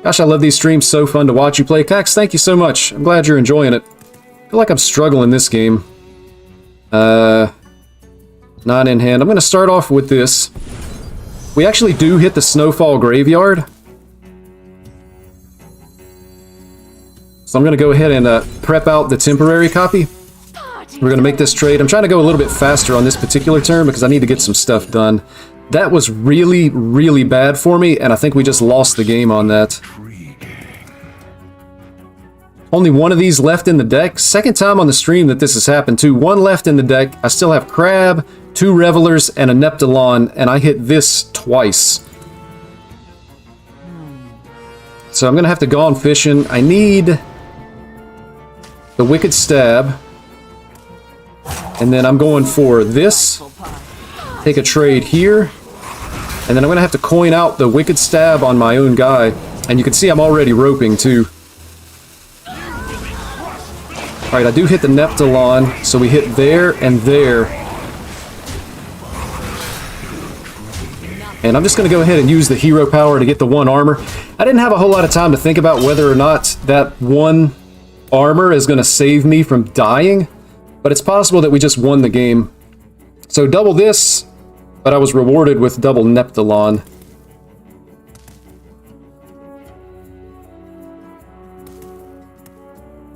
Gosh, I love these streams. So fun to watch you play. Cax, thank you so much. I'm glad you're enjoying it. I feel like I'm struggling this game. 9 in hand. I'm going to start off with this. We actually do hit the Snowfall Graveyard. So I'm going to go ahead and prep out the temporary copy. We're going to make this trade. I'm trying to go a little bit faster on this particular turn because I need to get some stuff done. That was really, really bad for me, and I think we just lost the game on that. Only one of these left in the deck. Second time on the stream that this has happened too. One left in the deck. I still have Crab, 2 Revelers, and a Neptulon, and I hit this twice. So I'm going to have to go on fishing. I need the Wicked Stab. And then I'm going for this. Take a trade here. And then I'm going to have to coin out the Wicked Stab on my own guy. And you can see I'm already roping too. Alright, I do hit the Neptulon. So we hit there and there. And I'm just going to go ahead and use the hero power to get the 1 armor. I didn't have a whole lot of time to think about whether or not that 1 armor is going to save me from dying. But it's possible that we just won the game. So double this, but I was rewarded with double Neptulon.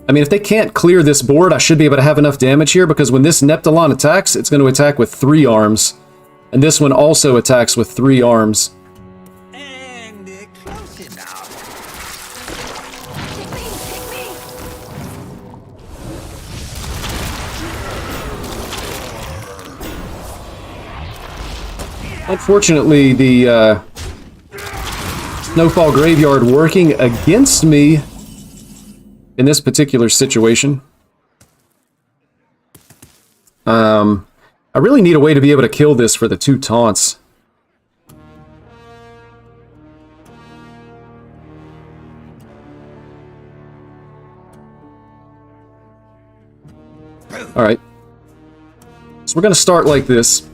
I mean, if they can't clear this board, I should be able to have enough damage here, because when this Neptulon attacks, it's going to attack with 3 arms. And this one also attacks with 3 arms. And close enough. Unfortunately, the Snowfall Graveyard working against me in this particular situation. I really need a way to be able to kill this for the 2 taunts. Alright. So we're going to start like this.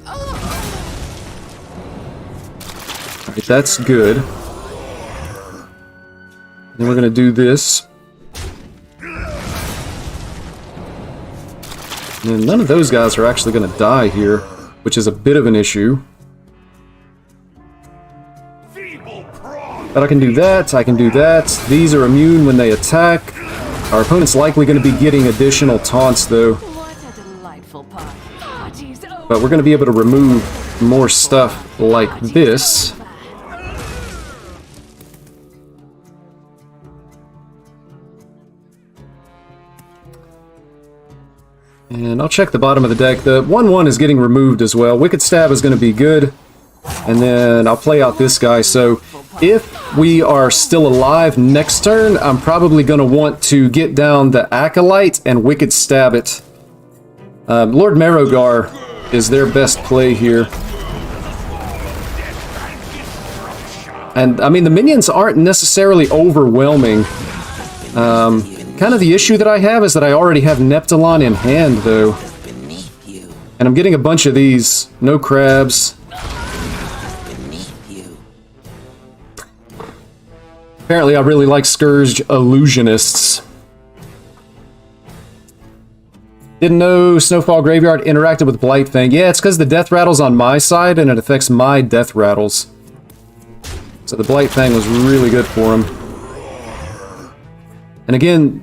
If that's good. Then we're going to do this. And none of those guys are actually going to die here, which is a bit of an issue. But I can do that, I can do that. These are immune when they attack. Our opponent's likely going to be getting additional taunts, though. What a delightful party. Party's over. But we're going to be able to remove more stuff like this. And I'll check the bottom of the deck. The 1/1 is getting removed as well. Wicked Stab is going to be good. And then I'll play out this guy. So if we are still alive next turn, I'm probably going to want to get down the Acolyte and Wicked Stab it. Lord Marrowgar is their best play here. And, I mean, the minions aren't necessarily overwhelming. Kind of the issue that I have is that I already have Neptulon in hand, though. And I'm getting a bunch of these. No crabs. Apparently I really like Scourge Illusionists. Didn't know Snowfall Graveyard interacted with Blightfang. Yeah, it's because the death rattle's on my side and it affects my death rattles. So the Blightfang was really good for him. And again,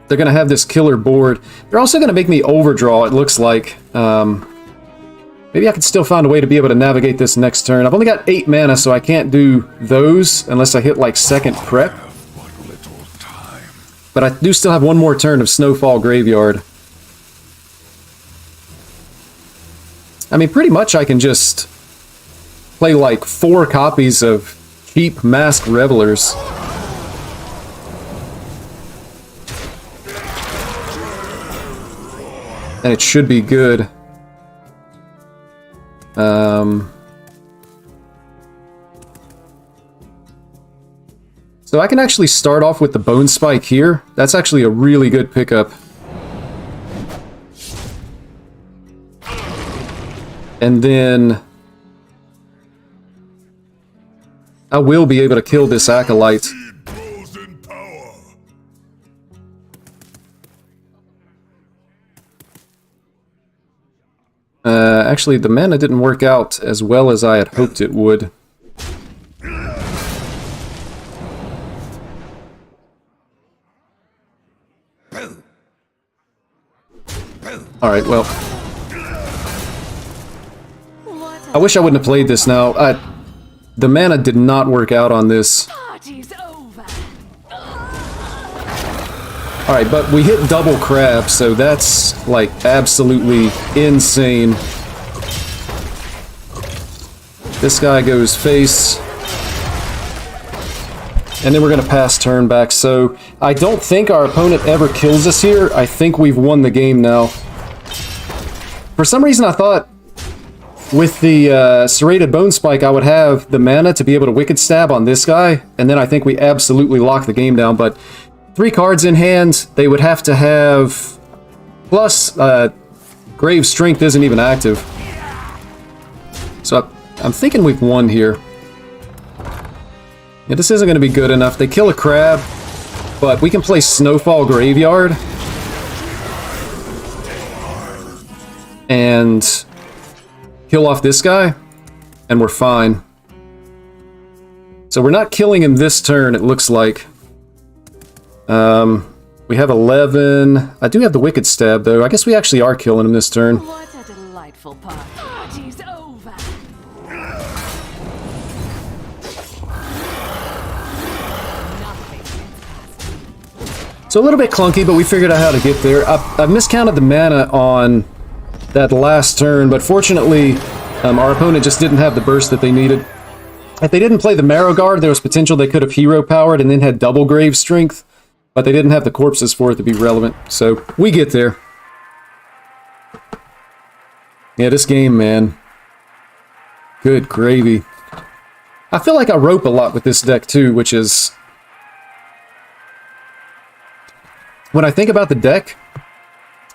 they're going to have this killer board. They're also going to make me overdraw, it looks like. Maybe I could still find a way to be able to navigate this next turn. I've only got 8 mana, so I can't do those unless I hit, like, second prep. But I do still have one more turn of Snowfall Graveyard. I mean, pretty much I can just play, like, 4 copies of cheap Masked Revelers. And it should be good. So I can actually start off with the Bone Spike here. That's actually a really good pickup. And then I will be able to kill this Acolyte. Actually, the mana didn't work out as well as I had hoped it would. Alright, well. I wish I wouldn't have played this now. The mana did not work out on this. Party's over. Alright, but we hit double crab, so that's, like, absolutely insane. This guy goes face. And then we're going to pass turn back, so I don't think our opponent ever kills us here. I think we've won the game now. For some reason I thought with the Serrated Bone Spike I would have the mana to be able to Wicked Stab on this guy, and then I think we absolutely lock the game down, but 3 cards in hand, they would have to have... Plus, Grave Strength isn't even active. So I'm thinking we've won here. Yeah, this isn't going to be good enough. They kill a crab, but we can play Snowfall Graveyard. And kill off this guy, and we're fine. So we're not killing him this turn, it looks like. We have 11. I do have the Wicked Stab, though. I guess we actually are killing him this turn. What a delightful party. Party's over. So a little bit clunky, but we figured out how to get there. I miscounted the mana on that last turn, but fortunately, our opponent just didn't have the burst that they needed. If they didn't play the Marrow Guard, there was potential they could have hero powered and then had double Grave Strength, but they didn't have the corpses for it to be relevant. So we get there. Yeah, this game, man. Good gravy. I feel like I rope a lot with this deck too, which is... When I think about the deck,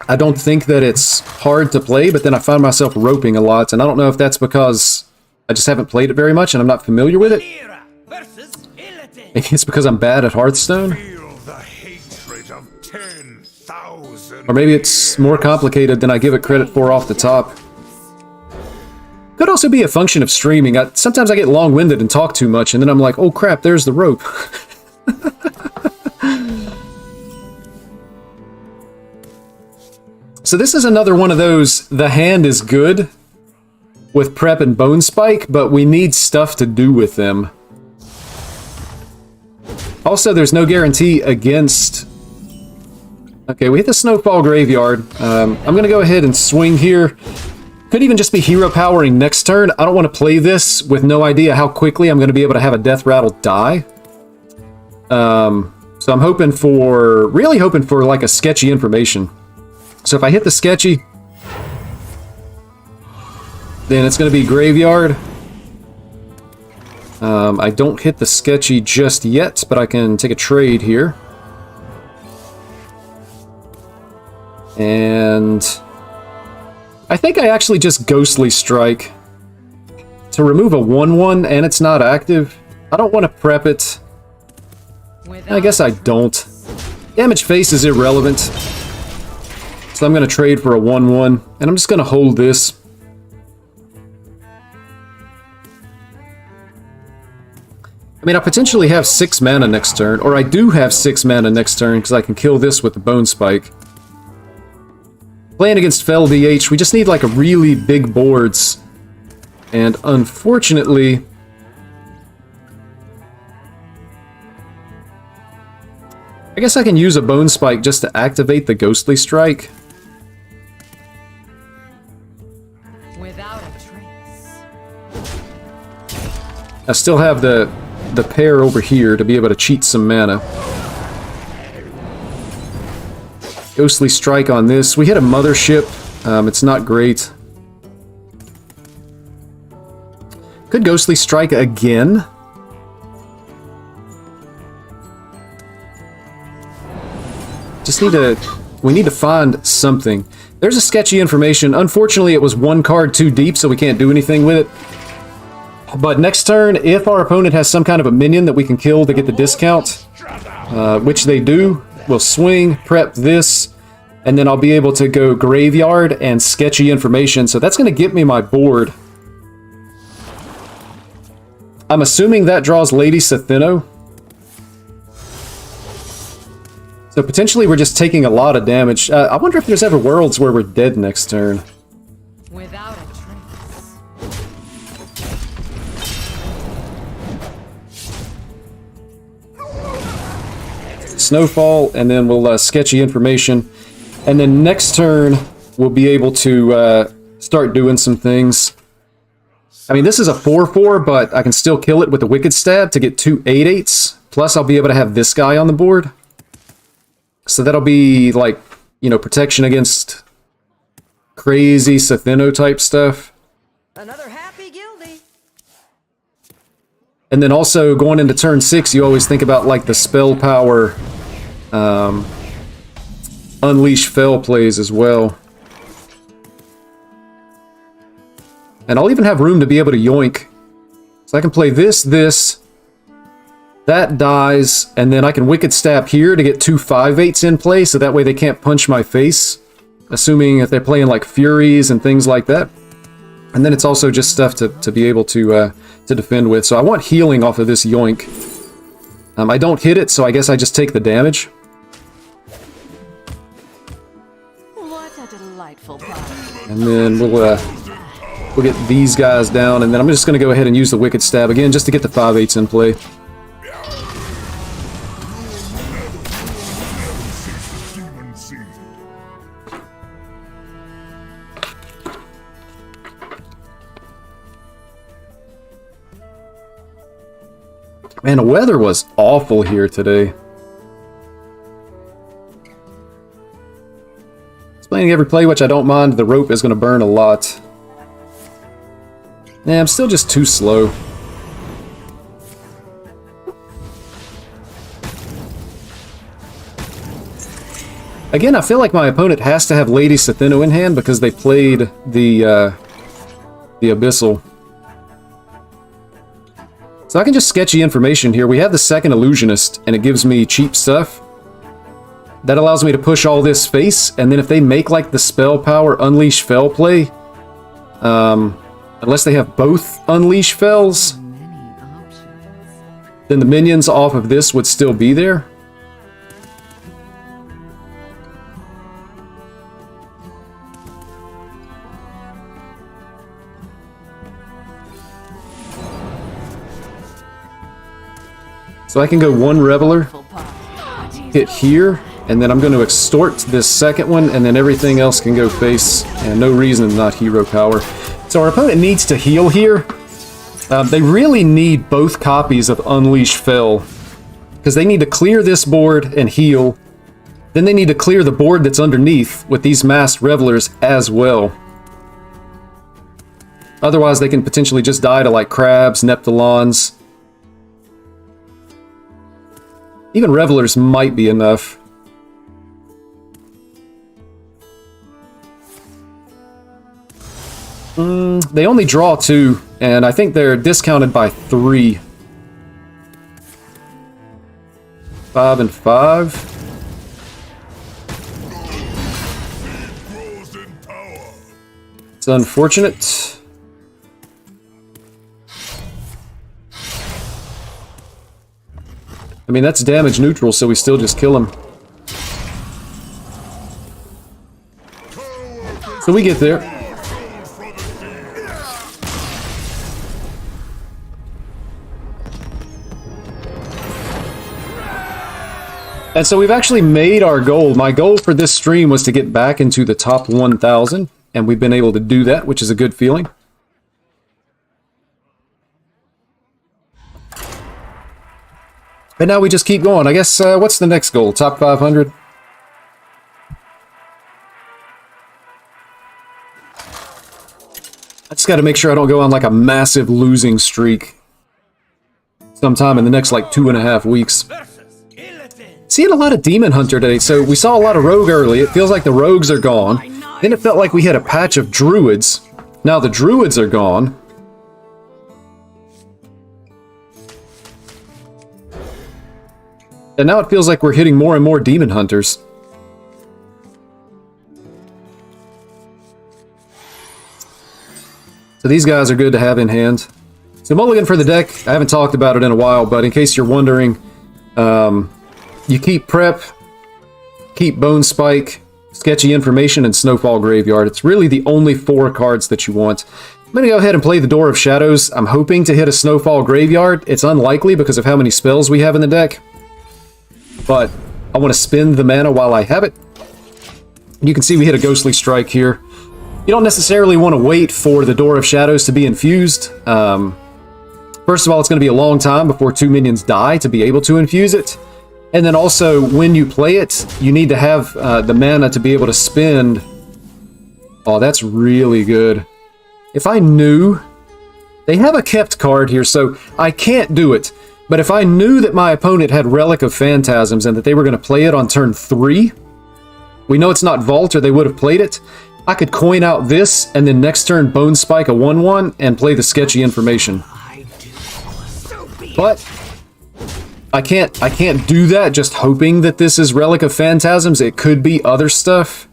I don't think that it's hard to play, but then I find myself roping a lot, and I don't know if that's because I just haven't played it very much and I'm not familiar with it. Era versus Illidan. Maybe it's because I'm bad at Hearthstone. Feel the hatred of 10,000. Or maybe it's more complicated than I give it credit for off the top. Could also be a function of streaming. Sometimes I get long-winded and talk too much, and then I'm like, oh crap, there's the rope. So this is another one of those, the hand is good with prep and bone spike, but we need stuff to do with them. Also, there's no guarantee against... Okay, we hit the Snowfall Graveyard. I'm going to go ahead and swing here. Could even just be hero powering next turn. I don't want to play this with no idea how quickly I'm going to be able to have a Death Rattle die. So I'm hoping for... really hoping for like a sketchy information. So if I hit the sketchy, then it's going to be Graveyard. I don't hit the sketchy just yet, but I can take a trade here. And I think I actually just Ghostly Strike to remove a 1/1, and it's not active. I don't want to prep it. I guess I don't. Damage face is irrelevant. So I'm going to trade for a 1/1, and I'm just going to hold this. I mean, I potentially have 6 mana next turn, or I do have 6 mana next turn because I can kill this with the Bone Spike. Playing against Fel DH, we just need like a really big boards. And unfortunately... I guess I can use a Bone Spike just to activate the Ghostly Strike. Without a trace. I still have the pair over here to be able to cheat some mana. Ghostly Strike on this. We hit a Mothership. It's not great. Could Ghostly Strike again. Just need to... we need to find something. There's a sketchy information. Unfortunately, it was 1 card too deep, so we can't do anything with it. But next turn, if our opponent has some kind of a minion that we can kill to get the discount, which they do, we'll swing, prep this, and then I'll be able to go Graveyard and sketchy information. So that's going to get me my board. I'm assuming that draws Lady Sathino. So potentially we're just taking a lot of damage. I wonder if there's ever worlds where we're dead next turn. Without a trace. Snowfall, and then we'll sketchy information. And then next turn, we'll be able to start doing some things. I mean, this is a 4/4, but I can still kill it with the Wicked Stab to get 2 8/8s. Plus, I'll be able to have this guy on the board. So that'll be, like, you know, protection against crazy Sathino type stuff. Another happy guildie. And then also, going into turn 6, you always think about, like, the spell power, Unleash Fel plays as well. And I'll even have room to be able to yoink. So I can play this, that dies, and then I can Wicked Stab here to get 2 5/8s in play, so that way they can't punch my face. Assuming if they're playing like Furies and things like that. And then it's also just stuff to be able to defend with. So I want healing off of this yoink. I don't hit it, so I guess I just take the damage. What a delightful party. And then we'll get these guys down, and then I'm just going to go ahead and use the Wicked Stab again, just to get the 5/8s in play. Demon seed. Man, the weather was awful here today. Explaining every play, which I don't mind. The rope is going to burn a lot. Yeah, I'm still just too slow. Again, I feel like my opponent has to have Lady Sathino in hand because they played the Abyssal. So I can just sketchy information here. We have the second illusionist, and it gives me cheap stuff. That allows me to push all this face, and then if they make like the spell power unleash fell play, unless they have both unleash fells, Many options. then the minions off of this would still be there. So I can go one Reveler, hit here, and then I'm going to extort this second one, and then everything else can go face, and no reason to not hero power. So our opponent needs to heal here. They really need both copies of Unleash Fell, because they need to clear this board and heal. Then they need to clear the board that's underneath with these masked Revelers as well. Otherwise, they can potentially just die to like crabs, Neptulons. Even Revelers might be enough. They only draw 2, and I think they're discounted by 3. 5 and 5. It's unfortunate. I mean, that's damage neutral, so we still just kill him. So we get there. And so we've actually made our goal. My goal for this stream was to get back into the top 1,000, and we've been able to do that, which is a good feeling. And now we just keep going. I guess, what's the next goal? Top 500? I just got to make sure I don't go on like a massive losing streak sometime in the next like 2.5 weeks. Seeing a lot of Demon Hunter today. So we saw a lot of Rogue early. It feels like the Rogues are gone. Then it felt like we had a patch of Druids. Now the Druids are gone. And now it feels like we're hitting more and more Demon Hunters. So these guys are good to have in hand. So mulligan for the deck, I haven't talked about it in a while, but in case you're wondering, you keep Prep, keep Bone Spike, Sketchy Information, and Snowfall Graveyard. It's really the only 4 cards that you want. I'm going to go ahead and play the Door of Shadows. I'm hoping to hit a Snowfall Graveyard. It's unlikely because of how many spells we have in the deck. But I want to spend the mana while I have it. You can see we hit a Ghostly Strike here. You don't necessarily want to wait for the Door of Shadows to be infused. First of all, it's going to be a long time before 2 minions die to be able to infuse it. And then also, when you play it, you need to have the mana to be able to spend. Oh, that's really good. If I knew... They have a kept card here, so I can't do it. But if I knew that my opponent had Relic of Phantasms and that they were going to play it on turn 3, we know it's not Vault or they would have played it, I could coin out this and then next turn Bone Spike a 1/1 and play the Sketchy Information. But I can't do that just hoping that this is Relic of Phantasms. It could be other stuff.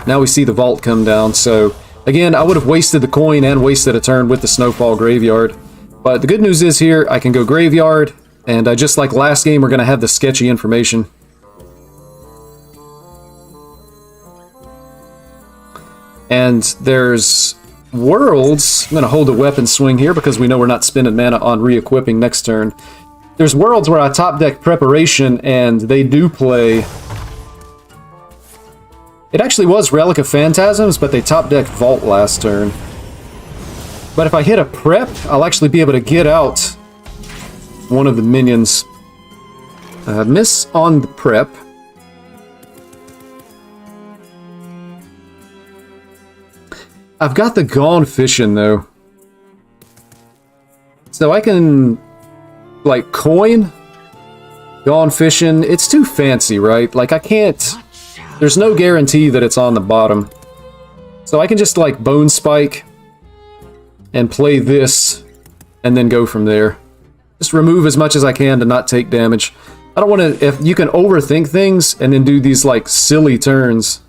Now we see the Vault come down, so again, I would have wasted the coin and wasted a turn with the Snowfall Graveyard. But the good news is here, I can go Graveyard, and just like last game, we're going to have the Sketchy Information. And there's Worlds. I'm going to hold a weapon swing here because we know we're not spending mana on re-equipping next turn. There's Worlds where I top deck Preparation, and they do play... It actually was Relic of Phantasms, but they top decked Vault last turn. But if I hit a Prep, I'll actually be able to get out one of the minions. Miss on the Prep. I've got the Gone Fishing, though. So I can, like, coin Gone Fishing. It's too fancy, right? Like, I can't... There's no guarantee that it's on the bottom. So I can just, like, Bone Spike and play this and then go from there. Just remove as much as I can to not take damage. I don't want to... If you can overthink things and then do these, like, silly turns.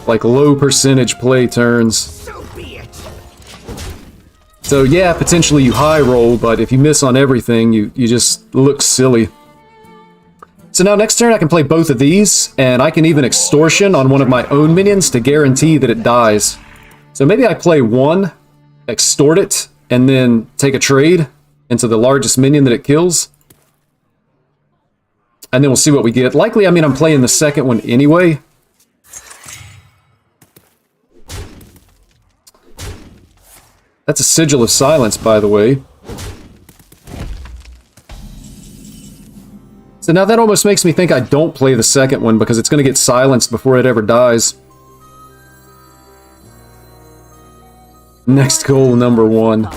Like, low percentage play turns. So be it. So, yeah, potentially you high roll, but if you miss on everything, you just look silly. So now next turn I can play both of these, and I can even extortion on one of my own minions to guarantee that it dies. So maybe I play one, extort it, and then take a trade into the largest minion that it kills. And then we'll see what we get. Likely, I mean, I'm playing the second one anyway. That's a Sigil of Silence, by the way. So now that almost makes me think I don't play the second one because it's going to get silenced before it ever dies. Next goal, number 1.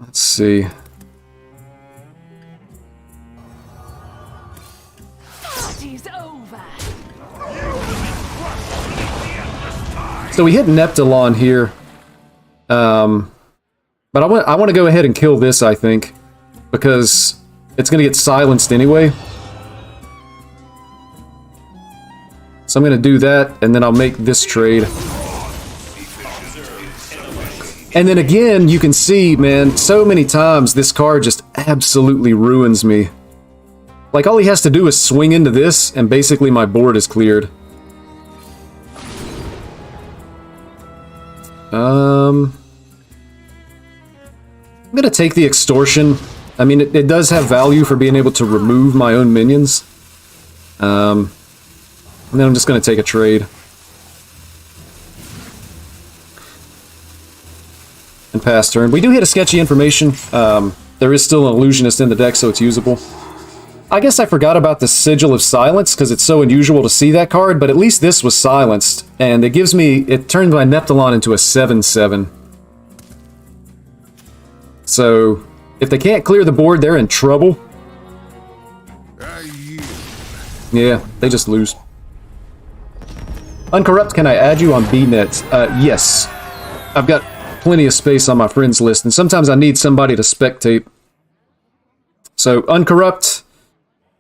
Let's see. Party's over. So we hit Neptulon here. But I want to go ahead and kill this, I think. Because it's going to get silenced anyway. So I'm going to do that, and then I'll make this trade. And then again, you can see, man, so many times this card just absolutely ruins me. Like, all he has to do is swing into this, and basically my board is cleared. I'm going to take the extortion. I mean, it does have value for being able to remove my own minions. And then I'm just going to take a trade. And pass turn. We do hit a sketchy information. There is still an illusionist in the deck, so it's usable. I guess I forgot about the Sigil of Silence, because it's so unusual to see that card, but at least this was silenced. And it gives me... It turned my Neptulon into a 7/7. So... If they can't clear the board, they're in trouble. Yeah, they just lose. Uncorrupt, can I add you on BNet? Yes. I've got plenty of space on my friends list, and sometimes I need somebody to spectate. So, Uncorrupt,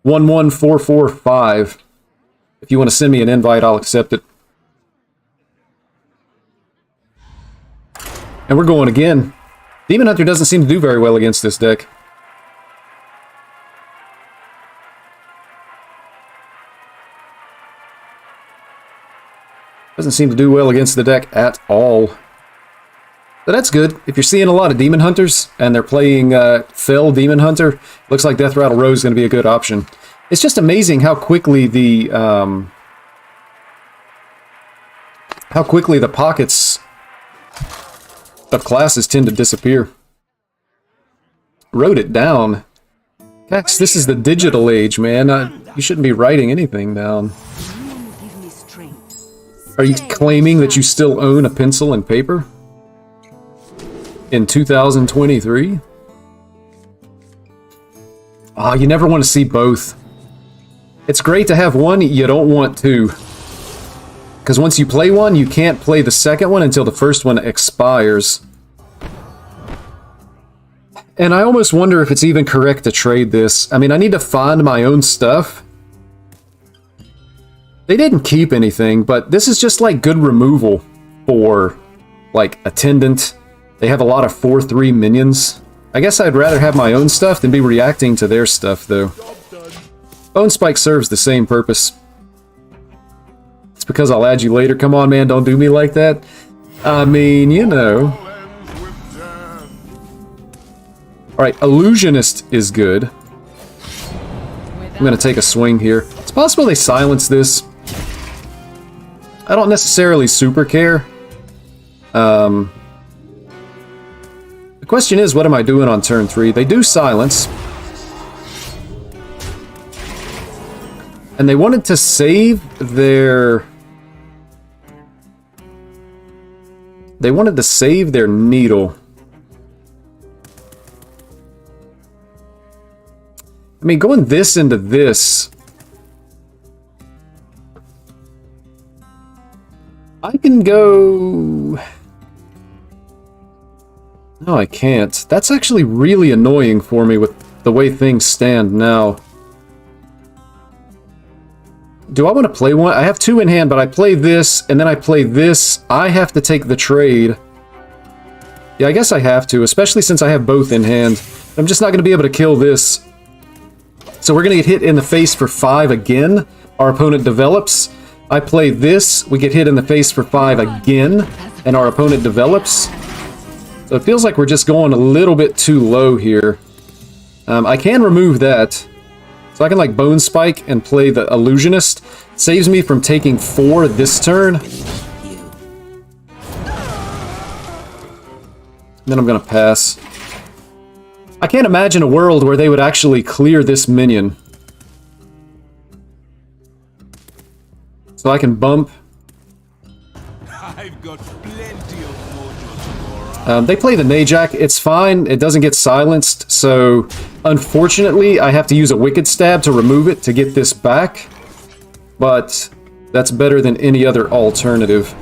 11445. If you want to send me an invite, I'll accept it. And we're going again. Demon Hunter doesn't seem to do very well against this deck. Doesn't seem to do well against the deck at all. But that's good. If you're seeing a lot of Demon Hunters, and they're playing Fell Demon Hunter, looks like Death Rattle Rose is going to be a good option. It's just amazing how quickly the pockets of classes tend to disappear. Wrote it down. Cax, this is the digital age, man. You shouldn't be writing anything down. Give me strength. Are you claiming that you still own a pencil and paper? In 2023? Ah, you never want to see both. It's great to have one, you don't want two. Because once you play one, you can't play the second one until the first one expires. And I almost wonder if it's even correct to trade this. I mean, I need to find my own stuff. They didn't keep anything, but this is just like good removal for, like, Attendant. They have a lot of 4/3 minions. I guess I'd rather have my own stuff than be reacting to their stuff, though. Bone Spike serves the same purpose. It's because I'll add you later. Come on, man, don't do me like that. I mean, you know. Alright, Illusionist is good. I'm gonna take a swing here. It's possible they silence this. I don't necessarily super care. The question is, what am I doing on turn 3? They do silence. And they wanted to save their... They wanted to save their needle. I mean, going this into this... I can go... No, I can't. That's actually really annoying for me with the way things stand now. Do I want to play one? I have two in hand, but I play this, and then I play this. I have to take the trade. Yeah, I guess I have to, especially since I have both in hand. I'm just not going to be able to kill this. So we're going to get hit in the face for 5 again. Our opponent develops. I play this. We get hit in the face for 5 again, and our opponent develops. So it feels like we're just going a little bit too low here. I can remove that. So I can like Bone Spike and play the Illusionist. Saves me from taking 4 this turn. Then I'm gonna pass. I can't imagine a world where they would actually clear this minion. So I can bump. I've got plenty of mojo to go around. They play the Najak. It's fine. It doesn't get silenced. So, unfortunately, I have to use a Wicked Stab to remove it to get this back. But that's better than any other alternative.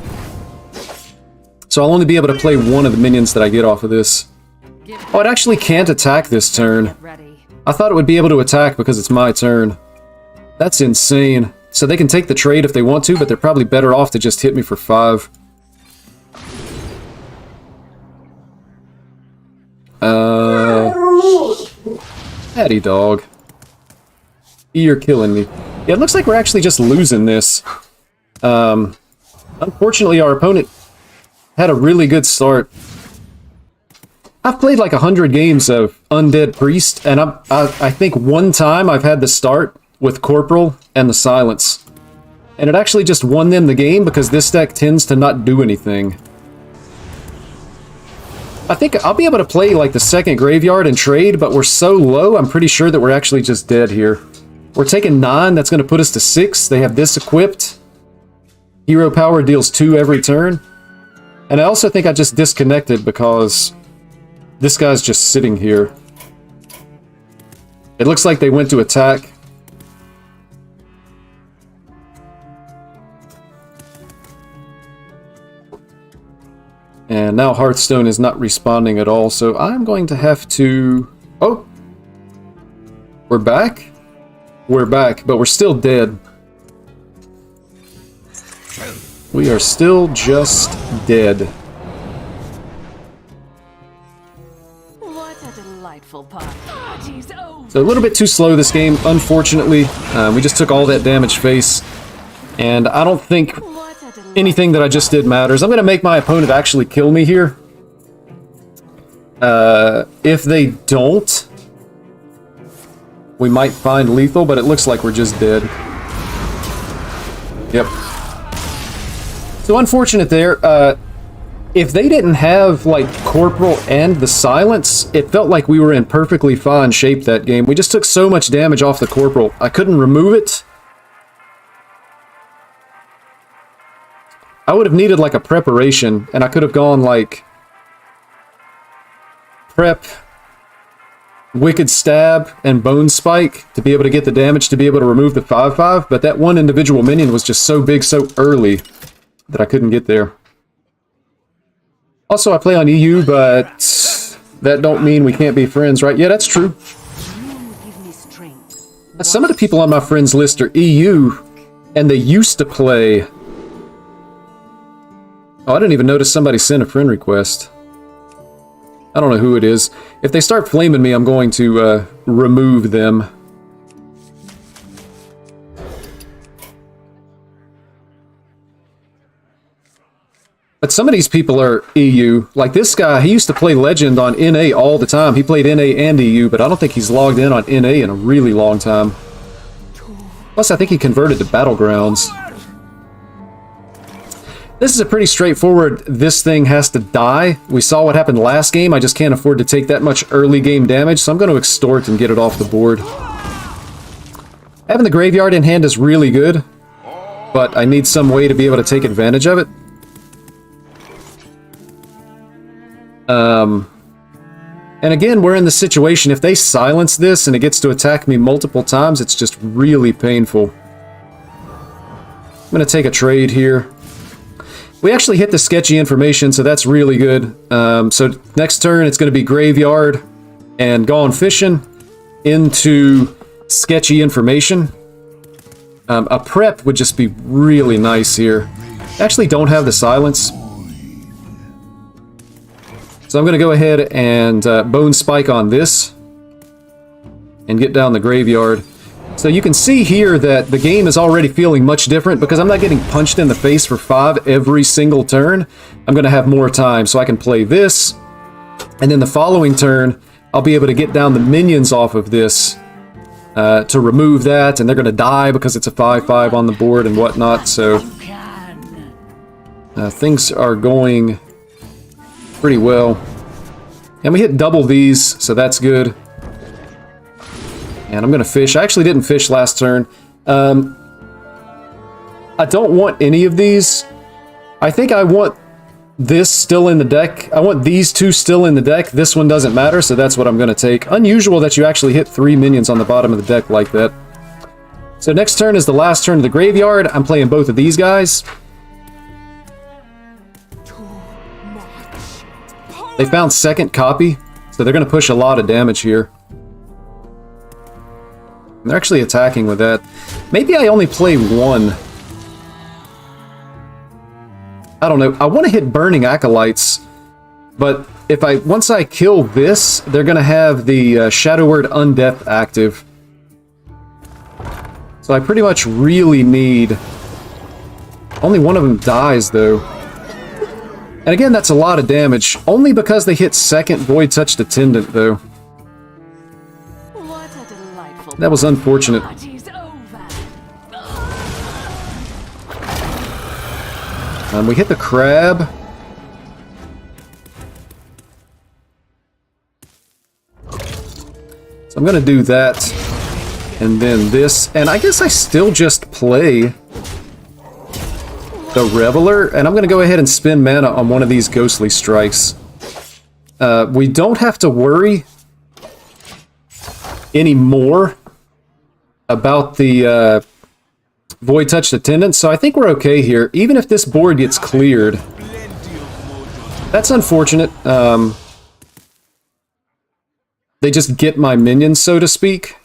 So I'll only be able to play one of the minions that I get off of this. Oh, it actually can't attack this turn. I thought it would be able to attack because it's my turn. That's insane. So they can take the trade if they want to, but they're probably better off to just hit me for 5. Patty dog. You're killing me. Yeah, it looks like we're actually just losing this. Unfortunately, our opponent had a really good start. I've played like 100 games of Undead Priest, and I think one time I've had the start with Corporal and the Silence. And it actually just won them the game because this deck tends to not do anything. I think I'll be able to play like the second Graveyard and trade, but we're so low, I'm pretty sure that we're actually just dead here. We're taking 9, that's going to put us to 6. They have this equipped. Hero Power deals 2 every turn. And I also think I just disconnected because this guy's just sitting here. It looks like they went to attack. And now Hearthstone is not responding at all, so I'm going to have to... Oh! We're back? We're back, but we're still dead. We are still just dead. What a delightful party's over. So a little bit too slow this game, unfortunately. We just took all that damage face. And I don't think anything that I just did matters. I'm going to make my opponent actually kill me here. If they don't, we might find lethal, but it looks like we're just dead. Yep. So unfortunate there. If they didn't have, like, Corporal and the Silence, it felt like we were in perfectly fine shape that game. We just took so much damage off the Corporal. I couldn't remove it. I would have needed, like, a preparation, and I could have gone, like, Prep, Wicked Stab, and Bone Spike to be able to get the damage to be able to remove the 5/5, but that one individual minion was just so big so early that I couldn't get there. Also, I play on EU, but that don't mean we can't be friends, right? Yeah, that's true. Some of the people on my friends list are EU, and they used to play... Oh, I didn't even notice somebody sent a friend request. I don't know who it is. If they start flaming me, I'm going to remove them. But some of these people are EU. Like this guy, he used to play Legend on NA all the time. He played NA and EU, but I don't think he's logged in on NA in a really long time. Plus, I think he converted to Battlegrounds. This is a pretty straightforward, this thing has to die. We saw what happened last game. I just can't afford to take that much early game damage, so I'm going to extort and get it off the board. Having the Graveyard in hand is really good, but I need some way to be able to take advantage of it. And again, we're in the situation, if they silence this and it gets to attack me multiple times, it's just really painful. I'm going to take a trade here. We actually hit the sketchy information, so that's really good. So next turn, it's going to be graveyard and gone fishing into sketchy information. A prep would just be really nice here. Actually don't have the silence. So I'm going to go ahead and bone spike on this and get down the graveyard. So you can see here that the game is already feeling much different because I'm not getting punched in the face for 5 every single turn. I'm going to have more time, so I can play this, and then the following turn, I'll be able to get down the minions off of this to remove that, and they're going to die because it's a 5/5 on the board and whatnot, so things are going pretty well. And we hit double these, so that's good. And I'm going to fish. I actually didn't fish last turn. I don't want any of these. I think I want this still in the deck. I want these two still in the deck. This one doesn't matter, so that's what I'm going to take. Unusual that you actually hit 3 minions on the bottom of the deck like that. So next turn is the last turn of the graveyard. I'm playing both of these guys. They found second copy, so they're going to push a lot of damage here. They're actually attacking with that. Maybe I only play one. I don't know. I want to hit Burning Acolytes, but if once I kill this, they're going to have the Shadow Word Undeath active. So I pretty much really need... Only one of them dies, though. And again, that's a lot of damage. Only because they hit second Void Touched Attendant, though. What a delightful That was unfortunate. party's over. We hit the crab. So I'm going to do that. And then this. And I guess I still just play the Reveler. And I'm going to go ahead and spend mana on one of these Ghostly Strikes. We don't have to worry anymore about the Void Touched Attendant, so I think we're okay here. Even if this board gets cleared. That's unfortunate. They just get my minions, so to speak.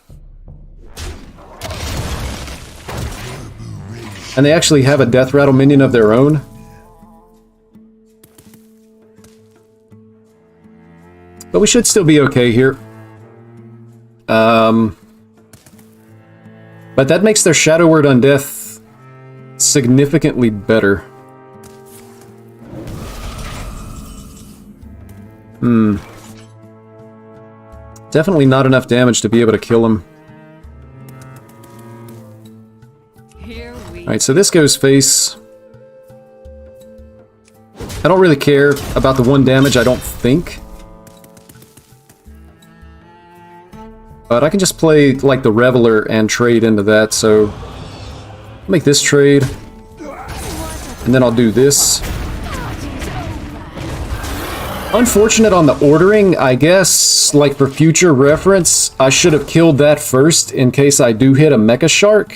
And they actually have a Death Rattle minion of their own. But we should still be okay here. But that makes their Shadow Word Undeath significantly better. Definitely not enough damage to be able to kill him. Alright, so this goes face. I don't really care about the 1 damage, I don't think. But I can just play, like, the Reveler and trade into that, so... I'll make this trade. And then I'll do this. Unfortunate on the ordering, I guess, like, for future reference, I should have killed that first in case I do hit a Mecha Shark.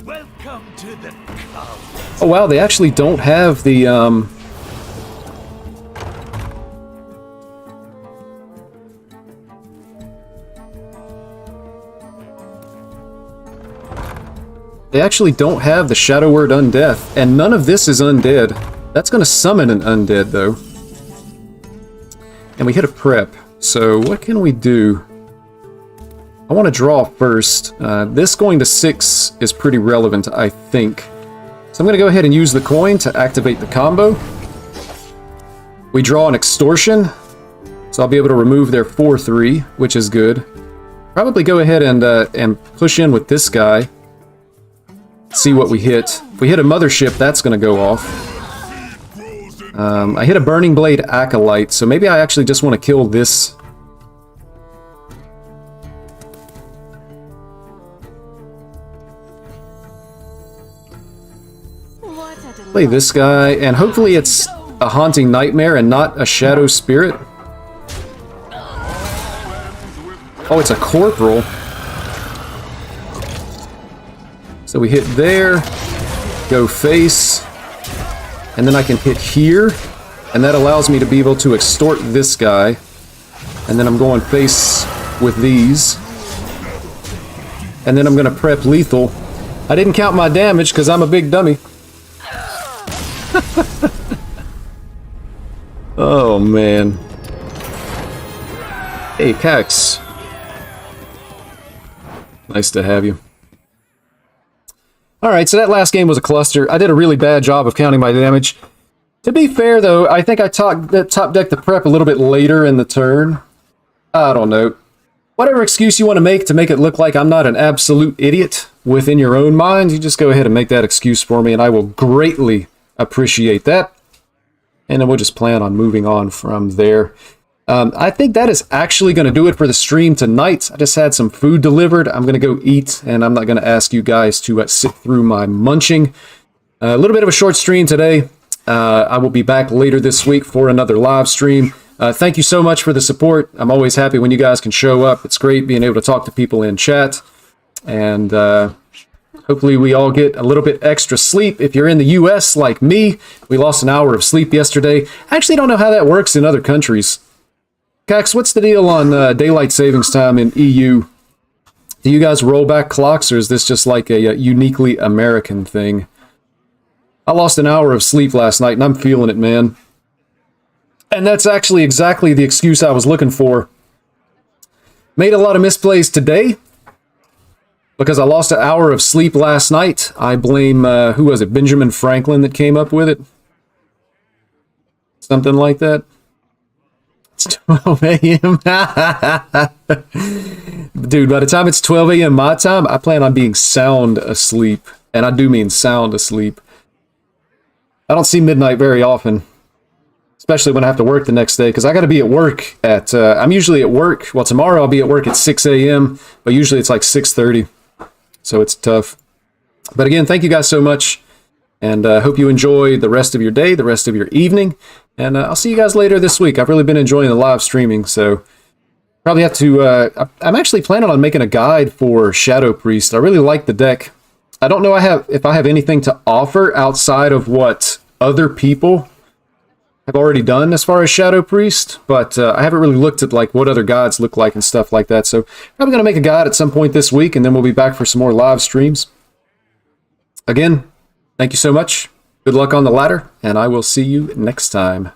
Welcome to the club. Oh wow, they actually don't have the, They actually don't have the Shadow Word Undeath, and none of this is undead. That's going to summon an undead, though. And we hit a prep, so what can we do? I want to draw first. This going to 6 is pretty relevant, I think. So I'm going to go ahead and use the coin to activate the combo. We draw an Extortion, so I'll be able to remove their 4/3, which is good. Probably go ahead and push in with this guy. See what we hit. If we hit a Mothership, that's going to go off. I hit a Burning Blade Acolyte, so maybe I actually just want to kill this. Play this guy, and hopefully it's a Haunting Nightmare and not a Shadow Spirit. Oh, it's a Corporal. So we hit there, go face, and then I can hit here, and that allows me to be able to extort this guy. And then I'm going face with these. And then I'm going to prep lethal. I didn't count my damage because I'm a big dummy. Oh, man. Hey, Cax. Nice to have you. Alright, so that last game was a cluster. I did a really bad job of counting my damage. To be fair, though, I think I top decked the prep a little bit later in the turn. I don't know. Whatever excuse you want to make it look like I'm not an absolute idiot within your own mind, you just go ahead and make that excuse for me, and I will greatly appreciate that. And then we'll just plan on moving on from there. I think that is actually going to do it for the stream tonight. I just had some food delivered. I'm going to go eat, and I'm not going to ask you guys to sit through my munching. A little bit of a short stream today. I will be back later this week for another live stream. Thank you so much for the support. I'm always happy when you guys can show up. It's great being able to talk to people in chat. And hopefully we all get a little bit extra sleep. If you're in the US like me, we lost an hour of sleep yesterday. I actually don't know how that works in other countries. Cax, what's the deal on daylight savings time in EU? Do you guys roll back clocks, or is this just like a uniquely American thing? I lost an hour of sleep last night, and I'm feeling it, man. And that's actually exactly the excuse I was looking for. Made a lot of misplays today because I lost an hour of sleep last night. I blame, who was it, Benjamin Franklin that came up with it? Something like that. It's 12 a.m. Dude, by the time it's 12 a.m. my time, I plan on being sound asleep. And I do mean sound asleep. I don't see midnight very often. Especially when I have to work the next day, because I got to be at work at, I'm usually at work, well, tomorrow I'll be at work at 6 a.m., but usually it's like 6:30, so it's tough. But again, thank you guys so much, and hope you enjoy the rest of your day, the rest of your evening, and I'll see you guys later this week. I've really been enjoying the live streaming, so probably have to, I'm actually planning on making a guide for Shadow Priest. I really like the deck. I don't know if I have anything to offer outside of what other people I've already done as far as Shadow Priest, but I haven't really looked at like what other gods look like and stuff like that. So probably going to make a guide at some point this week, and then we'll be back for some more live streams. Again, thank you so much. Good luck on the ladder, and I will see you next time.